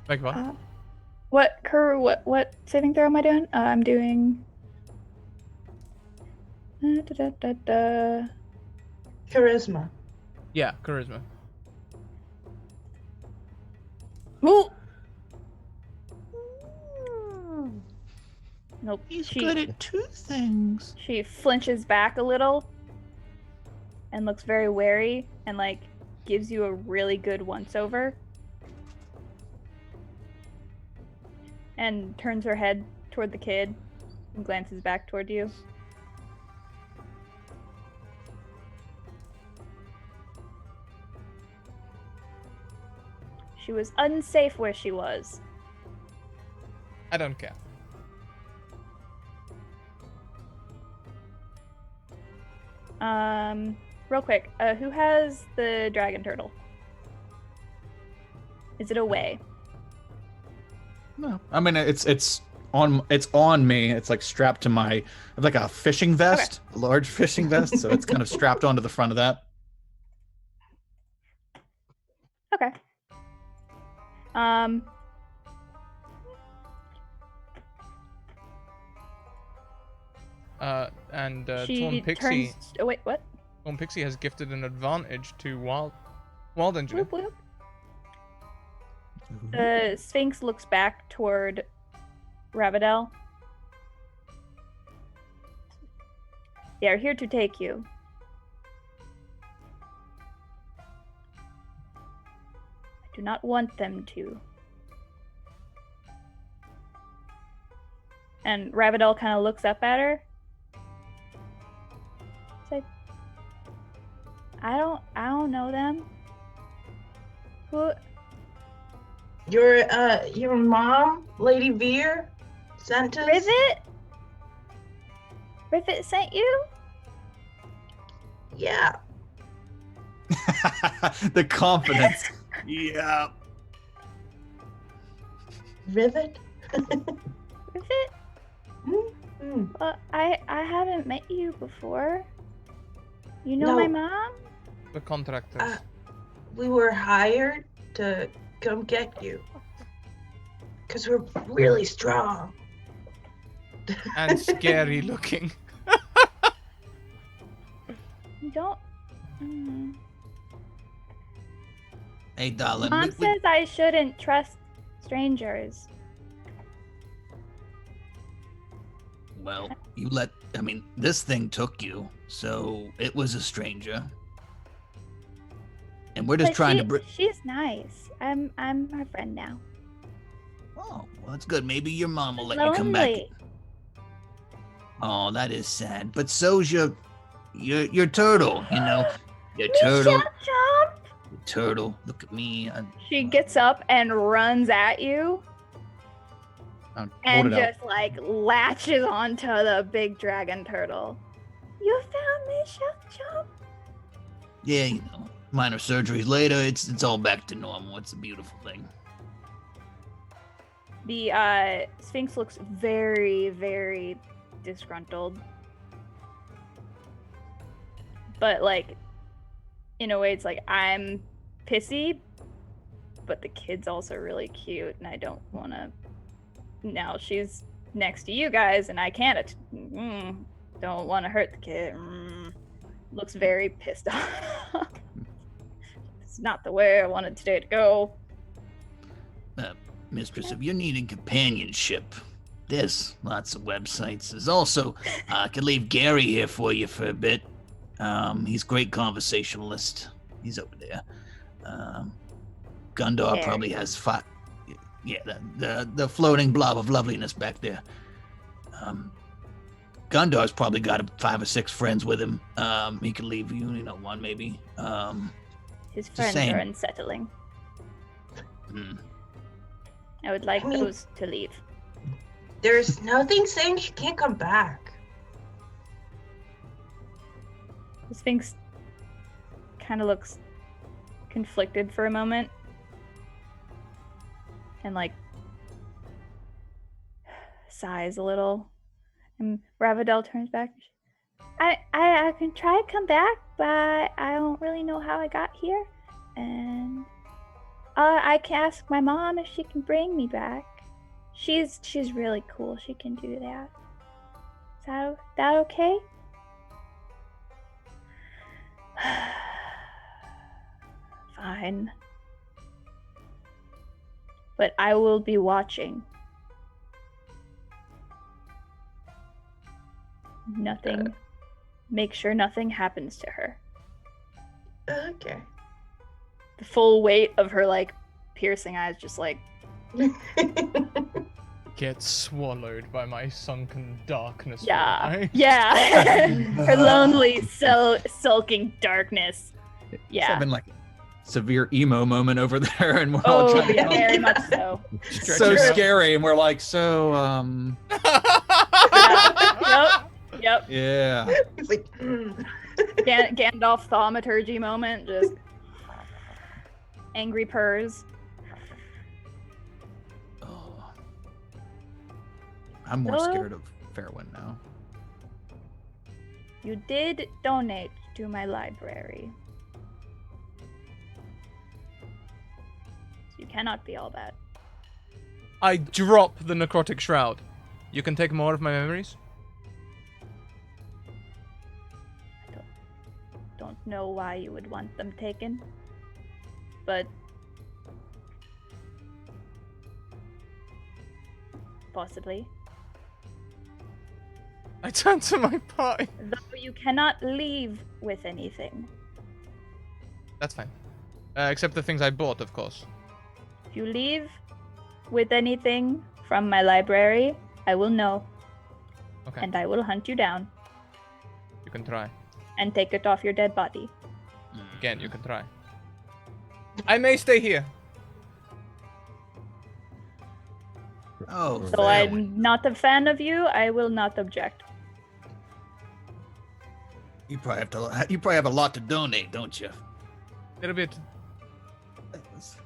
Beg your pardon? what saving throw am I doing? I'm doing. Charisma. Yeah, charisma. Ooh. Nope. He's good at two things. She flinches back a little and looks very wary and like gives you a really good once over and turns her head toward the kid and glances back toward you. She was unsafe where she was. I don't care. Real quick, who has the dragon turtle? Is it away? No, I mean it's on me. It's like strapped to my like a fishing vest, a large fishing vest. So it's kind of strapped onto the front of that. Okay. She Torn Pixie. turns. Oh wait, what? Torn Pixie has gifted an advantage to Wild Engineer. Bloop, bloop. The Sphinx looks back toward Ravidel. They are here to take you. I do not want them to. And Ravidel kind of looks up at her. It's like, I don't know them. Who? Your mom, Lady Veer, sent us. Rivet? Rivet sent you? Yeah. The confidence. Yeah. Rivet? Rivet? Mm-hmm. Well, I haven't met you before. You know my mom? The contractors. We were hired to come get you. Because we're really strong. And scary looking. You don't. Mm. Hey, darling. Mom says I shouldn't trust strangers. Well, I mean, this thing took you, so it was a stranger. And we're just But trying to she's nice. I'm her friend now. Oh, well, that's good. Maybe your mom will let you come back. Lonely. Oh, that is sad. But so's your turtle, you know. Your turtle. Chop, chop. Your turtle. Look at me. She gets up and runs at you Hold and it out. just like latches onto the big dragon turtle. You found me, Chop Chop. Yeah, you know. Minor surgeries later, it's all back to normal. It's a beautiful thing. The Sphinx looks very, very disgruntled. But like, in a way, it's like I'm pissy, but the kid's also really cute, and I don't want to. Now she's next to you guys, and I can't. Don't want to hurt the kid. Looks very pissed off. It's not the way I wanted today to go. Mistress, if you're needing companionship, there's lots of websites. There's also, I could leave Gary here for you for a bit. He's a great conversationalist. He's over there. Gundar Gary. probably has five. Yeah, the floating blob of loveliness back there. Gundar's probably got 5 or 6 friends with him. He could leave you, one maybe. His the friends same. are unsettling. Hmm. I would like I mean- those to leave. There's nothing saying she can't come back. The Sphinx kind of looks conflicted for a moment. And like sighs a little. And Ravidel turns back. I can try to come back, but I don't really know how I got here. And I can ask my mom if she can bring me back. She's really cool. She can do that. Is that okay? Fine. But I will be watching. Nothing. Make sure nothing happens to her. Okay. The full weight of her like piercing eyes just like Get swallowed by my sunken darkness. yeah. right? Yeah. Her lonely sulking darkness. It's Yeah. having like a severe emo moment over there, and we're all Oh trying to yeah, very much so. Stretch so it out. scary, and we're like, Yeah. Yep. yeah. It's like, Gandalf thaumaturgy moment, just angry purrs. Oh. I'm more So- scared of Fairwind now. You did donate to my library. You cannot be all bad. I drop the necrotic shroud. You can take more of my memories. Don't know why you would want them taken, but possibly. I turn to my party. Though you cannot leave with anything. That's fine. Except the things I bought, of course. If you leave with anything from my library, I will know. Okay. And I will hunt you down You can try. and take it off your dead body. Again, you can try. I may stay here. Oh, Though I'm not a fan of you, I will not object. You probably have a lot to donate, don't you? Little bit. That's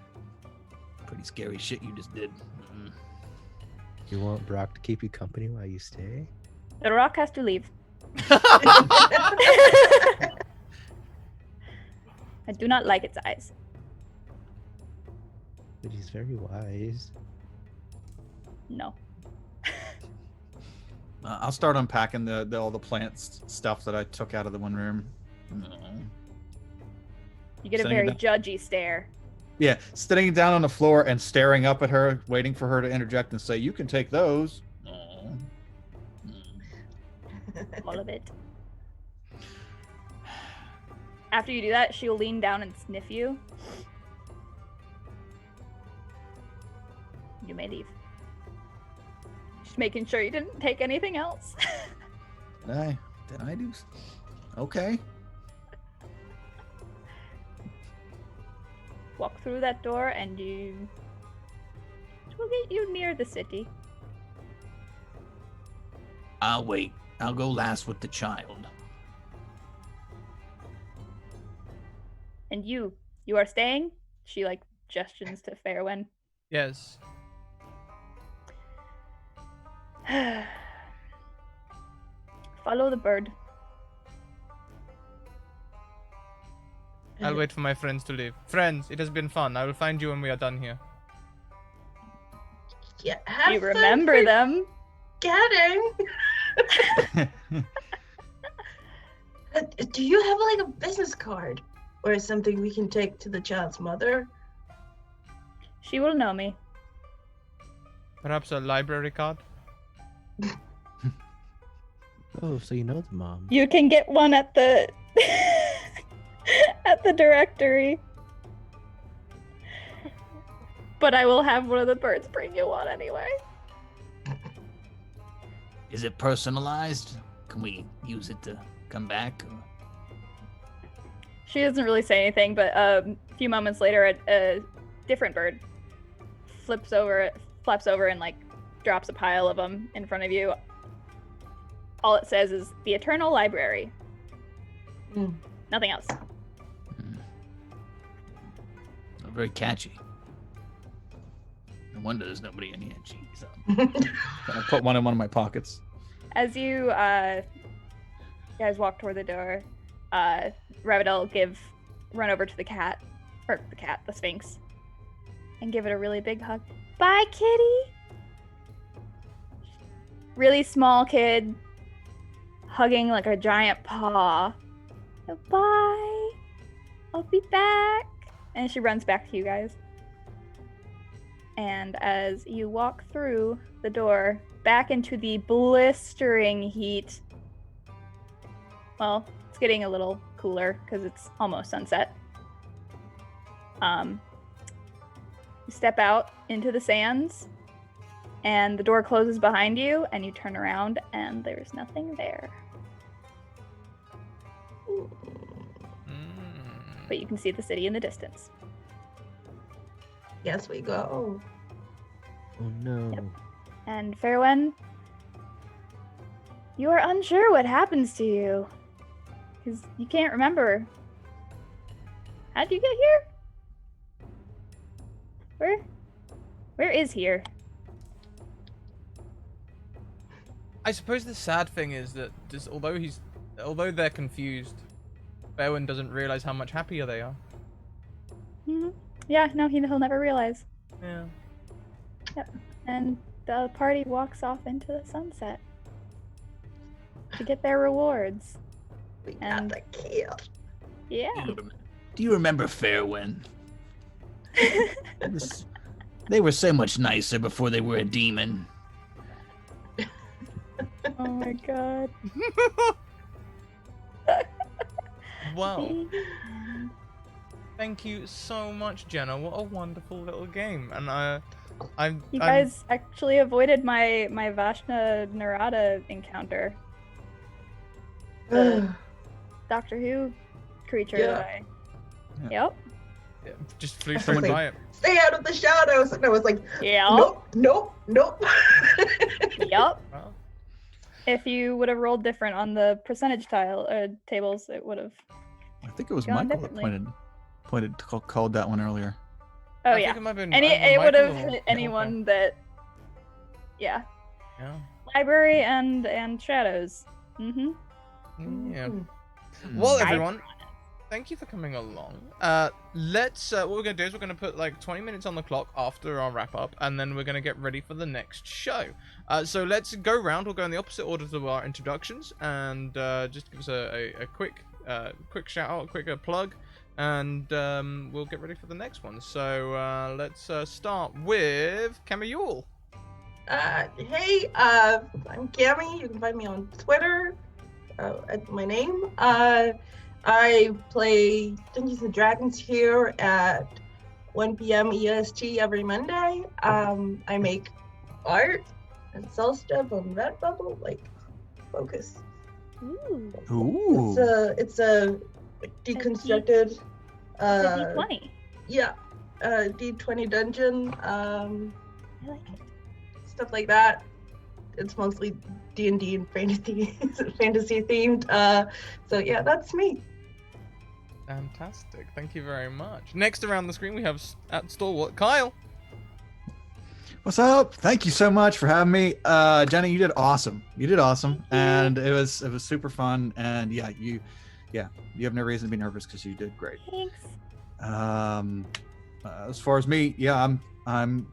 pretty scary shit you just did. You want Brock to keep you company while you stay? The rock has to leave. I do not like its eyes. But he's very wise. No. I'll start unpacking all the plants stuff that I took out of the one room. You get a Sitting very down. judgy stare. Yeah, sitting down on the floor and staring up at her, waiting for her to interject and say, "You can take those." All of it. After you do that, she'll lean down and sniff you. You may leave. Just making sure you didn't take anything else. Did I do? Okay. Walk through that door and it will get you near the city. I'll wait. I'll go last with the child. And you are staying? She gestures to Fairwind. Yes. Follow the bird. I'll wait for my friends to leave. Friends, it has been fun. I will find you when we are done here. Yeah, have You fun remember them. forgetting. Do you have a business card or something we can take to the child's mother? She will know me. Perhaps a library card? Oh, so you know the mom. You can get one at the at the directory. But I will have one of the birds bring you one anyway. Is it personalized? Can we use it to come back? Or... She doesn't really say anything, but a few moments later, a different bird flaps over and drops a pile of them in front of you. All it says is the Eternal Library. Mm. Nothing else. Not very catchy. No wonder there's nobody in here. Jeez. I put one in one of my pockets. As you guys walk toward the door, Ravidel run over to the Sphinx, and give it a really big hug. Bye, kitty. Really small kid, hugging a giant paw. Bye. I'll be back. And she runs back to you guys. And as you walk through the door, back into the blistering heat. Well, it's getting a little cooler because it's almost sunset. You step out into the sands, and the door closes behind you, and you turn around, and there's nothing there. But you can see the city in the distance. Yes, we go. Oh no. Yep. And Fairwind, you are unsure what happens to you. Because you can't remember. How'd you get here? Where is here? I suppose the sad thing is that although they're confused, Beowyn doesn't realize how much happier they are. Hmm. Yeah, no, he'll never realize. Yeah. Yep. And the party walks off into the sunset to get their rewards. We got And- the kill. Yeah. Do you remember Fairwind? They were so much nicer before they were a demon. Oh my god. Well, thank you so much, Jenna. What a wonderful little game. And You guys actually avoided my Vashna Narada encounter. The Doctor Who creature Yeah. that I... Yeah. Yep. just flew straight Like, by it. Stay out of the shadows. And I was like, Yep. nope. Yep. Well, If you would have rolled different on the percentage tables, it would have... I think it was Gone Michael that differently. called that one earlier. Oh I yeah. think it might have been Any either it would have Michael or hit anyone that... Yeah. Yeah. Library and shadows. Mm-hmm. Yeah. Mm. Well, Guys. everyone, thank you for coming along. Let's what we're gonna do is we're gonna put like 20 minutes on the clock after our wrap up, and then we're gonna get ready for the next show. So let's go round. We'll go in the opposite order to our introductions, and just give us a quick shout out, a quick plug, and we'll get ready for the next one. So let's start with Camayul. Hey, I'm Cammy. You can find me on Twitter at my name. I play Dungeons and Dragons here at 1 p.m. EST every Monday. I make art and sell stuff on Redbubble. Like, focus. Ooh. Ooh. It's a deconstructed. It's a D20. Yeah, D20 dungeon. I like it. Stuff like that. It's mostly D&D and fantasy themed. So yeah, that's me. Fantastic. Thank you very much. Next around the screen we have at Stalwart Kyle. What's up? Thank you so much for having me. Jenny, you did awesome. And it was super fun. And yeah, you have no reason to be nervous because you did great. Thanks. As far as me, yeah, I'm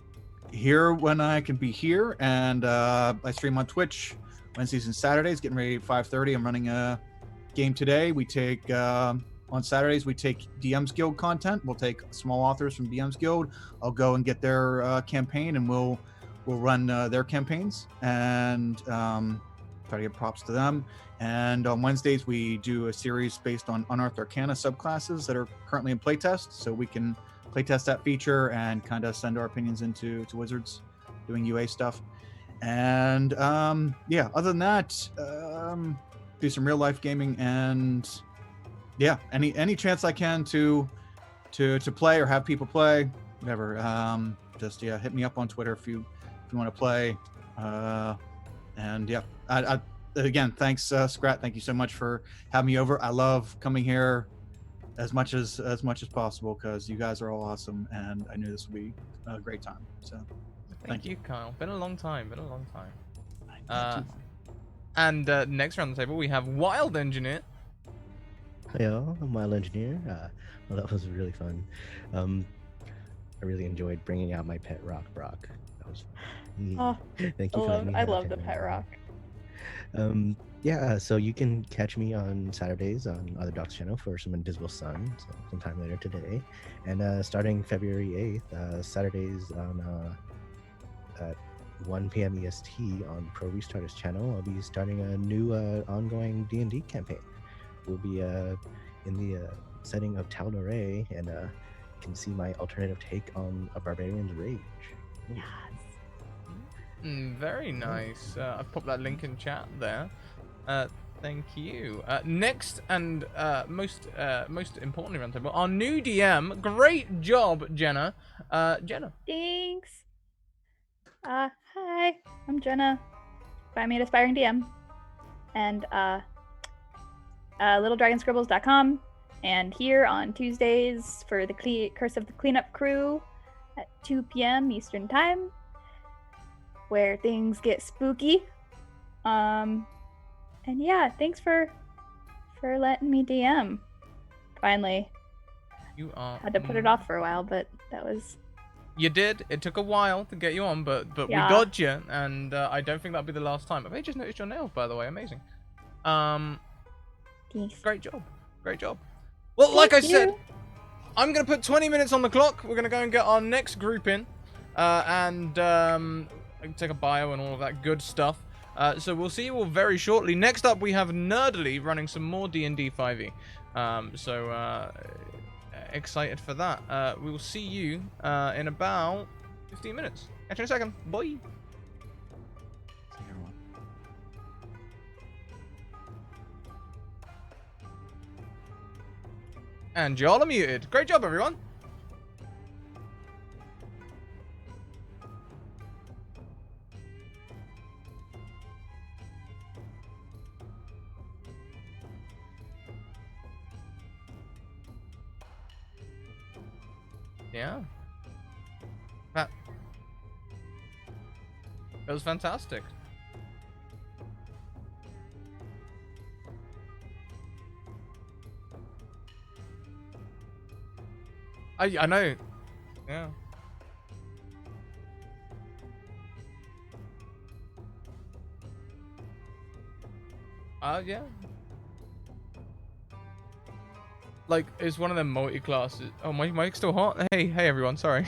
here when I can be here, and I stream on Twitch Wednesdays and Saturdays, getting ready at 5:30. I'm running a game today. We take on Saturdays we take DM's Guild content. We'll take small authors from DM's Guild. I'll go and get their campaign, and we'll run their campaigns and try to give props to them. And on Wednesdays we do a series based on Unearthed Arcana subclasses that are currently in playtest, so we can playtest that feature and kind of send our opinions into Wizards doing UA stuff. And yeah, other than that, do some real life gaming, and yeah, any chance I can to play or have people play, whatever. Just yeah, hit me up on Twitter if you want to play. And yeah, I again, thanks Scrat, thank you so much for having me over. I love coming here as much as possible because you guys are all awesome, and I knew this would be a great time. So Thank you, Kyle. Been a long time. And next around the table we have Wild Engineer. Hey, y'all, I'm Wild Engineer. Well, that was really fun. I really enjoyed bringing out my pet rock, Brock. That was fun. Oh, Thank you for letting me I have love the him. pet rock. Yeah, so you can catch me on Saturdays on Other Doc's channel for some Invisible Sun, so sometime later today. And starting February 8th, Saturdays on at 1 p.m. EST on Pro Restarters channel, I'll be starting a new ongoing D&D campaign. We'll be in the setting of Tal'Dorei, and you can see my alternative take on a Barbarian's Rage. Ooh. Very nice. I've popped that link in chat there. Thank you. Next and most importantly around the table, our new DM. Great job, Jenna. Jenna. Thanks. Hi, I'm Jenna. Find me at Aspiring DM. And littledragonscribbles.com, and here on Tuesdays for the Curse of the Cleanup Crew at 2 p.m. Eastern Time, where things get spooky. And yeah, thanks for letting me DM. Finally, You are. had to put it off for a while, but that was. You did. It took a while to get you on, but Yeah. we got you, and I don't think that'll be the last time. I just noticed your nails, by the way. Amazing. Thanks. Great job. Great job. Well, like I Thank said, you. I'm gonna put 20 minutes on the clock. We're gonna go and get our next group in, and take a bio and all of that good stuff. So we'll see you all very shortly. Next up, we have Nerdly running some more D&D 5e. Excited for that. We will see you in about 15 minutes. Catch you in a second. Bye. See everyone. And y'all are muted. Great job, everyone. Yeah. That it was fantastic. I know. Yeah. Yeah. Like, it's one of them multi-classes. Oh, my mic's still hot? Hey everyone, sorry.